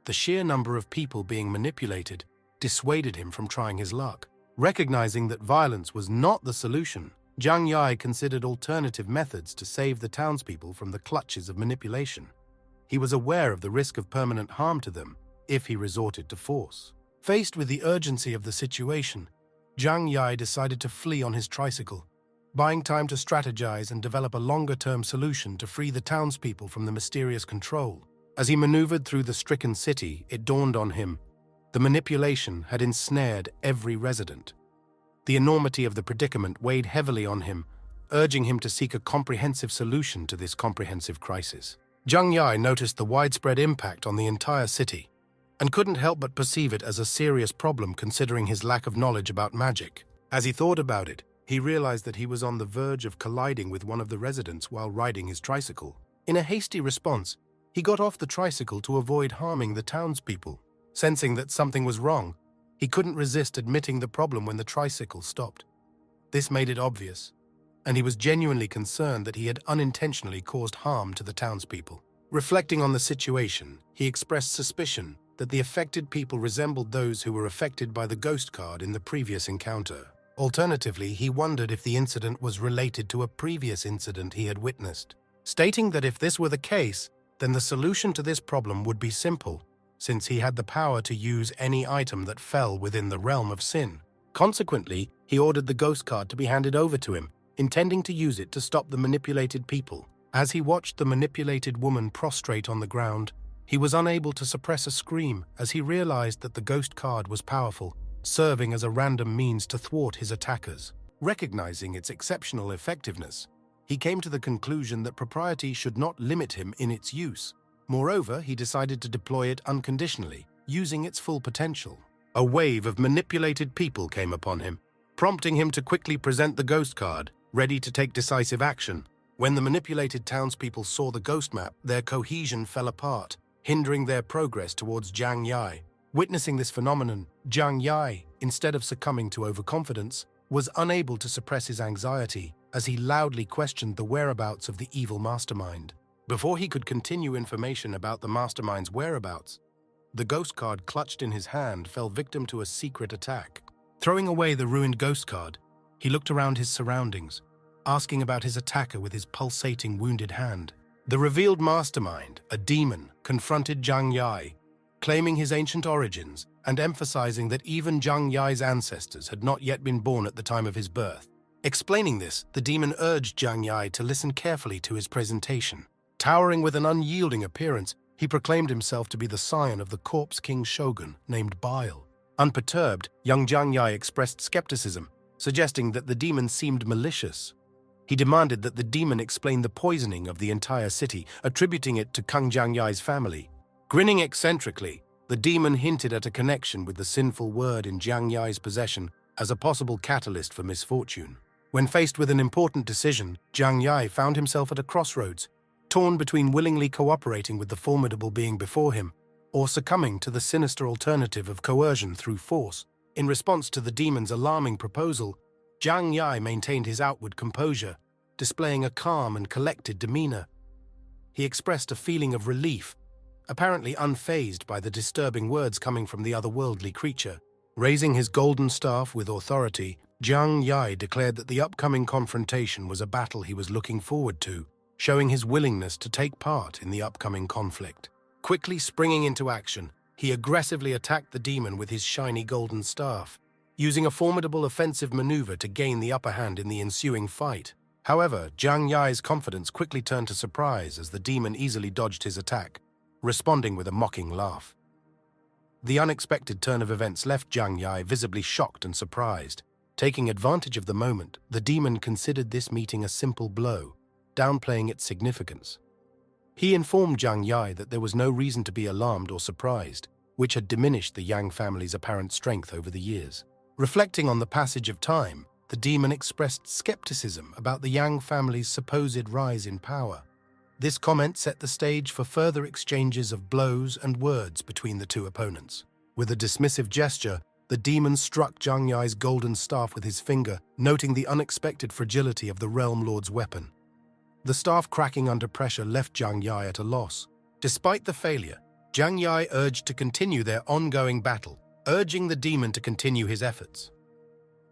The sheer number of people being manipulated dissuaded him from trying his luck. Recognizing that violence was not the solution, Jiang Yi considered alternative methods to save the townspeople from the clutches of manipulation. He was aware of the risk of permanent harm to them if he resorted to force. Faced with the urgency of the situation, Jiang Yi decided to flee on his tricycle, buying time to strategize and develop a longer-term solution to free the townspeople from the mysterious control. As he maneuvered through the stricken city, it dawned on him the manipulation had ensnared every resident. The enormity of the predicament weighed heavily on him, urging him to seek a comprehensive solution to this comprehensive crisis. Jiang Yi noticed the widespread impact on the entire city and couldn't help but perceive it as a serious problem considering his lack of knowledge about magic. As he thought about it, he realized that he was on the verge of colliding with one of the residents while riding his tricycle. In a hasty response, he got off the tricycle to avoid harming the townspeople. Sensing that something was wrong, he couldn't resist admitting the problem when the tricycle stopped. This made it obvious, and he was genuinely concerned that he had unintentionally caused harm to the townspeople. Reflecting on the situation, he expressed suspicion that the affected people resembled those who were affected by the ghost card in the previous encounter. Alternatively, he wondered if the incident was related to a previous incident he had witnessed, stating that if this were the case, then the solution to this problem would be simple, since he had the power to use any item that fell within the realm of sin. Consequently, he ordered the ghost card to be handed over to him, intending to use it to stop the manipulated people. As he watched the manipulated woman prostrate on the ground, he was unable to suppress a scream as he realized that the ghost card was powerful, serving as a random means to thwart his attackers. Recognizing its exceptional effectiveness, he came to the conclusion that propriety should not limit him in its use. Moreover, he decided to deploy it unconditionally, using its full potential. A wave of manipulated people came upon him, prompting him to quickly present the ghost card, ready to take decisive action. When the manipulated townspeople saw the ghost map, their cohesion fell apart, hindering their progress towards Jiang Yai. Witnessing this phenomenon, Jiang Yai, instead of succumbing to overconfidence, was unable to suppress his anxiety as he loudly questioned the whereabouts of the evil mastermind. Before he could continue information about the mastermind's whereabouts, the ghost card clutched in his hand fell victim to a secret attack. Throwing away the ruined ghost card, he looked around his surroundings, asking about his attacker with his pulsating, wounded hand. The revealed mastermind, a demon, confronted Jiang Yai, claiming his ancient origins and emphasizing that even Jiang Yai's ancestors had not yet been born at the time of his birth. Explaining this, the demon urged Jiang Yai to listen carefully to his presentation. Towering with an unyielding appearance, he proclaimed himself to be the scion of the Corpse King Shogun named Bile. Unperturbed, young Jiang Yai expressed skepticism, suggesting that the demon seemed malicious. He demanded that the demon explain the poisoning of the entire city, attributing it to Kang Jiang Yai's family. Grinning eccentrically, the demon hinted at a connection with the sinful word in Jiang Yai's possession as a possible catalyst for misfortune. When faced with an important decision, Jiang Yai found himself at a crossroads, torn between willingly cooperating with the formidable being before him or succumbing to the sinister alternative of coercion through force. In response to the demon's alarming proposal, Jiang Yai maintained his outward composure, displaying a calm and collected demeanor. He expressed a feeling of relief, apparently unfazed by the disturbing words coming from the otherworldly creature. Raising his golden staff with authority, Jiang Yai declared that the upcoming confrontation was a battle he was looking forward to, showing his willingness to take part in the upcoming conflict. Quickly springing into action, he aggressively attacked the demon with his shiny golden staff, using a formidable offensive maneuver to gain the upper hand in the ensuing fight. However, Jiang Yai's confidence quickly turned to surprise as the demon easily dodged his attack, responding with a mocking laugh. The unexpected turn of events left Jiang Yai visibly shocked and surprised. Taking advantage of the moment, the demon considered this meeting a simple blow, downplaying its significance. He informed Jiang Yai that there was no reason to be alarmed or surprised, which had diminished the Yang family's apparent strength over the years. Reflecting on the passage of time, the demon expressed skepticism about the Yang family's supposed rise in power. This comment set the stage for further exchanges of blows and words between the two opponents. With a dismissive gesture, the demon struck Jiang Yai's golden staff with his finger, noting the unexpected fragility of the Realm Lord's weapon. The staff cracking under pressure left Jiang Yai at a loss. Despite the failure, Jiang Yai urged to continue their ongoing battle, urging the demon to continue his efforts.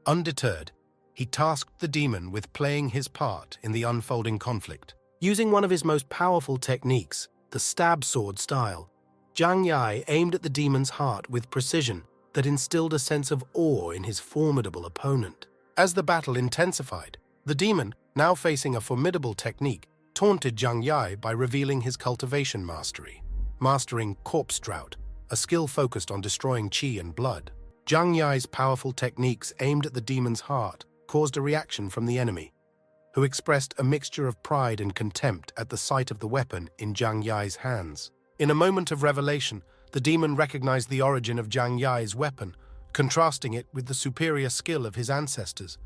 Undeterred, he tasked the demon with playing his part in the unfolding conflict. Using one of his most powerful techniques, the stab sword style, Jiang Yai aimed at the demon's heart with precision that instilled a sense of awe in his formidable opponent. As the battle intensified, the demon, now facing a formidable technique, taunted Jiang Yai by revealing his cultivation mastery, mastering Corpse Drought, a skill focused on destroying qi and blood. Jiang Yai's powerful techniques aimed at the demon's heart caused a reaction from the enemy, who expressed a mixture of pride and contempt at the sight of the weapon in Jiang Yai's hands. In a moment of revelation, the demon recognized the origin of Jiang Yai's weapon, contrasting it with the superior skill of his ancestors.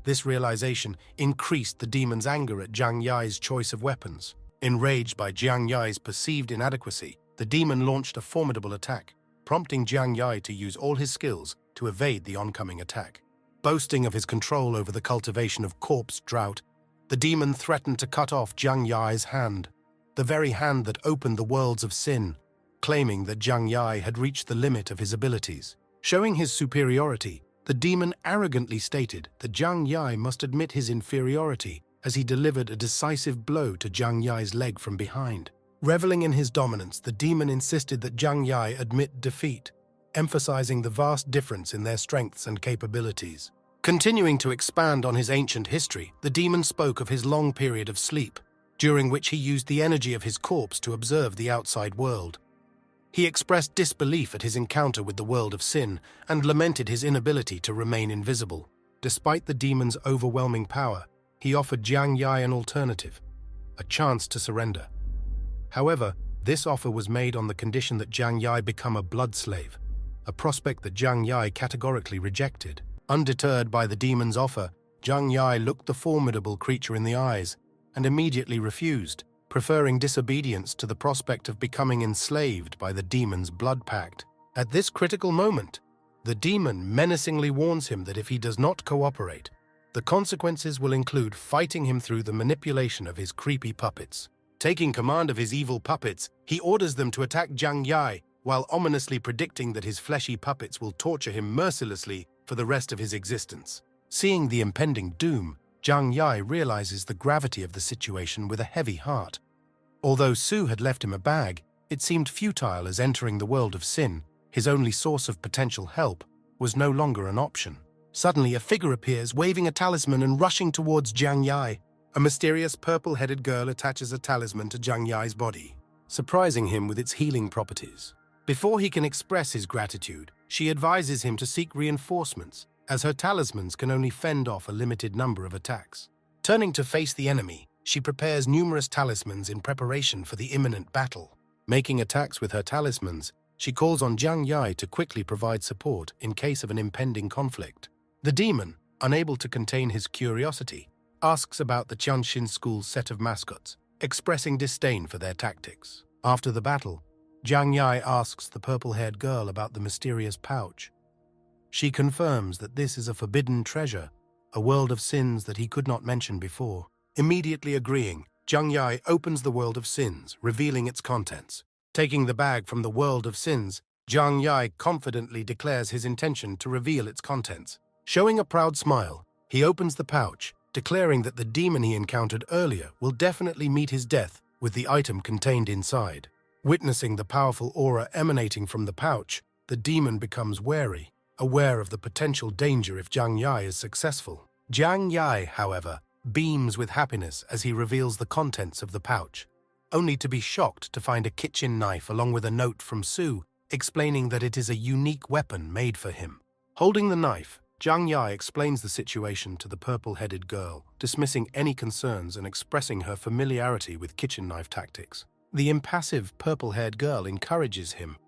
This realization increased the demon's anger at Jiang Yai's choice of weapons. Enraged by Jiang Yai's perceived inadequacy, the demon launched a formidable attack, prompting Jiang Yai to use all his skills to evade the oncoming attack. Boasting of his control over the cultivation of Corpse Drought, the demon threatened to cut off Jiang Yai's hand, the very hand that opened the worlds of sin, claiming that Jiang Yai had reached the limit of his abilities. Showing his superiority, the demon arrogantly stated that Jiang Yai must admit his inferiority as he delivered a decisive blow to Jiang Yai's leg from behind. Reveling in his dominance, the demon insisted that Jiang Yai admit defeat, emphasizing the vast difference in their strengths and capabilities. Continuing to expand on his ancient history, the demon spoke of his long period of sleep, during which he used the energy of his corpse to observe the outside world. He expressed disbelief at his encounter with the world of sin and lamented his inability to remain invisible. Despite the demon's overwhelming power, he offered Jiang Yi an alternative, a chance to surrender. However, this offer was made on the condition that Jiang Yi become a blood slave, a prospect that Jiang Yi categorically rejected. Undeterred by the demon's offer, Jiang Yi looked the formidable creature in the eyes and immediately refused, preferring disobedience to the prospect of becoming enslaved by the demon's blood pact. At this critical moment, the demon menacingly warns him that if he does not cooperate, the consequences will include fighting him through the manipulation of his creepy puppets. Taking command of his evil puppets, he orders them to attack Jiang Yi, while ominously predicting that his fleshy puppets will torture him mercilessly for the rest of his existence. Seeing the impending doom, Jiang Yi realizes the gravity of the situation with a heavy heart. Although Su had left him a bag, it seemed futile, as entering the world of sin, his only source of potential help, was no longer an option. Suddenly, a figure appears, waving a talisman and rushing towards Jiang Yi. A mysterious purple-headed girl attaches a talisman to Jiang Yi's body, surprising him with its healing properties. Before he can express his gratitude, she advises him to seek reinforcements, as her talismans can only fend off a limited number of attacks. Turning to face the enemy, she prepares numerous talismans in preparation for the imminent battle. Making attacks with her talismans, she calls on Jiang Yi to quickly provide support in case of an impending conflict. The demon, unable to contain his curiosity, asks about the Qianxin school's set of mascots, expressing disdain for their tactics. After the battle, Jiang Yi asks the purple-haired girl about the mysterious pouch. She confirms that this is a forbidden treasure, a world of sins that he could not mention before. Immediately agreeing, Jiang Yi opens the world of sins, revealing its contents. Taking the bag from the world of sins, Jiang Yi confidently declares his intention to reveal its contents. Showing a proud smile, he opens the pouch, declaring that the demon he encountered earlier will definitely meet his death with the item contained inside. Witnessing the powerful aura emanating from the pouch, the demon becomes wary, aware of the potential danger if Jiang Yi is successful. Jiang Yi, however, beams with happiness as he reveals the contents of the pouch, only to be shocked to find a kitchen knife along with a note from Su explaining that it is a unique weapon made for him. Holding the knife, Jiang Yi explains the situation to the purple-headed girl, dismissing any concerns and expressing her familiarity with kitchen knife tactics. The impassive purple-haired girl encourages him,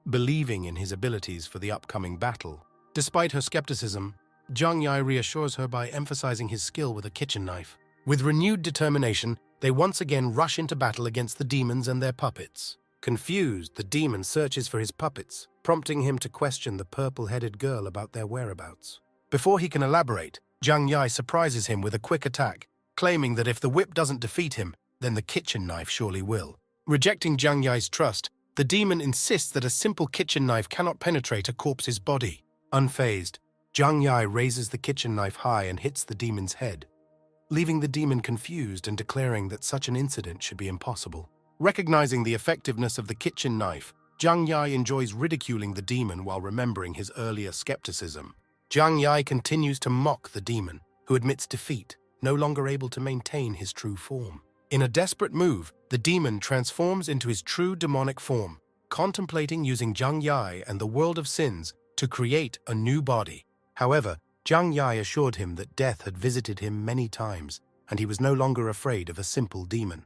believing in his abilities for the upcoming battle. Despite her skepticism, Jiang Yi reassures her by emphasizing his skill with a kitchen knife. With renewed determination, they once again rush into battle against the demons and their puppets. Confused, the demon searches for his puppets, prompting him to question the purple-headed girl about their whereabouts. Before he can elaborate, Jiang Yi surprises him with a quick attack, claiming that if the whip doesn't defeat him, then the kitchen knife surely will. Rejecting Jiang Yi's trust, the demon insists that a simple kitchen knife cannot penetrate a corpse's body. Unfazed, Jiang Yi raises the kitchen knife high and hits the demon's head, leaving the demon confused and declaring that such an incident should be impossible. Recognizing the effectiveness of the kitchen knife, Jiang Yi enjoys ridiculing the demon while remembering his earlier skepticism. Jiang Yi continues to mock the demon, who admits defeat, no longer able to maintain his true form. In a desperate move, the demon transforms into his true demonic form, contemplating using Jiang Yi and the world of sins to create a new body. However, Jiang Yi assured him that death had visited him many times, and he was no longer afraid of a simple demon.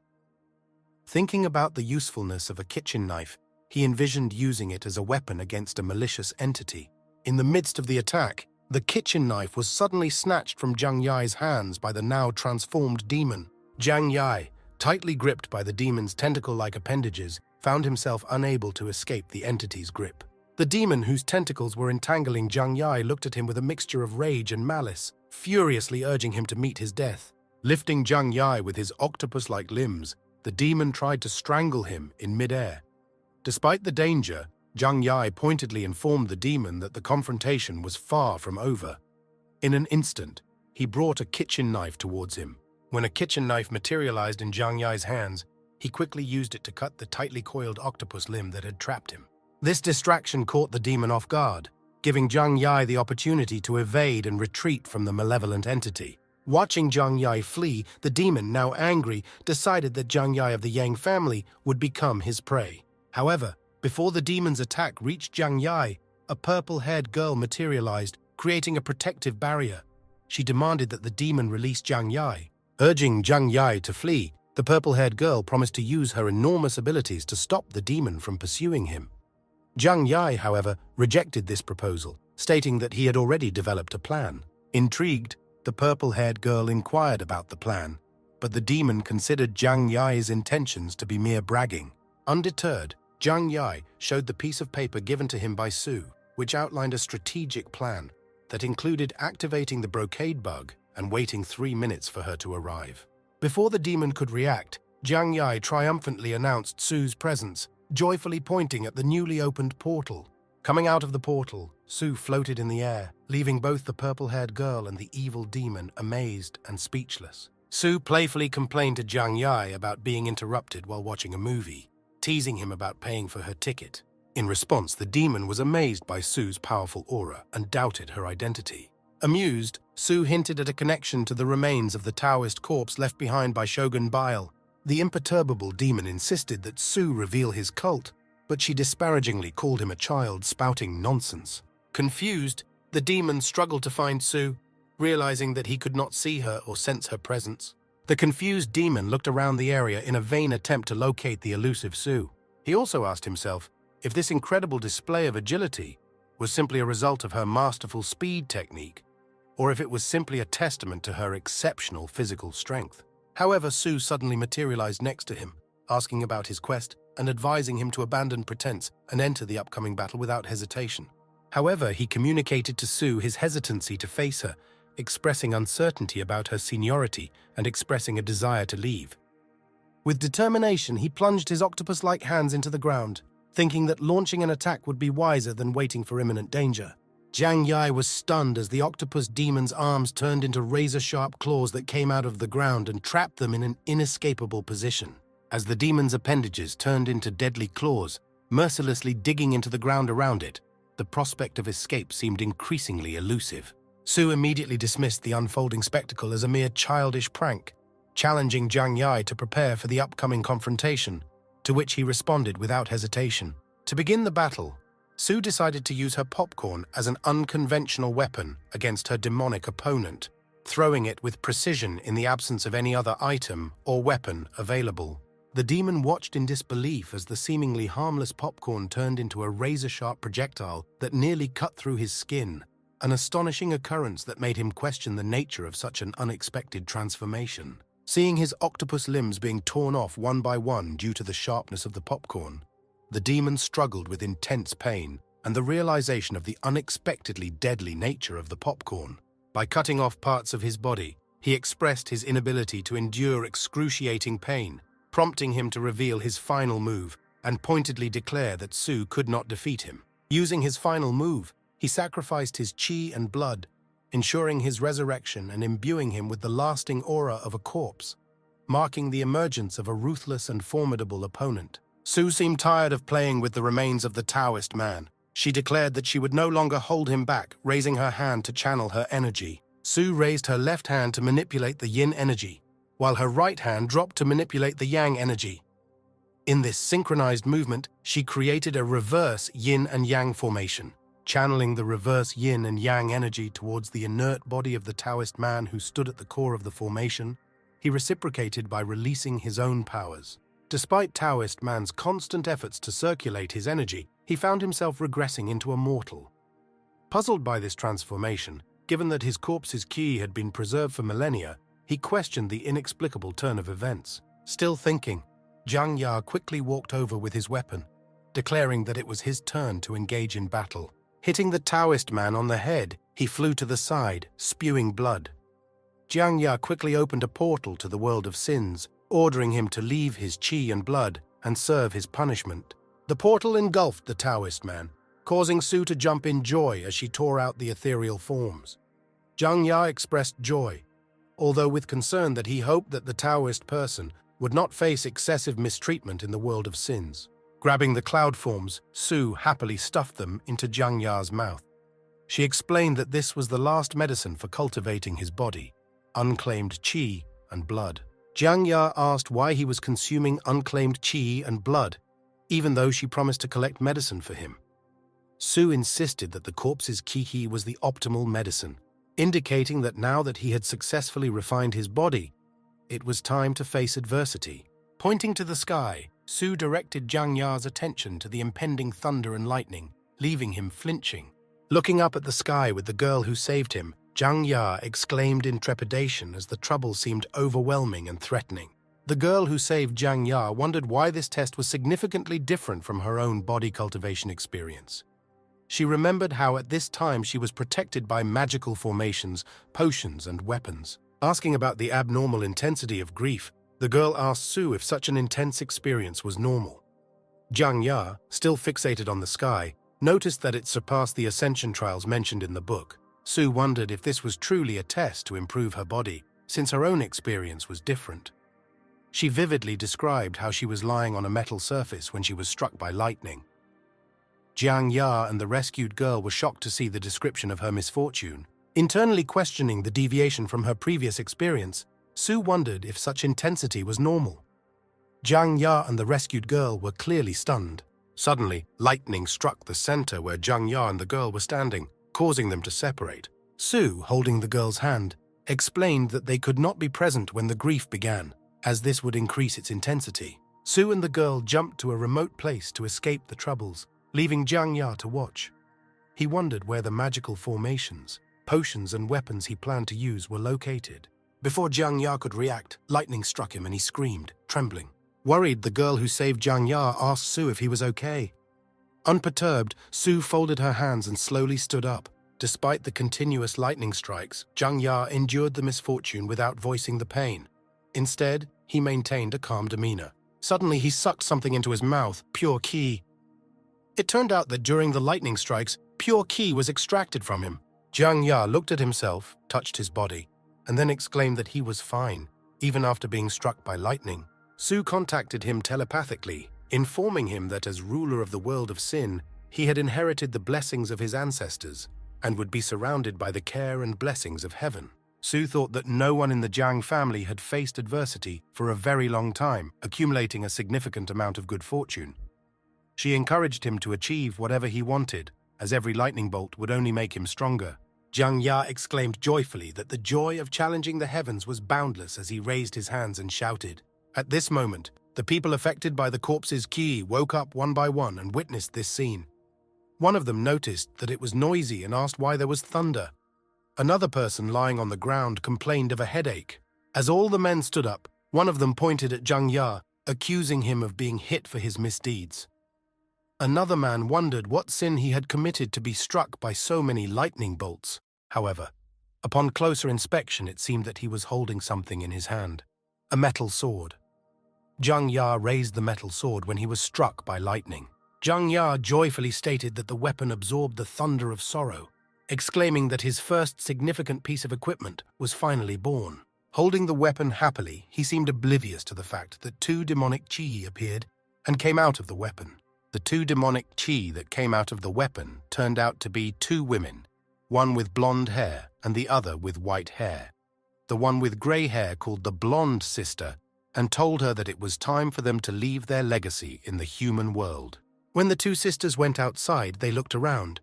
Thinking about the usefulness of a kitchen knife, he envisioned using it as a weapon against a malicious entity. In the midst of the attack, the kitchen knife was suddenly snatched from Jiang Yi's hands by the now transformed demon. Jiang Yi, tightly gripped by the demon's tentacle-like appendages, found himself unable to escape the entity's grip. The demon, whose tentacles were entangling Jiang Yi, looked at him with a mixture of rage and malice, furiously urging him to meet his death. Lifting Jiang Yi with his octopus-like limbs, the demon tried to strangle him in mid-air. Despite the danger, Jiang Yi pointedly informed the demon that the confrontation was far from over. In an instant, he brought a kitchen knife towards him. When a kitchen knife materialized in Jiang Yi's hands, he quickly used it to cut the tightly coiled octopus limb that had trapped him. This distraction caught the demon off guard, giving Jiang Yi the opportunity to evade and retreat from the malevolent entity. Watching Jiang Yi flee, the demon, now angry, decided that Jiang Yi of the Yang family would become his prey. However, before the demon's attack reached Jiang Yi, a purple-haired girl materialized, creating a protective barrier. she demanded that the demon release Jiang Yai. Urging Jiang Yai to flee, the purple-haired girl promised to use her enormous abilities to stop the demon from pursuing him. Jiang Yai, however, rejected this proposal, stating that he had already developed a plan. Intrigued, the purple-haired girl inquired about the plan, but the demon considered Jiang Yai's intentions to be mere bragging. Undeterred, Jiang Yai showed the piece of paper given to him by Su, which outlined a strategic plan that included activating the brocade bug and waiting 3 minutes for her to arrive. Before the demon could react, Jiang Yai triumphantly announced Su's presence, joyfully pointing at the newly opened portal. Coming out of the portal, Su floated in the air, leaving both the purple-haired girl and the evil demon amazed and speechless. Su playfully complained to Jiang Yai about being interrupted while watching a movie, teasing him about paying for her ticket. In response, the demon was amazed by Su's powerful aura and doubted her identity. Amused, Su hinted at a connection to the remains of the Taoist corpse left behind by Shogun Bile. The imperturbable demon insisted that Su reveal his cult, but she disparagingly called him a child spouting nonsense. Confused, the demon struggled to find Su, realizing that he could not see her or sense her presence. The confused demon looked around the area in a vain attempt to locate the elusive Su. He also asked himself if this incredible display of agility was simply a result of her masterful speed technique, or if it was simply a testament to her exceptional physical strength. However, Su suddenly materialized next to him, asking about his quest and advising him to abandon pretense and enter the upcoming battle without hesitation. However, he communicated to Su his hesitancy to face her, expressing uncertainty about her seniority and expressing a desire to leave. With determination, he plunged his octopus-like hands into the ground, thinking that launching an attack would be wiser than waiting for imminent danger. Jiang Yai was stunned as the octopus demon's arms turned into razor-sharp claws that came out of the ground and trapped them in an inescapable position. As the demon's appendages turned into deadly claws, mercilessly digging into the ground around it, the prospect of escape seemed increasingly elusive. Su immediately dismissed the unfolding spectacle as a mere childish prank, challenging Jiang Yai to prepare for the upcoming confrontation, to which he responded without hesitation. To begin the battle, Su decided to use her popcorn as an unconventional weapon against her demonic opponent, throwing it with precision in the absence of any other item or weapon available. The demon watched in disbelief as the seemingly harmless popcorn turned into a razor-sharp projectile that nearly cut through his skin, an astonishing occurrence that made him question the nature of such an unexpected transformation. Seeing his octopus limbs being torn off one by one due to the sharpness of the popcorn, the demon struggled with intense pain and the realization of the unexpectedly deadly nature of the popcorn. By cutting off parts of his body, he expressed his inability to endure excruciating pain, prompting him to reveal his final move and pointedly declare that Su could not defeat him. Using his final move, he sacrificed his chi and blood, ensuring his resurrection and imbuing him with the lasting aura of a corpse, marking the emergence of a ruthless and formidable opponent. Su seemed tired of playing with the remains of the Taoist man. She declared that she would no longer hold him back, raising her hand to channel her energy. Su raised her left hand to manipulate the yin energy, while her right hand dropped to manipulate the yang energy. In this synchronized movement, she created a reverse yin and yang formation, channeling the reverse yin and yang energy towards the inert body of the Taoist man who stood at the core of the formation. He reciprocated by releasing his own powers. Despite Taoist man's constant efforts to circulate his energy, he found himself regressing into a mortal. Puzzled by this transformation, given that his corpse's ki had been preserved for millennia, he questioned the inexplicable turn of events. Still thinking, Jiang Yai quickly walked over with his weapon, declaring that it was his turn to engage in battle. Hitting the Taoist man on the head, he flew to the side, spewing blood. Jiang Yai quickly opened a portal to the world of sins, ordering him to leave his chi and blood and serve his punishment. The portal engulfed the Taoist man, causing Su to jump in joy as she tore out the ethereal forms. Jiang Yai expressed joy, although with concern that he hoped that the Taoist person would not face excessive mistreatment in the world of sins. Grabbing the cloud forms, Su happily stuffed them into Jiang Yai's mouth. She explained that this was the last medicine for cultivating his body, unclaimed chi and blood. Jiang Yai asked why he was consuming unclaimed chi and blood, even though she promised to collect medicine for him. Su insisted that the corpse's ki was the optimal medicine, indicating that now that he had successfully refined his body, it was time to face adversity. Pointing to the sky, Su directed Zhang Ya's attention to the impending thunder and lightning, leaving him flinching. Looking up at the sky with the girl who saved him, Zhang Ya exclaimed in trepidation as the trouble seemed overwhelming and threatening. The girl who saved Zhang Ya wondered why this test was significantly different from her own body cultivation experience. She remembered how at this time she was protected by magical formations, potions, and weapons. Asking about the abnormal intensity of grief, the girl asked Su if such an intense experience was normal. Zhang Ya, still fixated on the sky, noticed that it surpassed the ascension trials mentioned in the book. Su wondered if this was truly a test to improve her body, since her own experience was different. She vividly described how she was lying on a metal surface when she was struck by lightning. Zhang Ya and the rescued girl were shocked to see the description of her misfortune. Internally questioning the deviation from her previous experience, Su wondered if such intensity was normal. Zhang Ya and the rescued girl were clearly stunned. Suddenly, lightning struck the center where Zhang Ya and the girl were standing, causing them to separate. Su, holding the girl's hand, explained that they could not be present when the grief began, as this would increase its intensity. Su and the girl jumped to a remote place to escape the troubles, leaving Zhang Ya to watch. He wondered where the magical formations, potions, and weapons he planned to use were located. Before Zhang Ya could react, lightning struck him and he screamed, trembling. Worried, the girl who saved Zhang Ya asked Su if he was okay. Unperturbed, Su folded her hands and slowly stood up. Despite the continuous lightning strikes, Zhang Ya endured the misfortune without voicing the pain. Instead, he maintained a calm demeanor. Suddenly, he sucked something into his mouth, pure qi. It turned out that during the lightning strikes, pure qi was extracted from him. Zhang Ya looked at himself, touched his body, and then exclaimed that he was fine, even after being struck by lightning. Su contacted him telepathically, informing him that as ruler of the world of sin, he had inherited the blessings of his ancestors and would be surrounded by the care and blessings of heaven. Su thought that no one in the Jiang family had faced adversity for a very long time, accumulating a significant amount of good fortune. She encouraged him to achieve whatever he wanted, as every lightning bolt would only make him stronger. Zhang Ya exclaimed joyfully that the joy of challenging the heavens was boundless as he raised his hands and shouted. At this moment, the people affected by the corpse's qi woke up one by one and witnessed this scene. One of them noticed that it was noisy and asked why there was thunder. Another person lying on the ground complained of a headache. As all the men stood up, one of them pointed at Zhang Ya, accusing him of being hit for his misdeeds. Another man wondered what sin he had committed to be struck by so many lightning bolts. However, upon closer inspection, it seemed that he was holding something in his hand, a metal sword. Zhang Ya raised the metal sword when he was struck by lightning. Zhang Ya joyfully stated that the weapon absorbed the thunder of sorrow, exclaiming that his first significant piece of equipment was finally born. Holding the weapon happily, he seemed oblivious to the fact that two demonic qi appeared and came out of the weapon. The two demonic qi that came out of the weapon turned out to be two women, one with blonde hair and the other with white hair. The one with grey hair called the blonde sister and told her that it was time for them to leave their legacy in the human world. When the two sisters went outside, they looked around.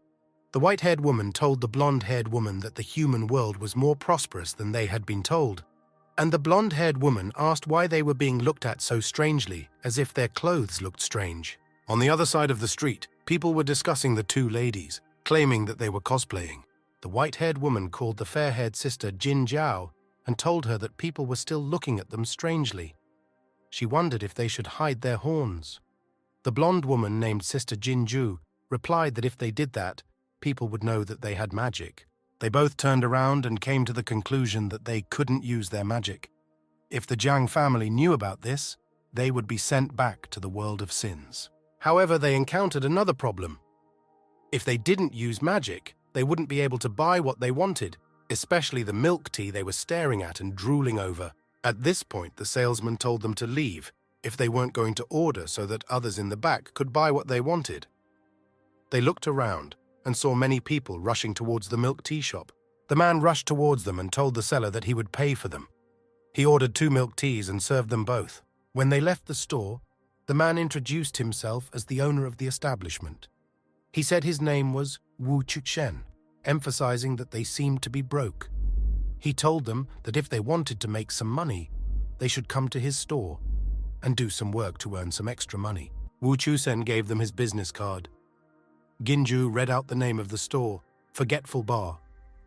The white-haired woman told the blonde-haired woman that the human world was more prosperous than they had been told, and the blonde-haired woman asked why they were being looked at so strangely, as if their clothes looked strange. On the other side of the street, people were discussing the two ladies, claiming that they were cosplaying. The white-haired woman called the fair-haired sister Jin Jiao and told her that people were still looking at them strangely. She wondered if they should hide their horns. The blonde woman named Sister Jinju replied that if they did that, people would know that they had magic. They both turned around and came to the conclusion that they couldn't use their magic. If the Jiang family knew about this, they would be sent back to the world of sins. However, they encountered another problem. If they didn't use magic, they wouldn't be able to buy what they wanted, especially the milk tea they were staring at and drooling over. At this point, the salesman told them to leave if they weren't going to order so that others in the back could buy what they wanted. They looked around and saw many people rushing towards the milk tea shop. The man rushed towards them and told the seller that he would pay for them. He ordered 2 milk teas and served them both. When they left the store, the man introduced himself as the owner of the establishment. He said his name was Wu Chuchen, emphasizing that they seemed to be broke. He told them that if they wanted to make some money, they should come to his store and do some work to earn some extra money. Wu Chusen gave them his business card. Ginju read out the name of the store, Forgetful Bar.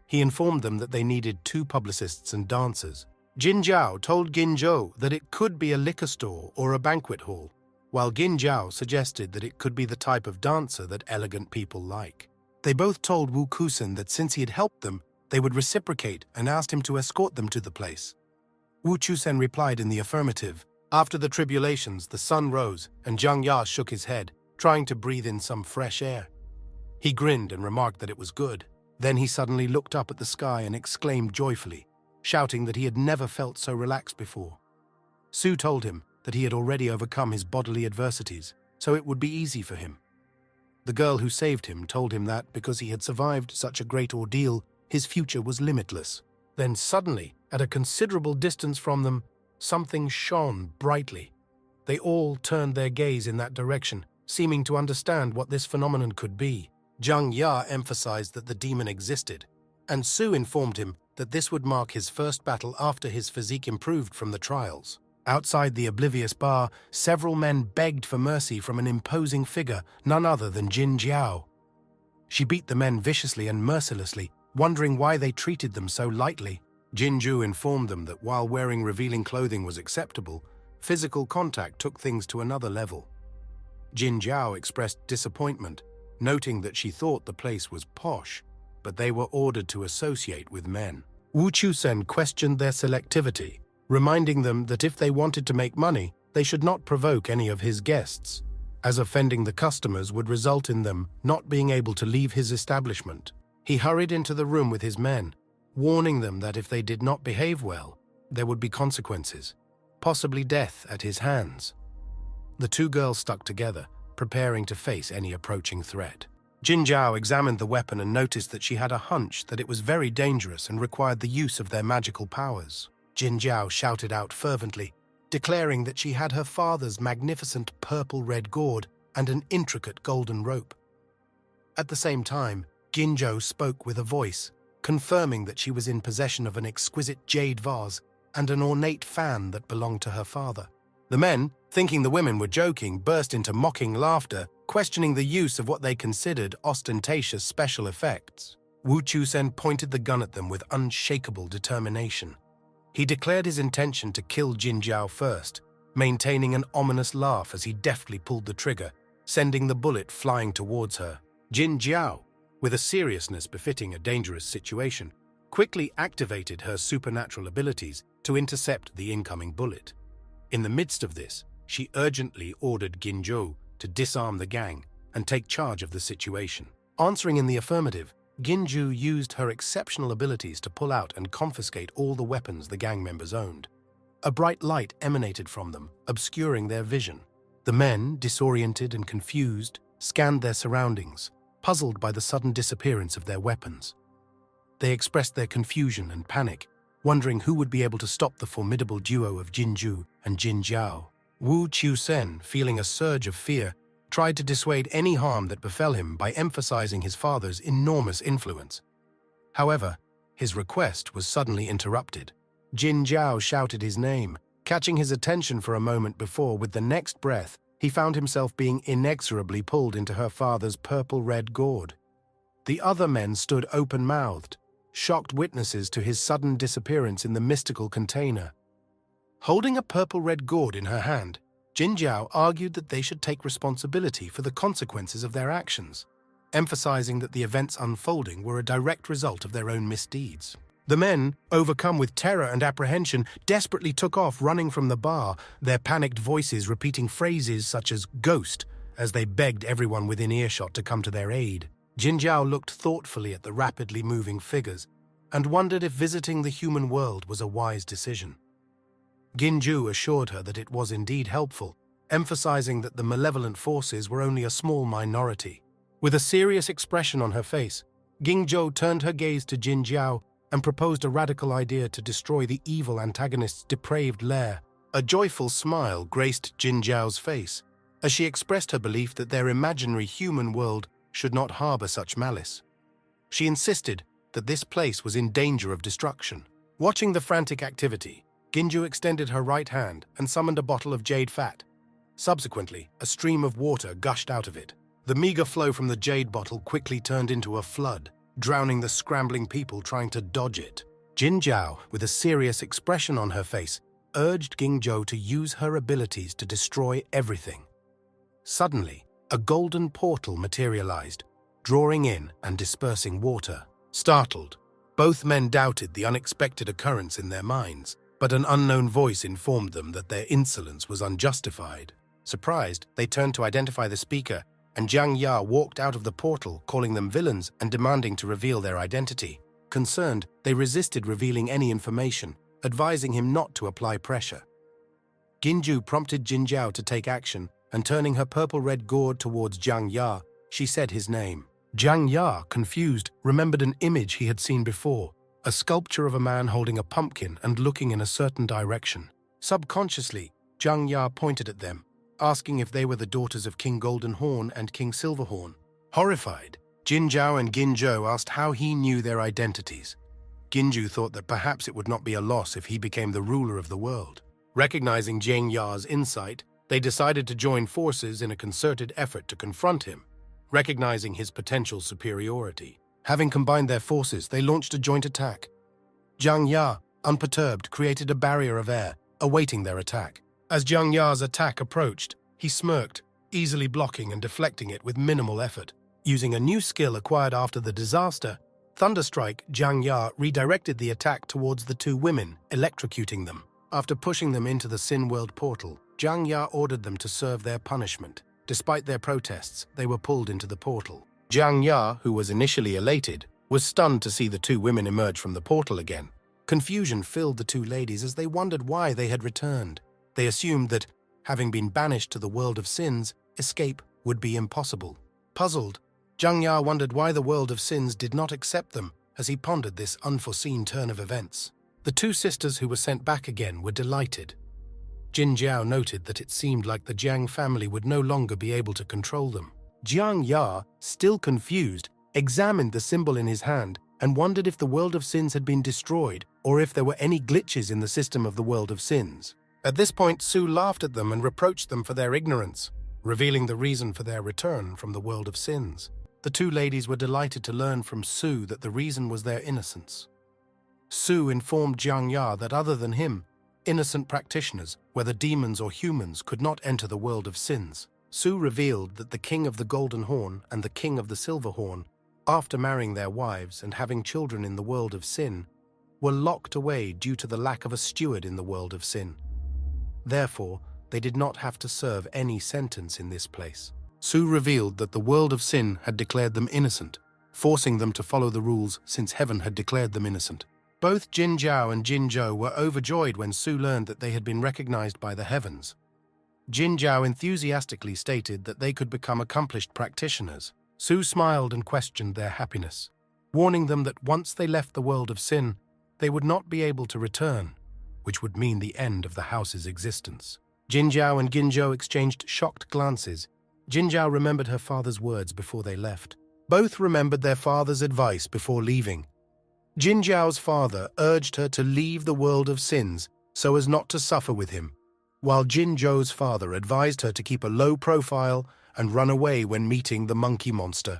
He informed them that they needed 2 publicists and dancers. Jin Jiao told Ginjo that it could be a liquor store or a banquet hall, while Gin Jiao suggested that it could be the type of dancer that elegant people like. They both told Wu Kusen that since he had helped them, they would reciprocate and asked him to escort them to the place. Wu Chusen replied in the affirmative. After the tribulations, the sun rose, and Zhang Ya shook his head, trying to breathe in some fresh air. He grinned and remarked that it was good. Then he suddenly looked up at the sky and exclaimed joyfully, shouting that he had never felt so relaxed before. Su told him that he had already overcome his bodily adversities, so it would be easy for him. The girl who saved him told him that because he had survived such a great ordeal, his future was limitless. Then suddenly, at a considerable distance from them, something shone brightly. They all turned their gaze in that direction, seeming to understand what this phenomenon could be. Zhang Ya emphasized that the demon existed, and Su informed him that this would mark his first battle after his physique improved from the trials. Outside the oblivious bar, several men begged for mercy from an imposing figure, none other than Jin Jiao. She beat the men viciously and mercilessly, wondering why they treated them so lightly. Jinju informed them that while wearing revealing clothing was acceptable, physical contact took things to another level. Jin Jiao expressed disappointment, noting that she thought the place was posh, but they were ordered to associate with men. Wu Chusen questioned their selectivity, reminding them that if they wanted to make money, they should not provoke any of his guests, as offending the customers would result in them not being able to leave his establishment. He hurried into the room with his men, warning them that if they did not behave well, there would be consequences, possibly death at his hands. The 2 girls stuck together, preparing to face any approaching threat. Jin Jiao examined the weapon and noticed that she had a hunch that it was very dangerous and required the use of their magical powers. Jin Jiao shouted out fervently, declaring that she had her father's magnificent purple-red gourd and an intricate golden rope. At the same time, Ginjo spoke with a voice, confirming that she was in possession of an exquisite jade vase and an ornate fan that belonged to her father. The men, thinking the women were joking, burst into mocking laughter, questioning the use of what they considered ostentatious special effects. Wu Chusen pointed the gun at them with unshakable determination. He declared his intention to kill Jin Jiao first, maintaining an ominous laugh as he deftly pulled the trigger, sending the bullet flying towards her. Jin Jiao, with a seriousness befitting a dangerous situation, quickly activated her supernatural abilities to intercept the incoming bullet. In the midst of this, she urgently ordered Ginjo to disarm the gang and take charge of the situation. Answering in the affirmative, Ginju used her exceptional abilities to pull out and confiscate all the weapons the gang members owned. A bright light emanated from them, obscuring their vision. The men, disoriented and confused, scanned their surroundings, puzzled by the sudden disappearance of their weapons. They expressed their confusion and panic, wondering who would be able to stop the formidable duo of Jinju and Jin Jiao. Wu Chusen, feeling a surge of fear, tried to dissuade any harm that befell him by emphasizing his father's enormous influence. However, his request was suddenly interrupted. Jin Jiao shouted his name, catching his attention for a moment before, with the next breath, he found himself being inexorably pulled into her father's purple-red gourd. The other men stood open-mouthed, shocked witnesses to his sudden disappearance in the mystical container. Holding a purple-red gourd in her hand, Jin Jiao argued that they should take responsibility for the consequences of their actions, emphasizing that the events unfolding were a direct result of their own misdeeds. The men, overcome with terror and apprehension, desperately took off, running from the bar, their panicked voices repeating phrases such as "ghost" as they begged everyone within earshot to come to their aid. Jin Jiao looked thoughtfully at the rapidly moving figures and wondered if visiting the human world was a wise decision. Ginju assured her that it was indeed helpful, emphasizing that the malevolent forces were only a small minority. With a serious expression on her face, Ginjo turned her gaze to Jin Jiao and proposed a radical idea to destroy the evil antagonist's depraved lair. A joyful smile graced Jin Jiao's face as she expressed her belief that their imaginary human world should not harbor such malice. She insisted that this place was in danger of destruction. Watching the frantic activity, Ginju extended her right hand and summoned a bottle of jade fat. Subsequently, a stream of water gushed out of it. The meager flow from the jade bottle quickly turned into a flood, drowning the scrambling people trying to dodge it. Jin Jiao, with a serious expression on her face, urged Gingzhou to use her abilities to destroy everything. Suddenly, a golden portal materialized, drawing in and dispersing water. Startled, both men doubted the unexpected occurrence in their minds, but an unknown voice informed them that their insolence was unjustified. Surprised, they turned to identify the speaker, and Jiang Ya walked out of the portal, calling them villains and demanding to reveal their identity. Concerned, they resisted revealing any information, advising him not to apply pressure. Ginju prompted Jin Jiao to take action, and turning her purple-red gourd towards Jiang Ya, she said his name. Jiang Ya, confused, remembered an image he had seen before, a sculpture of a man holding a pumpkin and looking in a certain direction. Subconsciously, Jiang Ya pointed at them, asking if they were the daughters of King Golden Horn and King Silverhorn. Horrified, Jin Jiao and Ginzhou asked how he knew their identities. Ginju thought that perhaps it would not be a loss if he became the ruler of the world. Recognizing Jiang Ya's insight, they decided to join forces in a concerted effort to confront him, recognizing his potential superiority. Having combined their forces, they launched a joint attack. Jiang Ya, unperturbed, created a barrier of air, awaiting their attack. As Jiang Ya's attack approached, he smirked, easily blocking and deflecting it with minimal effort. Using a new skill acquired after the disaster, Thunderstrike, Jiang Ya redirected the attack towards the two women, electrocuting them. After pushing them into the Sin World portal, Jiang Ya ordered them to serve their punishment. Despite their protests, they were pulled into the portal. Jiang Ya, who was initially elated, was stunned to see the two women emerge from the portal again. Confusion filled the two ladies as they wondered why they had returned. They assumed that, having been banished to the world of sins, escape would be impossible. Puzzled, Jiang Ya wondered why the world of sins did not accept them as he pondered this unforeseen turn of events. The two sisters who were sent back again were delighted. Jin Jiao noted that it seemed like the Jiang family would no longer be able to control them. Jiang Ya, still confused, examined the symbol in his hand and wondered if the world of sins had been destroyed or if there were any glitches in the system of the world of sins. At this point, Su laughed at them and reproached them for their ignorance, revealing the reason for their return from the world of sins. The two ladies were delighted to learn from Su that the reason was their innocence. Su informed Jiang Ya that other than him, innocent practitioners, whether demons or humans, could not enter the world of sins. Su revealed that the King of the Golden Horn and the King of the Silver Horn, after marrying their wives and having children in the world of sin, were locked away due to the lack of a steward in the world of sin. Therefore, they did not have to serve any sentence in this place. Su revealed that the world of sin had declared them innocent, forcing them to follow the rules since heaven had declared them innocent. Both Jin Jiao and Jin Zhou were overjoyed when Su learned that they had been recognized by the heavens. Jin Jiao enthusiastically stated that they could become accomplished practitioners. Su smiled and questioned their happiness, warning them that once they left the world of sin, they would not be able to return, which would mean the end of the house's existence. Jin Jiao and Ginzhou exchanged shocked glances. Jin Jiao remembered her father's words before they left. Both remembered their father's advice before leaving. Jin Jiao's father urged her to leave the world of sins so as not to suffer with him, while Jin Zhou's father advised her to keep a low profile and run away when meeting the monkey monster.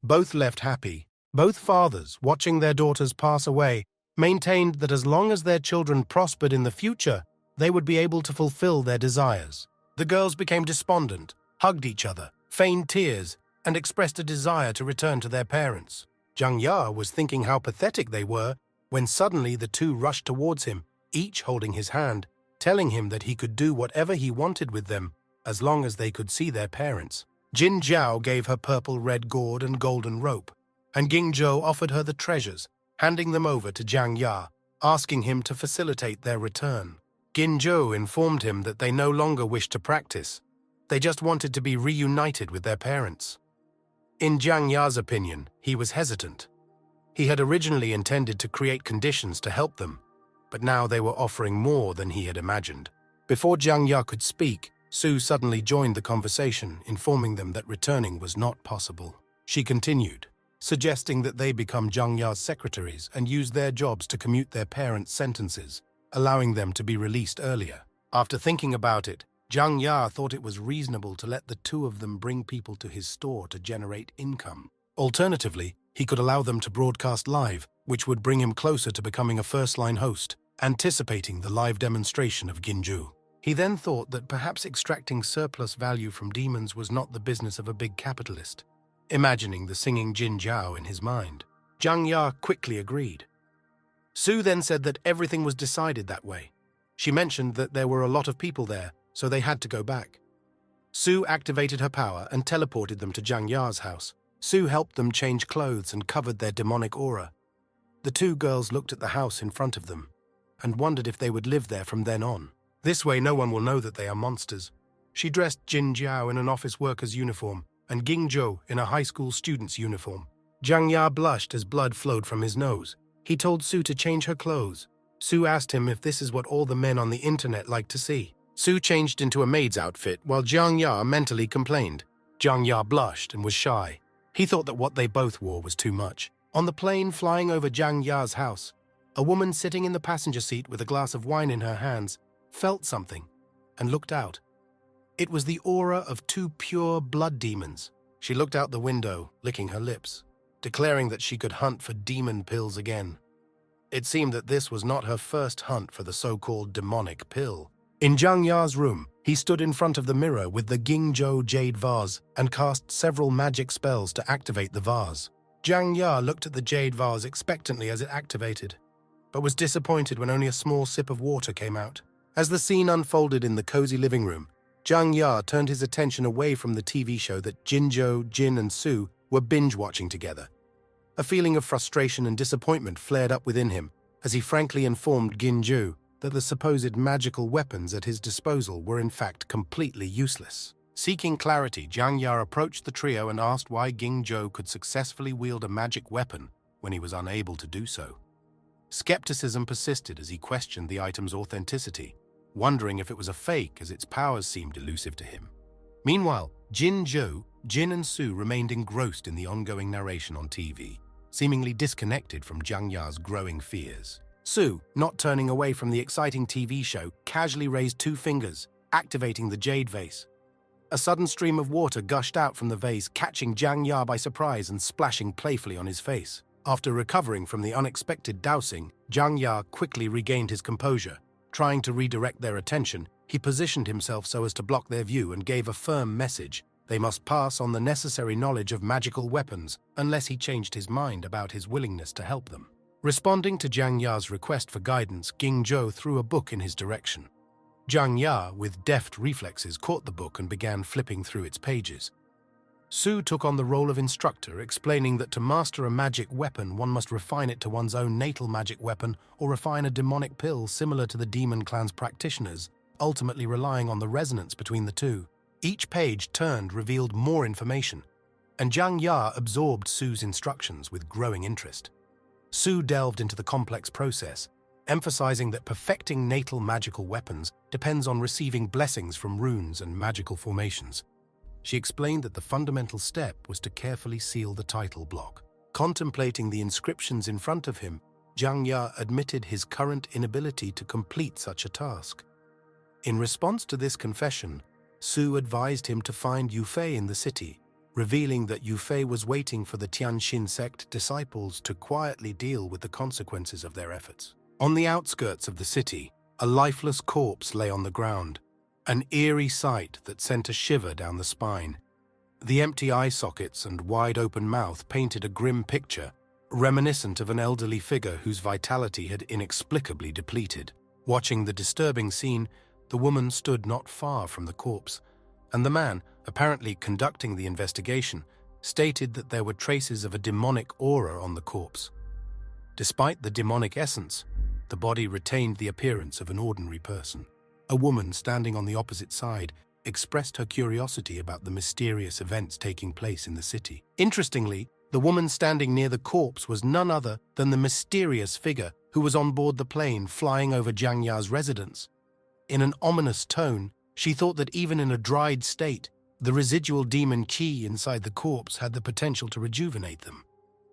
Both left happy. Both fathers, watching their daughters pass away, maintained that as long as their children prospered in the future, they would be able to fulfill their desires. The girls became despondent, hugged each other, feigned tears, and expressed a desire to return to their parents. Jiang Ya was thinking how pathetic they were when suddenly the two rushed towards him, each holding his hand, telling him that he could do whatever he wanted with them as long as they could see their parents. Jin Jiao gave her purple-red gourd and golden rope, and Gingzhou offered her the treasures, handing them over to Jiang Ya, asking him to facilitate their return. Gingzhou informed him that they no longer wished to practice. They just wanted to be reunited with their parents. In Jiang Ya's opinion, he was hesitant. He had originally intended to create conditions to help them, but now they were offering more than he had imagined. Before Jiang Ya could speak, Su suddenly joined the conversation, informing them that returning was not possible. She continued, suggesting that they become Zhang Ya's secretaries and use their jobs to commute their parents' sentences, allowing them to be released earlier. After thinking about it, Zhang Ya thought it was reasonable to let the two of them bring people to his store to generate income. Alternatively, he could allow them to broadcast live, which would bring him closer to becoming a first-line host, anticipating the live demonstration of Ginju. He then thought that perhaps extracting surplus value from demons was not the business of a big capitalist, imagining the singing Jin Jiao in his mind. Zhang Ya quickly agreed. Su then said that everything was decided that way. She mentioned that there were a lot of people there, so they had to go back. Su activated her power and teleported them to Zhang Ya's house. Su helped them change clothes and covered their demonic aura. The two girls looked at the house in front of them and wondered if they would live there from then on. This way no one will know that they are monsters. She dressed Jin Jiao in an office worker's uniform and Ging Zhou in a high school student's uniform. Zhang Ya blushed as blood flowed from his nose. He told Su to change her clothes. Su asked him if this is what all the men on the internet like to see. Su changed into a maid's outfit while Zhang Ya mentally complained. Zhang Ya blushed and was shy. He thought that what they both wore was too much. On the plane flying over Zhang Ya's house, a woman sitting in the passenger seat with a glass of wine in her hands felt something and looked out. It was the aura of two pure blood demons. She looked out the window, licking her lips, declaring that she could hunt for demon pills again. It seemed that this was not her first hunt for the so-called demonic pill. In Zhang Ya's room, he stood in front of the mirror with the Gingzhou jade vase and cast several magic spells to activate the vase. Zhang Ya looked at the jade vase expectantly as it activated, but was disappointed when only a small sip of water came out. As the scene unfolded in the cozy living room, Zhang Ya turned his attention away from the TV show that Jinzhou, Jin and Su were binge-watching together. A feeling of frustration and disappointment flared up within him as he frankly informed Ginju that the supposed magical weapons at his disposal were in fact completely useless. Seeking clarity, Zhang Ya approached the trio and asked why Gingzhou could successfully wield a magic weapon when he was unable to do so. Skepticism persisted as he questioned the item's authenticity, wondering if it was a fake as its powers seemed elusive to him. Meanwhile, Jinzhou, Jin and Su remained engrossed in the ongoing narration on TV, seemingly disconnected from Zhang Ya's growing fears. Su, not turning away from the exciting TV show, casually raised two fingers, activating the jade vase. A sudden stream of water gushed out from the vase, catching Zhang Ya by surprise and splashing playfully on his face. After recovering from the unexpected dousing, Zhang Ya quickly regained his composure. Trying to redirect their attention, he positioned himself so as to block their view and gave a firm message. They must pass on the necessary knowledge of magical weapons unless he changed his mind about his willingness to help them. Responding to Zhang Ya's request for guidance, Gingzhou threw a book in his direction. Zhang Ya, with deft reflexes, caught the book and began flipping through its pages. Su took on the role of instructor, explaining that to master a magic weapon, one must refine it to one's own natal magic weapon or refine a demonic pill similar to the demon clan's practitioners, ultimately relying on the resonance between the two. Each page turned revealed more information, and Zhang Ya absorbed Su's instructions with growing interest. Su delved into the complex process, emphasizing that perfecting natal magical weapons depends on receiving blessings from runes and magical formations. She explained that the fundamental step was to carefully seal the title block. Contemplating the inscriptions in front of him, Zhang Ya admitted his current inability to complete such a task. In response to this confession, Su advised him to find Yufei in the city, revealing that Yufei was waiting for the Tianxin sect disciples to quietly deal with the consequences of their efforts. On the outskirts of the city, a lifeless corpse lay on the ground, an eerie sight that sent a shiver down the spine. The empty eye sockets and wide-open mouth painted a grim picture, reminiscent of an elderly figure whose vitality had inexplicably depleted. Watching the disturbing scene, the woman stood not far from the corpse, and the man, apparently conducting the investigation, stated that there were traces of a demonic aura on the corpse. Despite the demonic essence, the body retained the appearance of an ordinary person. A woman standing on the opposite side expressed her curiosity about the mysterious events taking place in the city. Interestingly, the woman standing near the corpse was none other than the mysterious figure who was on board the plane flying over Zhang Ya's residence. In an ominous tone, she thought that even in a dried state, the residual demon qi inside the corpse had the potential to rejuvenate them.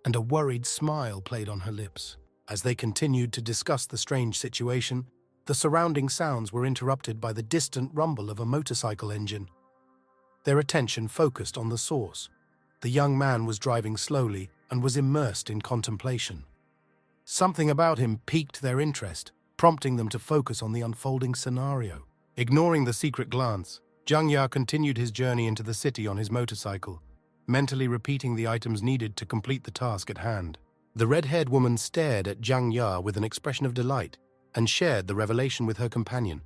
and a worried smile played on her lips. As they continued to discuss the strange situation, the surrounding sounds were interrupted by the distant rumble of a motorcycle engine. Their attention focused on the source. The young man was driving slowly and was immersed in contemplation. Something about him piqued their interest, prompting them to focus on the unfolding scenario. Ignoring the secret glance, Zhang Ya continued his journey into the city on his motorcycle, mentally repeating the items needed to complete the task at hand. The red-haired woman stared at Zhang Ya with an expression of delight and shared the revelation with her companion.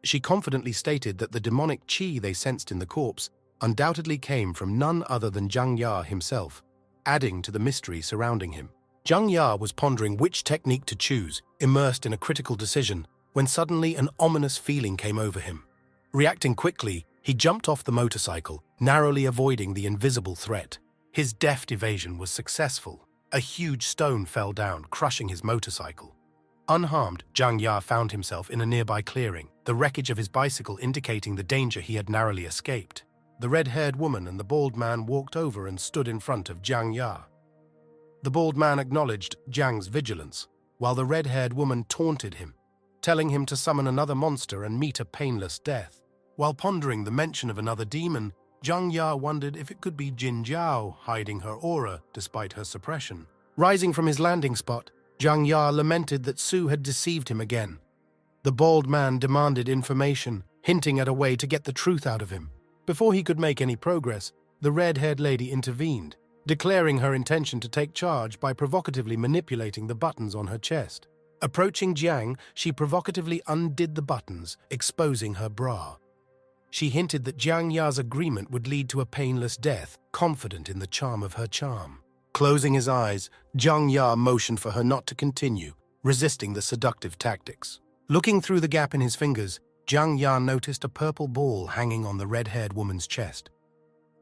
She confidently stated that the demonic qi they sensed in the corpse undoubtedly came from none other than Zhang Ya himself, adding to the mystery surrounding him. Zhang Ya was pondering which technique to choose, immersed in a critical decision, when suddenly an ominous feeling came over him. Reacting quickly, he jumped off the motorcycle, narrowly avoiding the invisible threat. His deft evasion was successful. A huge stone fell down, crushing his motorcycle. Unharmed, Zhang Ya found himself in a nearby clearing, the wreckage of his bicycle indicating the danger he had narrowly escaped. The red-haired woman and the bald man walked over and stood in front of Zhang Ya. The bald man acknowledged Zhang's vigilance, while the red-haired woman taunted him, telling him to summon another monster and meet a painless death. While pondering the mention of another demon, Zhang Ya wondered if it could be Jin Jiao hiding her aura despite her suppression. Rising from his landing spot, Zhang Ya lamented that Su had deceived him again. The bald man demanded information, hinting at a way to get the truth out of him. Before he could make any progress, the red-haired lady intervened, declaring her intention to take charge by provocatively manipulating the buttons on her chest. Approaching Jiang, she provocatively undid the buttons, exposing her bra. She hinted that Zhang Ya's agreement would lead to a painless death, confident in the charm of her charm. Closing his eyes, Zhang Ya motioned for her not to continue, resisting the seductive tactics. Looking through the gap in his fingers, Zhang Ya noticed a purple ball hanging on the red-haired woman's chest.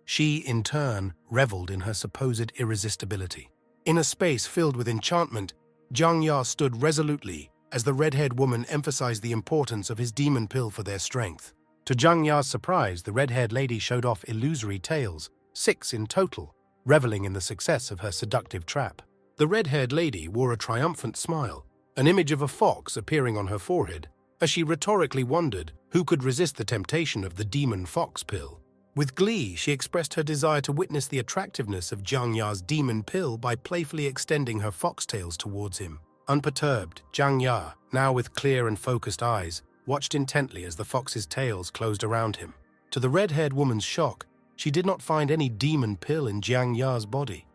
She, in turn, reveled in her supposed irresistibility. In a space filled with enchantment, Zhang Ya stood resolutely as the red-haired woman emphasized the importance of his demon pill for their strength. To Zhang Ya's surprise, the red-haired lady showed off illusory tails, 6 in total, reveling in the success of her seductive trap. The red-haired lady wore a triumphant smile, an image of a fox appearing on her forehead, as she rhetorically wondered who could resist the temptation of the demon fox pill. With glee, she expressed her desire to witness the attractiveness of Zhang Ya's demon pill by playfully extending her foxtails towards him. Unperturbed, Zhang Ya, now with clear and focused eyes, watched intently as the fox's tails closed around him. To the red-haired woman's shock, she did not find any demon pill in Zhang Ya's body.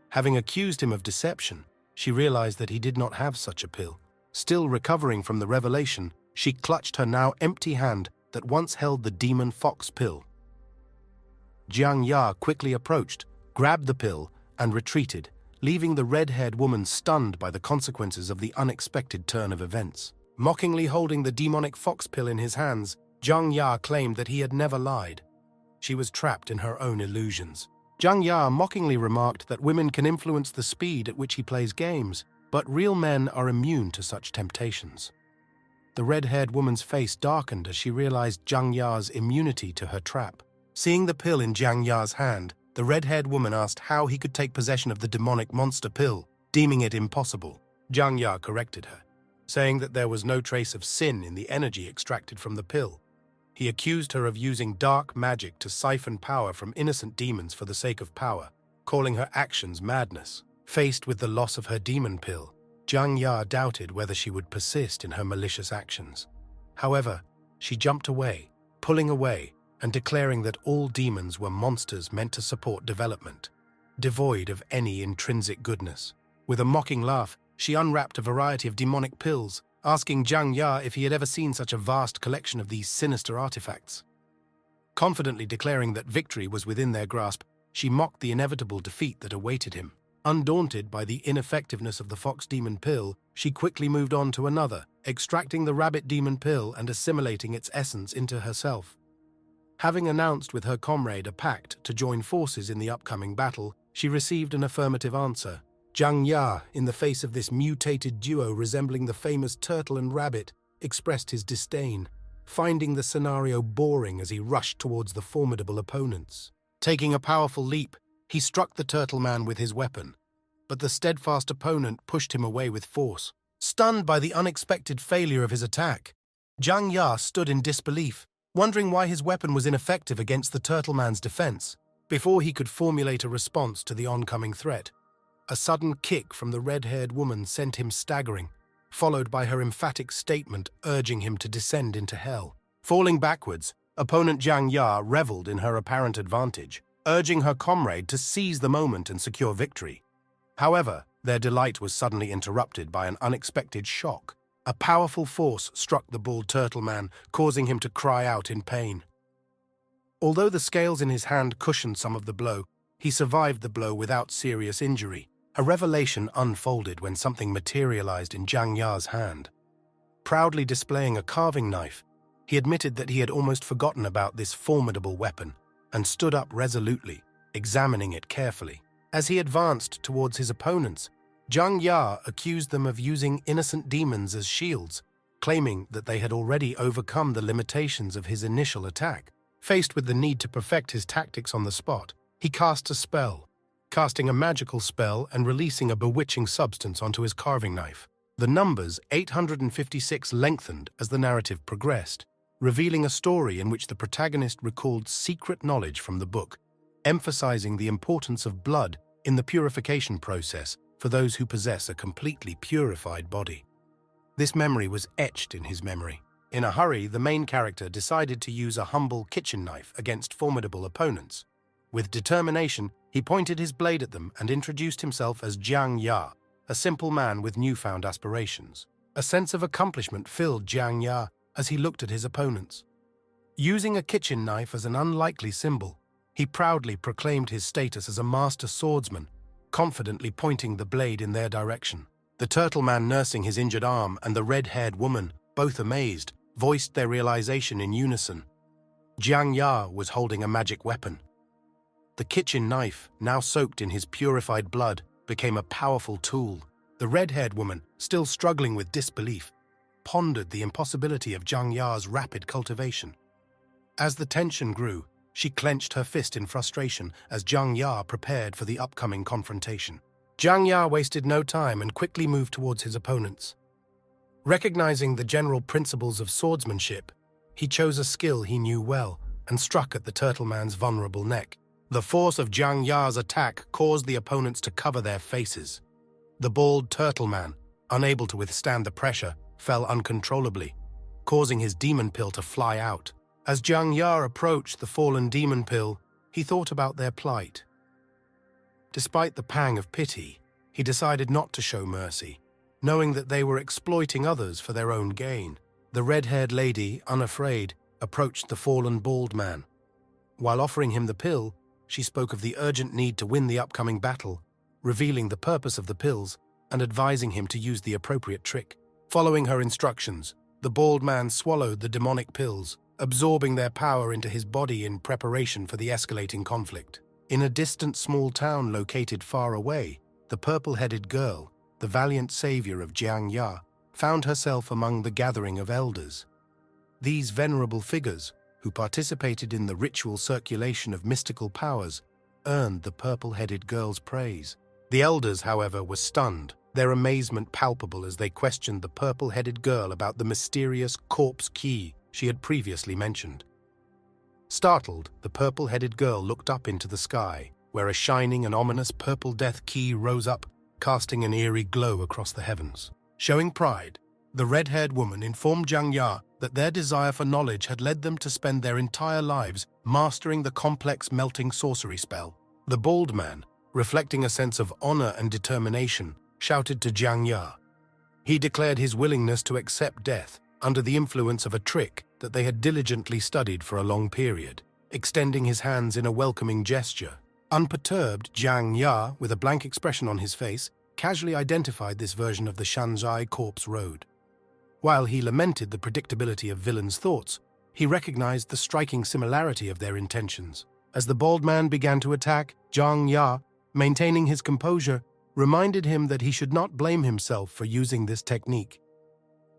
Having accused him of deception, she realized that he did not have such a pill. Still recovering from the revelation, she clutched her now empty hand that once held the demon fox pill. Zhang Ya quickly approached, grabbed the pill, and retreated, leaving the red-haired woman stunned by the consequences of the unexpected turn of events. Mockingly holding the demonic fox pill in his hands, Zhang Ya claimed that he had never lied. She was trapped in her own illusions. Zhang Ya mockingly remarked that women can influence the speed at which he plays games, but real men are immune to such temptations. The red-haired woman's face darkened as she realized Zhang Ya's immunity to her trap. Seeing the pill in Zhang Ya's hand, the red-haired woman asked how he could take possession of the demonic monster pill, deeming it impossible. Zhang Ya corrected her, saying that there was no trace of sin in the energy extracted from the pill. He accused her of using dark magic to siphon power from innocent demons for the sake of power, calling her actions madness. Faced with the loss of her demon pill, Zhang Ya doubted whether she would persist in her malicious actions. However, she jumped away, pulling away, and declaring that all demons were monsters meant to support development, devoid of any intrinsic goodness. With a mocking laugh, she unwrapped a variety of demonic pills, asking Zhang Ya if he had ever seen such a vast collection of these sinister artifacts. Confidently declaring that victory was within their grasp, she mocked the inevitable defeat that awaited him. Undaunted by the ineffectiveness of the fox demon pill, she quickly moved on to another, extracting the rabbit demon pill and assimilating its essence into herself. Having announced with her comrade a pact to join forces in the upcoming battle, she received an affirmative answer. Zhang Ya, in the face of this mutated duo resembling the famous turtle and rabbit, expressed his disdain, finding the scenario boring as he rushed towards the formidable opponents. Taking a powerful leap, he struck the turtle man with his weapon, but the steadfast opponent pushed him away with force. Stunned by the unexpected failure of his attack, Zhang Ya stood in disbelief, wondering why his weapon was ineffective against the Turtle Man's defense. Before he could formulate a response to the oncoming threat, a sudden kick from the red-haired woman sent him staggering, followed by her emphatic statement urging him to descend into hell. Falling backwards, opponent Zhang Ya reveled in her apparent advantage, urging her comrade to seize the moment and secure victory. However, their delight was suddenly interrupted by an unexpected shock. A powerful force struck the bald turtle man, causing him to cry out in pain. Although the scales in his hand cushioned some of the blow, he survived the blow without serious injury. A revelation unfolded when something materialized in Zhang Ya's hand. Proudly displaying a carving knife, he admitted that he had almost forgotten about this formidable weapon and stood up resolutely, examining it carefully. As he advanced towards his opponents, Zhang Ya accused them of using innocent demons as shields, claiming that they had already overcome the limitations of his initial attack. Faced with the need to perfect his tactics on the spot, he cast a spell, casting a magical spell and releasing a bewitching substance onto his carving knife. The numbers 856 lengthened as the narrative progressed, revealing a story in which the protagonist recalled secret knowledge from the book, emphasizing the importance of blood in the purification process for those who possess a completely purified body. This memory was etched in his memory. In a hurry, the main character decided to use a humble kitchen knife against formidable opponents. With determination, he pointed his blade at them and introduced himself as Zhang Ya, a simple man with newfound aspirations. A sense of accomplishment filled Zhang Ya as he looked at his opponents. Using a kitchen knife as an unlikely symbol, he proudly proclaimed his status as a master swordsman, confidently pointing the blade in their direction. The turtle man nursing his injured arm and the red-haired woman, both amazed, voiced their realization in unison. Zhang Ya was holding a magic weapon. The kitchen knife, now soaked in his purified blood, became a powerful tool. The red-haired woman, still struggling with disbelief, pondered the impossibility of Zhang Ya's rapid cultivation. As the tension grew, she clenched her fist in frustration as Zhang Ya prepared for the upcoming confrontation. Zhang Ya wasted no time and quickly moved towards his opponents. Recognizing the general principles of swordsmanship, he chose a skill he knew well and struck at the turtle man's vulnerable neck. The force of Zhang Ya's attack caused the opponents to cover their faces. The bald turtle man, unable to withstand the pressure, fell uncontrollably, causing his demon pill to fly out. As Zhang Ya approached the fallen demon pill, he thought about their plight. Despite the pang of pity, he decided not to show mercy, knowing that they were exploiting others for their own gain. The red-haired lady, unafraid, approached the fallen bald man. While offering him the pill, she spoke of the urgent need to win the upcoming battle, revealing the purpose of the pills and advising him to use the appropriate trick. Following her instructions, the bald man swallowed the demonic pills, absorbing their power into his body in preparation for the escalating conflict. In a distant small town located far away, the purple-headed girl, the valiant savior of Zhang Ya, found herself among the gathering of elders. These venerable figures, who participated in the ritual circulation of mystical powers, earned the purple-headed girl's praise. The elders, however, were stunned, their amazement palpable as they questioned the purple-headed girl about the mysterious corpse key she had previously mentioned. Startled, the purple-headed girl looked up into the sky, where a shining and ominous purple death key rose up, casting an eerie glow across the heavens. Showing pride, the red-haired woman informed Zhang Ya that their desire for knowledge had led them to spend their entire lives mastering the complex melting sorcery spell. The bald man, reflecting a sense of honor and determination, shouted to Zhang Ya. He declared his willingness to accept death under the influence of a trick that they had diligently studied for a long period, extending his hands in a welcoming gesture. Unperturbed, Zhang Ya, with a blank expression on his face, casually identified this version of the Shanzai Corpse Road. While he lamented the predictability of villains' thoughts, he recognized the striking similarity of their intentions. As the bald man began to attack, Zhang Ya, maintaining his composure, reminded him that he should not blame himself for using this technique.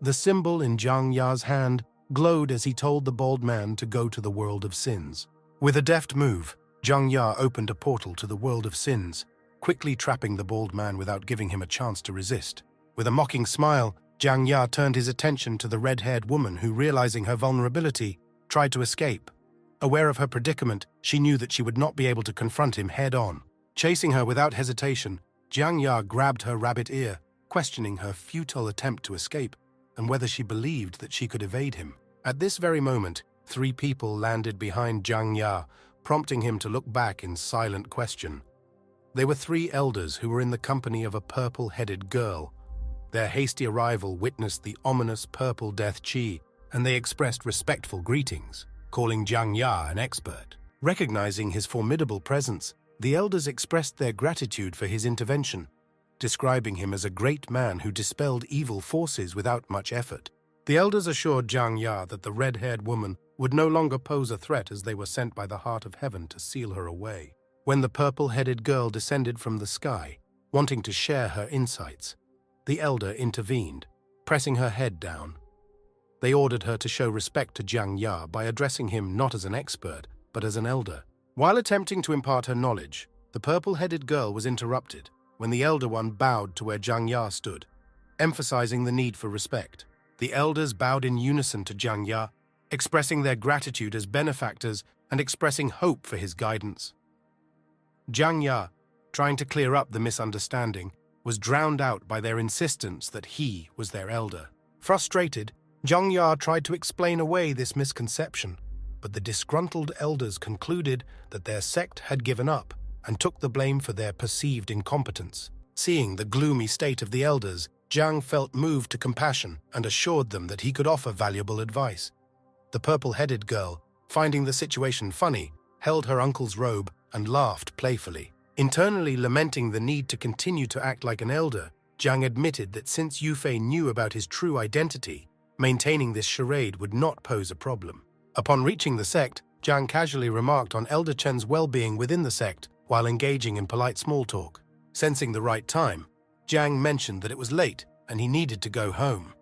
The symbol in Zhang Ya's hand glowed as he told the bald man to go to the world of sins. With a deft move, Zhang Ya opened a portal to the world of sins, quickly trapping the bald man without giving him a chance to resist. With a mocking smile, Jiang Ya turned his attention to the red-haired woman who, realizing her vulnerability, tried to escape. Aware of her predicament, she knew that she would not be able to confront him head-on. Chasing her without hesitation, Jiang Ya grabbed her rabbit ear, questioning her futile attempt to escape and whether she believed that she could evade him. At this very moment, 3 people landed behind Jiang Ya, prompting him to look back in silent question. They were 3 elders who were in the company of a purple-headed girl. Their hasty arrival witnessed the ominous purple death chi, and they expressed respectful greetings, calling Jiang Ya an expert. Recognizing his formidable presence, the elders expressed their gratitude for his intervention, describing him as a great man who dispelled evil forces without much effort. The elders assured Jiang Ya that the red-haired woman would no longer pose a threat as they were sent by the heart of heaven to seal her away. When the purple-headed girl descended from the sky, wanting to share her insights, the elder intervened, pressing her head down. They ordered her to show respect to Jiang Ya by addressing him not as an expert, but as an elder. While attempting to impart her knowledge, the purple-headed girl was interrupted when the elder one bowed to where Jiang Ya stood, emphasizing the need for respect. The elders bowed in unison to Jiang Ya, expressing their gratitude as benefactors and expressing hope for his guidance. Jiang Ya, trying to clear up the misunderstanding, was drowned out by their insistence that he was their elder. Frustrated, Jiang Ya tried to explain away this misconception, but the disgruntled elders concluded that their sect had given up and took the blame for their perceived incompetence. Seeing the gloomy state of the elders, Jiang felt moved to compassion and assured them that he could offer valuable advice. The purple-headed girl, finding the situation funny, held her uncle's robe and laughed playfully. Internally lamenting the need to continue to act like an elder, Jiang admitted that since Yufei knew about his true identity, maintaining this charade would not pose a problem. Upon reaching the sect, Jiang casually remarked on Elder Chen's well-being within the sect while engaging in polite small talk. Sensing the right time, Jiang mentioned that it was late and he needed to go home.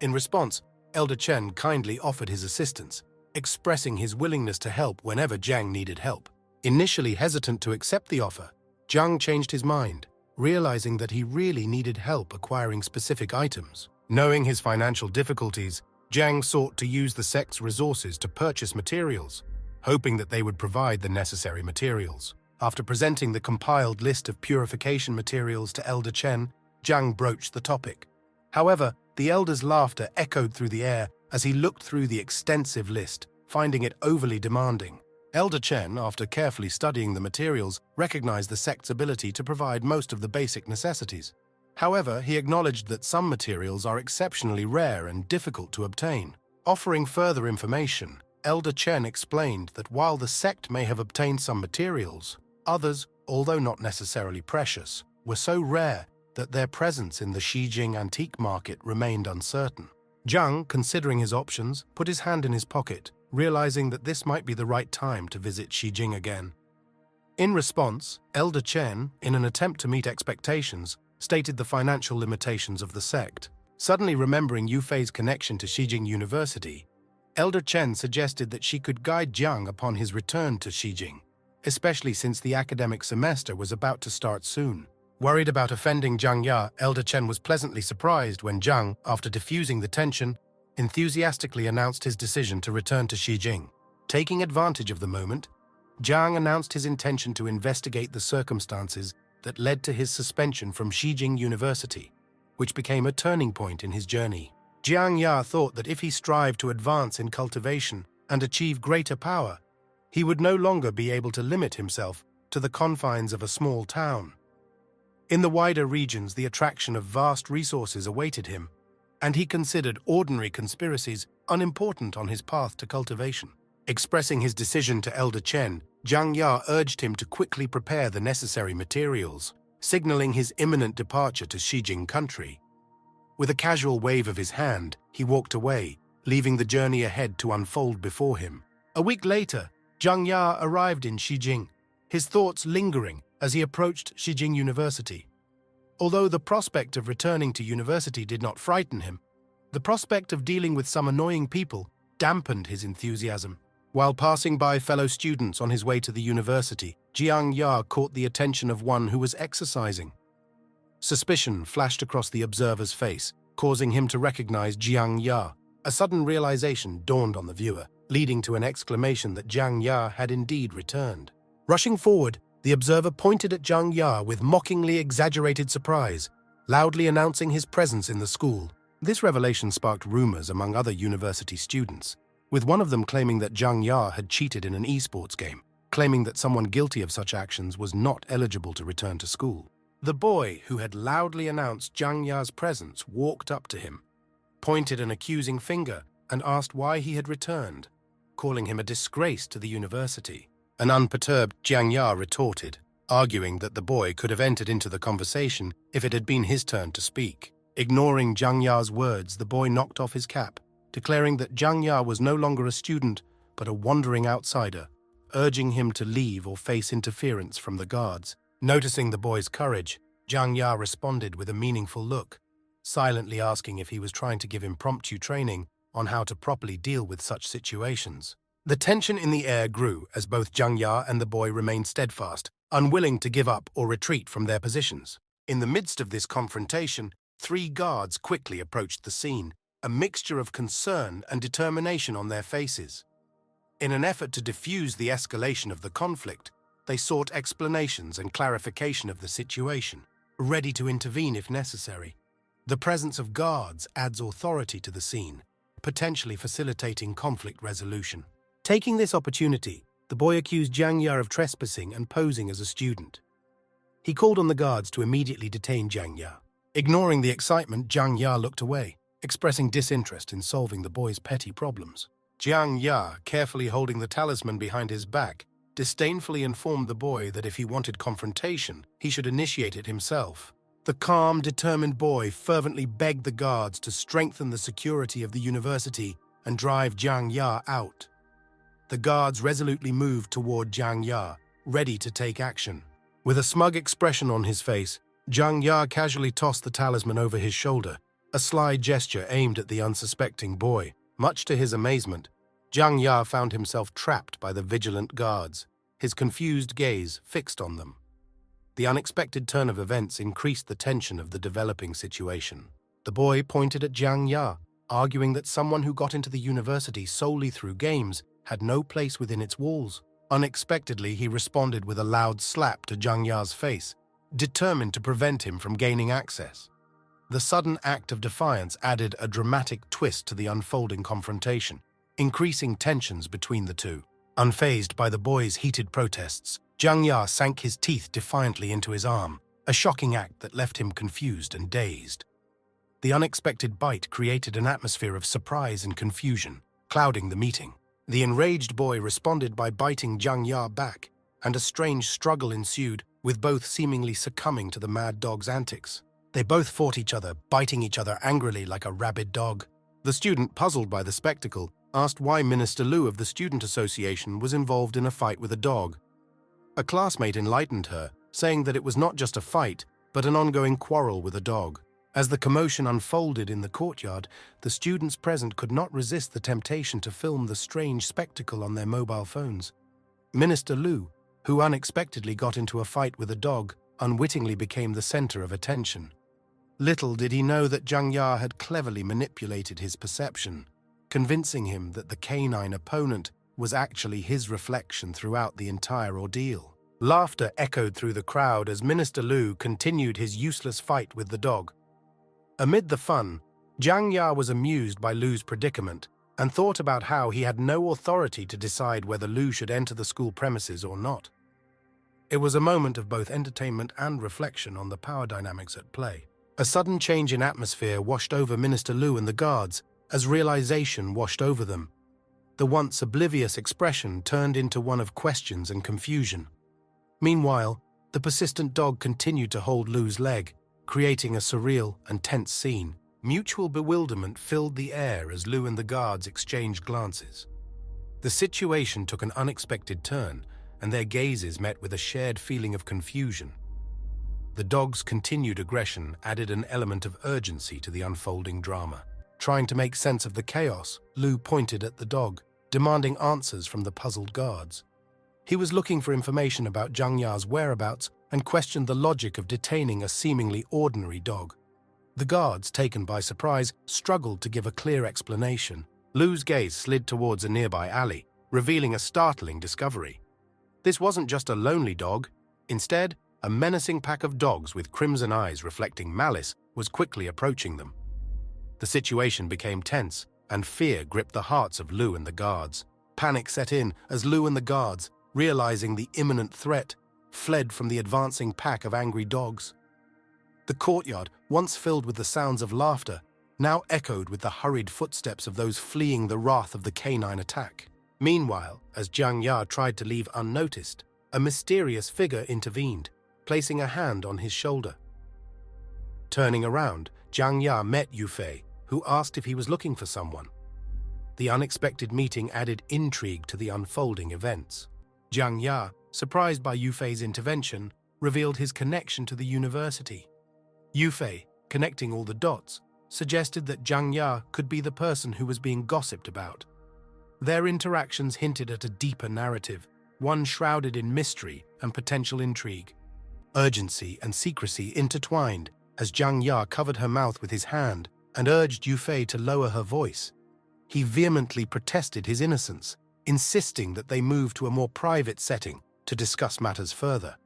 In response, Elder Chen kindly offered his assistance, expressing his willingness to help whenever Jiang needed help. Initially hesitant to accept the offer, Jiang changed his mind, realizing that he really needed help acquiring specific items. Knowing his financial difficulties, Jiang sought to use the sect's resources to purchase materials, hoping that they would provide the necessary materials. After presenting the compiled list of purification materials to Elder Chen, Jiang broached the topic. However, the elder's laughter echoed through the air as he looked through the extensive list, finding it overly demanding. Elder Chen, after carefully studying the materials, recognized the sect's ability to provide most of the basic necessities. However, he acknowledged that some materials are exceptionally rare and difficult to obtain. Offering further information, Elder Chen explained that while the sect may have obtained some materials, others, although not necessarily precious, were so rare that their presence in the Xijing antique market remained uncertain. Jiang, considering his options, put his hand in his pocket, realizing that this might be the right time to visit Xijing again. In response, Elder Chen, in an attempt to meet expectations, stated the financial limitations of the sect. Suddenly remembering Yufei's connection to Xijing University, Elder Chen suggested that she could guide Jiang upon his return to Xijing, especially since the academic semester was about to start soon. Worried about offending Jiang Ya, Elder Chen was pleasantly surprised when Jiang, after diffusing the tension, enthusiastically announced his decision to return to Xijing. Taking advantage of the moment, Jiang announced his intention to investigate the circumstances that led to his suspension from Xijing University, which became a turning point in his journey. Jiang Ya thought that if he strived to advance in cultivation and achieve greater power, he would no longer be able to limit himself to the confines of a small town. In the wider regions, the attraction of vast resources awaited him, and he considered ordinary conspiracies unimportant on his path to cultivation. Expressing his decision to Elder Chen, Jiang Ya urged him to quickly prepare the necessary materials, signaling his imminent departure to Xijing country. With a casual wave of his hand, he walked away, leaving the journey ahead to unfold before him. A week later, Jiang Ya arrived in Xijing, his thoughts lingering as he approached Xijing University. Although the prospect of returning to university did not frighten him, the prospect of dealing with some annoying people dampened his enthusiasm. While passing by fellow students on his way to the university, Jiang Ya caught the attention of one who was exercising. Suspicion flashed across the observer's face, causing him to recognize Jiang Ya. A sudden realization dawned on the viewer, leading to an exclamation that Jiang Ya had indeed returned. Rushing forward, the observer pointed at Jiang Ya with mockingly exaggerated surprise, loudly announcing his presence in the school. This revelation sparked rumors among other university students, with one of them claiming that Jiang Ya had cheated in an esports game, claiming that someone guilty of such actions was not eligible to return to school. The boy who had loudly announced Jiang Ya's presence walked up to him, pointed an accusing finger, and asked why he had returned, calling him a disgrace to the university. An unperturbed Jiang Ya retorted, arguing that the boy could have entered into the conversation if it had been his turn to speak. Ignoring Jiang Ya's words, the boy knocked off his cap, declaring that Jiang Ya was no longer a student, but a wandering outsider, urging him to leave or face interference from the guards. Noticing the boy's courage, Jiang Ya responded with a meaningful look, silently asking if he was trying to give impromptu training on how to properly deal with such situations. The tension in the air grew as both Jiang Ya and the boy remained steadfast, unwilling to give up or retreat from their positions. In the midst of this confrontation, 3 guards quickly approached the scene, a mixture of concern and determination on their faces. In an effort to diffuse the escalation of the conflict, they sought explanations and clarification of the situation, ready to intervene if necessary. The presence of guards adds authority to the scene, potentially facilitating conflict resolution. Taking this opportunity, the boy accused Jiang Ya of trespassing and posing as a student. He called on the guards to immediately detain Jiang Ya. Ignoring the excitement, Jiang Ya looked away, expressing disinterest in solving the boy's petty problems. Jiang Ya, carefully holding the talisman behind his back, disdainfully informed the boy that if he wanted confrontation, he should initiate it himself. The calm, determined boy fervently begged the guards to strengthen the security of the university and drive Jiang Ya out. The guards resolutely moved toward Jiang Ya, ready to take action. With a smug expression on his face, Jiang Ya casually tossed the talisman over his shoulder, a sly gesture aimed at the unsuspecting boy. Much to his amazement, Jiang Ya found himself trapped by the vigilant guards, his confused gaze fixed on them. The unexpected turn of events increased the tension of the developing situation. The boy pointed at Jiang Ya, arguing that someone who got into the university solely through games had no place within its walls. Unexpectedly, he responded with a loud slap to Jiang Ya's face, determined to prevent him from gaining access. The sudden act of defiance added a dramatic twist to the unfolding confrontation, increasing tensions between the two. Unfazed by the boy's heated protests, Jiang Ya sank his teeth defiantly into his arm, a shocking act that left him confused and dazed. The unexpected bite created an atmosphere of surprise and confusion, clouding the meeting. The enraged boy responded by biting Jiang Ya back, and a strange struggle ensued, with both seemingly succumbing to the mad dog's antics. They both fought each other, biting each other angrily like a rabid dog. The student, puzzled by the spectacle, asked why Minister Lu of the Student Association was involved in a fight with a dog. A classmate enlightened her, saying that it was not just a fight, but an ongoing quarrel with a dog. As the commotion unfolded in the courtyard, the students present could not resist the temptation to film the strange spectacle on their mobile phones. Minister Lu, who unexpectedly got into a fight with a dog, unwittingly became the center of attention. Little did he know that Jiang Ya had cleverly manipulated his perception, convincing him that the canine opponent was actually his reflection throughout the entire ordeal. Laughter echoed through the crowd as Minister Lu continued his useless fight with the dog. Amid the fun, Jiang Ya was amused by Lu's predicament and thought about how he had no authority to decide whether Lu should enter the school premises or not. It was a moment of both entertainment and reflection on the power dynamics at play. A sudden change in atmosphere washed over Minister Lu and the guards as realization washed over them. The once oblivious expression turned into one of questions and confusion. Meanwhile, the persistent dog continued to hold Lu's leg, creating a surreal and tense scene. Mutual bewilderment filled the air as Lu and the guards exchanged glances. The situation took an unexpected turn, and their gazes met with a shared feeling of confusion. The dog's continued aggression added an element of urgency to the unfolding drama. Trying to make sense of the chaos, Lu pointed at the dog, demanding answers from the puzzled guards. He was looking for information about Zhang Ya's whereabouts and questioned the logic of detaining a seemingly ordinary dog. The guards, taken by surprise, struggled to give a clear explanation. Lu's gaze slid towards a nearby alley, revealing a startling discovery. This wasn't just a lonely dog. Instead, a menacing pack of dogs with crimson eyes reflecting malice was quickly approaching them. The situation became tense, and fear gripped the hearts of Lu and the guards. Panic set in as Lu and the guards, realizing the imminent threat, fled from the advancing pack of angry dogs. The courtyard, once filled with the sounds of laughter, now echoed with the hurried footsteps of those fleeing the wrath of the canine attack. Meanwhile, as Zhang Ya tried to leave unnoticed, a mysterious figure intervened, placing a hand on his shoulder. Turning around, Zhang Ya met Yufei, who asked if he was looking for someone. The unexpected meeting added intrigue to the unfolding events. Zhang Ya, surprised by Yufei's intervention, revealed his connection to the university. Yufei, connecting all the dots, suggested that Zhang Ya could be the person who was being gossiped about. Their interactions hinted at a deeper narrative, one shrouded in mystery and potential intrigue. Urgency and secrecy intertwined as Zhang Ya covered her mouth with his hand and urged Yufei to lower her voice. He vehemently protested his innocence, insisting that they move to a more private setting to discuss matters further.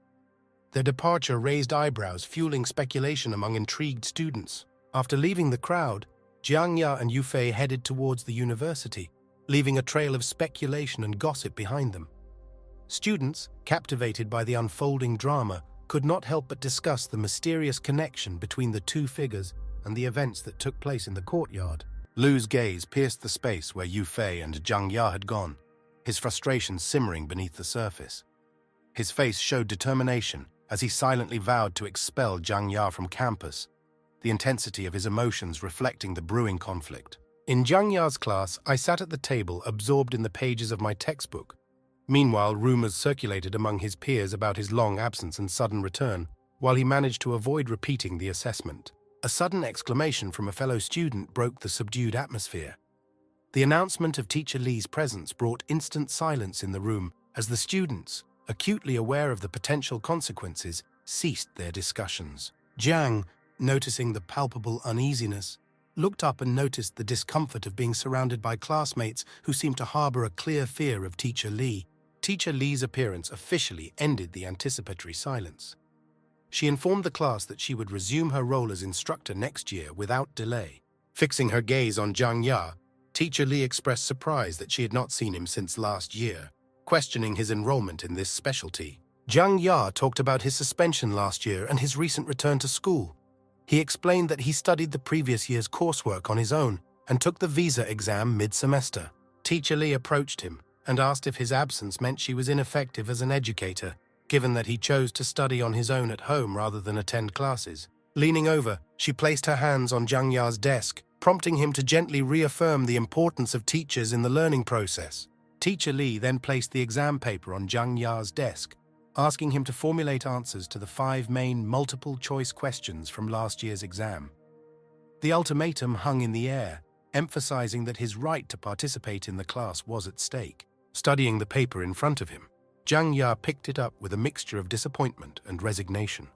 Their departure raised eyebrows, fueling speculation among intrigued students. After leaving the crowd, Zhang Ya and Yufei headed towards the university, leaving a trail of speculation and gossip behind them. Students, captivated by the unfolding drama, could not help but discuss the mysterious connection between the two figures and the events that took place in the courtyard. Lu's gaze pierced the space where Yufei and Zhang Ya had gone, his frustration simmering beneath the surface. His face showed determination as he silently vowed to expel Zhang Ya from campus, the intensity of his emotions reflecting the brewing conflict. In Zhang Ya's class, I sat at the table absorbed in the pages of my textbook. Meanwhile, rumors circulated among his peers about his long absence and sudden return, while he managed to avoid repeating the assessment. A sudden exclamation from a fellow student broke the subdued atmosphere. The announcement of Teacher Li's presence brought instant silence in the room as the students, acutely aware of the potential consequences, ceased their discussions. Jiang, noticing the palpable uneasiness, looked up and noticed the discomfort of being surrounded by classmates who seemed to harbor a clear fear of Teacher Li. Teacher Li's appearance officially ended the anticipatory silence. She informed the class that she would resume her role as instructor next year without delay. Fixing her gaze on Zhang Ya, Teacher Li expressed surprise that she had not seen him since last year, questioning his enrollment in this specialty. Zhang Ya talked about his suspension last year and his recent return to school. He explained that he studied the previous year's coursework on his own and took the visa exam mid-semester. Teacher Li approached him and asked if his absence meant she was ineffective as an educator, given that he chose to study on his own at home rather than attend classes. Leaning over, she placed her hands on Zhang Ya's desk, prompting him to gently reaffirm the importance of teachers in the learning process. Teacher Li then placed the exam paper on Zhang Ya's desk, asking him to formulate answers to the 5 main multiple-choice questions from last year's exam. The ultimatum hung in the air, emphasizing that his right to participate in the class was at stake. Studying the paper in front of him, Zhang Ya picked it up with a mixture of disappointment and resignation.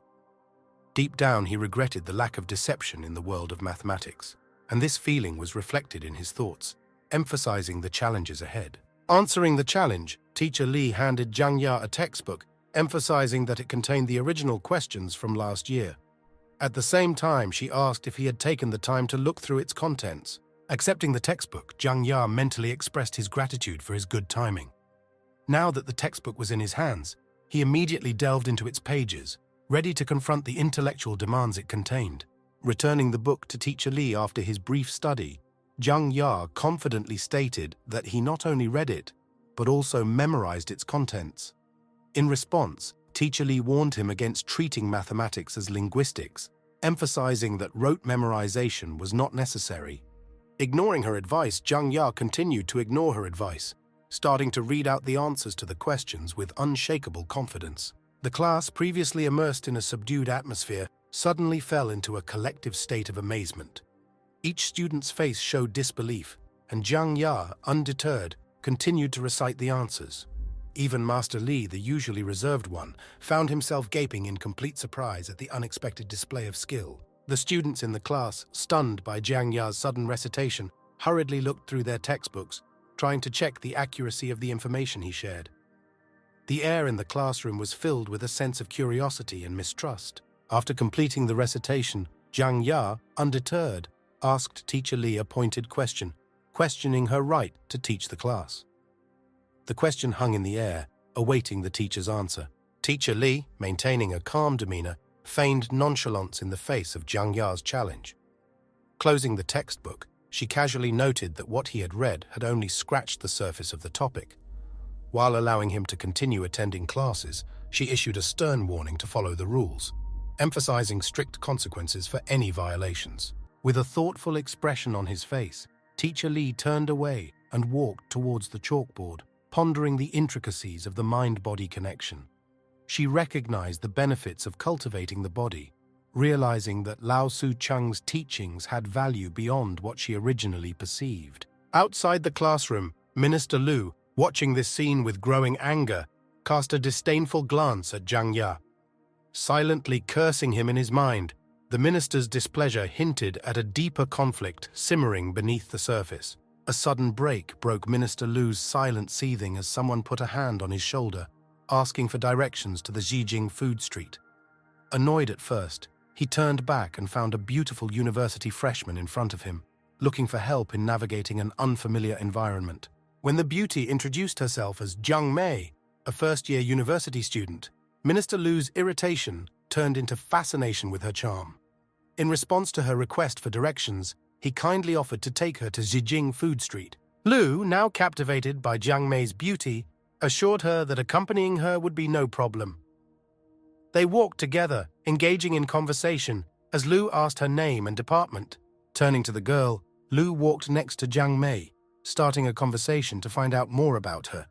Deep down, he regretted the lack of deception in the world of mathematics, and this feeling was reflected in his thoughts, emphasizing the challenges ahead. Answering the challenge, Teacher Li handed Zhang Ya a textbook, emphasizing that it contained the original questions from last year. At the same time, she asked if he had taken the time to look through its contents. Accepting the textbook, Zhang Ya mentally expressed his gratitude for his good timing. Now that the textbook was in his hands, he immediately delved into its pages, ready to confront the intellectual demands it contained. Returning the book to Teacher Li after his brief study, Zhang Ya confidently stated that he not only read it, but also memorized its contents. In response, Teacher Li warned him against treating mathematics as linguistics, emphasizing that rote memorization was not necessary. Ignoring her advice, Zhang Ya continued to ignore her advice, starting to read out the answers to the questions with unshakable confidence. The class, previously immersed in a subdued atmosphere, suddenly fell into a collective state of amazement. Each student's face showed disbelief, and Zhang Ya, undeterred, continued to recite the answers. Even Master Li, the usually reserved one, found himself gaping in complete surprise at the unexpected display of skill. The students in the class, stunned by Jiang Ya's sudden recitation, hurriedly looked through their textbooks, trying to check the accuracy of the information he shared. The air in the classroom was filled with a sense of curiosity and mistrust. After completing the recitation, Jiang Ya, undeterred, asked Teacher Li a pointed question, questioning her right to teach the class. The question hung in the air, awaiting the teacher's answer. Teacher Li, maintaining a calm demeanor, feigned nonchalance in the face of Jiang Ya's challenge. Closing the textbook, she casually noted that what he had read had only scratched the surface of the topic. While allowing him to continue attending classes, she issued a stern warning to follow the rules, emphasizing strict consequences for any violations. With a thoughtful expression on his face, Teacher Li turned away and walked towards the chalkboard, pondering the intricacies of the mind-body connection. She recognized the benefits of cultivating the body, realizing that Lao Tzu Cheng's teachings had value beyond what she originally perceived. Outside the classroom, Minister Lu, watching this scene with growing anger, cast a disdainful glance at Jiang Ya. Silently cursing him in his mind, the minister's displeasure hinted at a deeper conflict simmering beneath the surface. A sudden break broke Minister Lu's silent seething as someone put a hand on his shoulder, asking for directions to the Zhijing food street. Annoyed at first, he turned back and found a beautiful university freshman in front of him, looking for help in navigating an unfamiliar environment. When the beauty introduced herself as Jiang Mei, a first-year university student, Minister Lu's irritation turned into fascination with her charm. In response to her request for directions, he kindly offered to take her to Zhijing food street. Lu, now captivated by Jiang Mei's beauty, assured her that accompanying her would be no problem. They walked together, engaging in conversation, as Lu asked her name and department. Turning to the girl, Lu walked next to Jiang Mei, starting a conversation to find out more about her.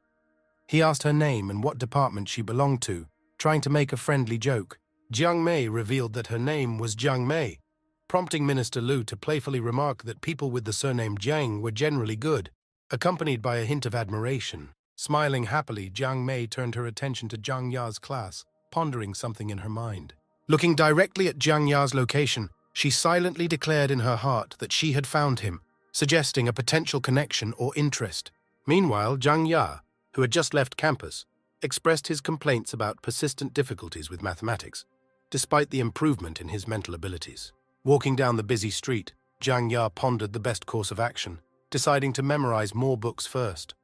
He asked her name and what department she belonged to, trying to make a friendly joke. Jiang Mei revealed that her name was Jiang Mei, prompting Minister Lu to playfully remark that people with the surname Jiang were generally good, accompanied by a hint of admiration. Smiling happily, Jiang Mei turned her attention to Jiang Ya's class, pondering something in her mind. Looking directly at Jiang Ya's location, she silently declared in her heart that she had found him, suggesting a potential connection or interest. Meanwhile, Jiang Ya, who had just left campus, expressed his complaints about persistent difficulties with mathematics, despite the improvement in his mental abilities. Walking down the busy street, Jiang Ya pondered the best course of action, deciding to memorize more books first.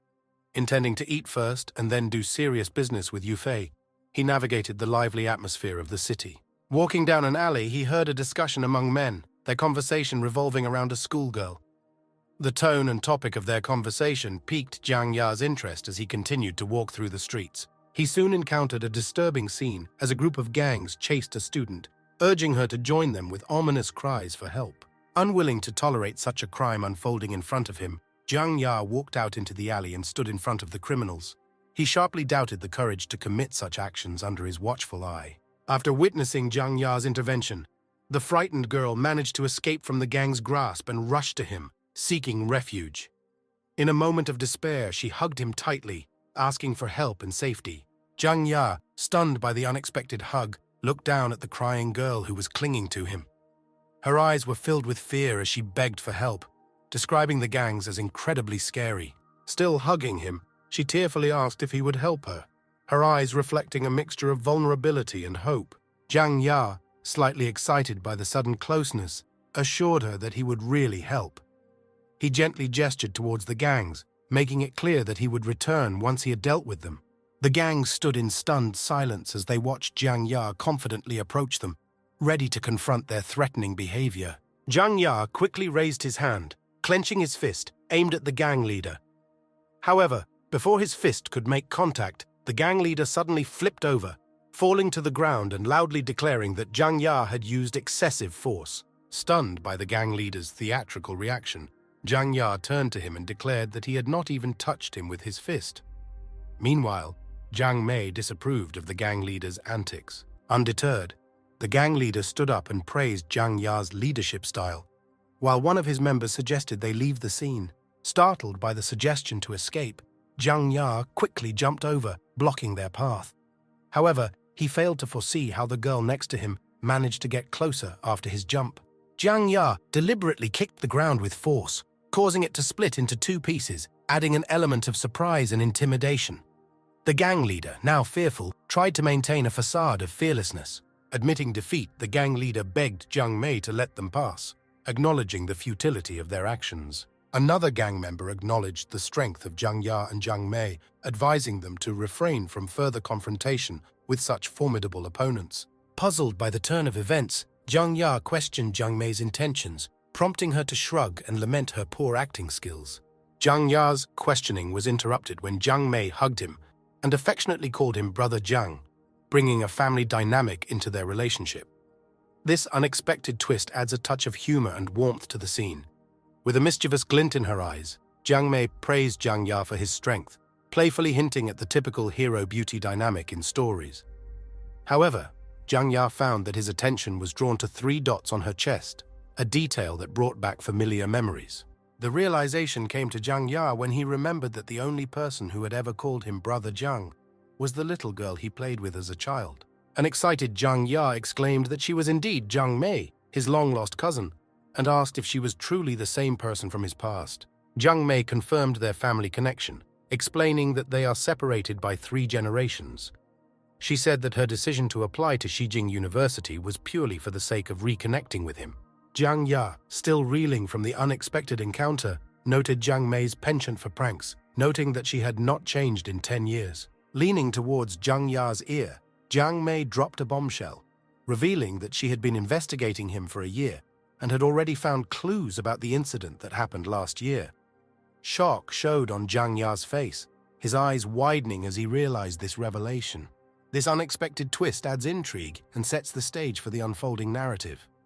Intending to eat first and then do serious business with Yufei, he navigated the lively atmosphere of the city. Walking down an alley, he heard a discussion among men, their conversation revolving around a schoolgirl. The tone and topic of their conversation piqued Jiang Ya's interest as he continued to walk through the streets. He soon encountered a disturbing scene as a group of gangs chased a student, urging her to join them with ominous cries for help. Unwilling to tolerate such a crime unfolding in front of him, Jiang Ya walked out into the alley and stood in front of the criminals. He sharply doubted the courage to commit such actions under his watchful eye. After witnessing Jiang Ya's intervention, the frightened girl managed to escape from the gang's grasp and rushed to him, seeking refuge. In a moment of despair, she hugged him tightly, asking for help and safety. Jiang Ya, stunned by the unexpected hug, looked down at the crying girl who was clinging to him. Her eyes were filled with fear as she begged for help, describing the gangs as incredibly scary. Still hugging him, she tearfully asked if he would help her, her eyes reflecting a mixture of vulnerability and hope. Jiang Ya, slightly excited by the sudden closeness, assured her that he would really help. He gently gestured towards the gangs, making it clear that he would return once he had dealt with them. The gangs stood in stunned silence as they watched Jiang Ya confidently approach them, ready to confront their threatening behavior. Jiang Ya quickly raised his hand, clenching his fist, aimed at the gang leader. However, before his fist could make contact, the gang leader suddenly flipped over, falling to the ground and loudly declaring that Jiang Ya had used excessive force. Stunned by the gang leader's theatrical reaction, Jiang Ya turned to him and declared that he had not even touched him with his fist. Meanwhile, Jiang Mei disapproved of the gang leader's antics. Undeterred, the gang leader stood up and praised Jiang Ya's leadership style, while one of his members suggested they leave the scene. Startled by the suggestion to escape, Zhang Ya quickly jumped over, blocking their path. However, he failed to foresee how the girl next to him managed to get closer after his jump. Zhang Ya deliberately kicked the ground with force, causing it to split into two pieces, adding an element of surprise and intimidation. The gang leader, now fearful, tried to maintain a facade of fearlessness. Admitting defeat, the gang leader begged Zhang Mei to let them pass, acknowledging the futility of their actions. Another gang member acknowledged the strength of Zhang Ya and Zhang Mei, advising them to refrain from further confrontation with such formidable opponents. Puzzled by the turn of events, Zhang Ya questioned Zhang Mei's intentions, prompting her to shrug and lament her poor acting skills. Zhang Ya's questioning was interrupted when Zhang Mei hugged him and affectionately called him Brother Zhang, bringing a family dynamic into their relationship. This unexpected twist adds a touch of humor and warmth to the scene. With a mischievous glint in her eyes, Zhang Mei praised Zhang Ya for his strength, playfully hinting at the typical hero-beauty dynamic in stories. However, Zhang Ya found that his attention was drawn to 3 dots on her chest, a detail that brought back familiar memories. The realization came to Zhang Ya when he remembered that the only person who had ever called him Brother Zhang was the little girl he played with as a child. An excited Zhang Ya exclaimed that she was indeed Zhang Mei, his long-lost cousin, and asked if she was truly the same person from his past. Zhang Mei confirmed their family connection, explaining that they are separated by 3 generations. She said that her decision to apply to Xijing University was purely for the sake of reconnecting with him. Zhang Ya, still reeling from the unexpected encounter, noted Zhang Mei's penchant for pranks, noting that she had not changed in 10 years. Leaning towards Zhang Ya's ear, Zhang Mei dropped a bombshell, revealing that she had been investigating him for a year and had already found clues about the incident that happened last year. Shock showed on Zhang Ya's face, his eyes widening as he realized this revelation. This unexpected twist adds intrigue and sets the stage for the unfolding narrative.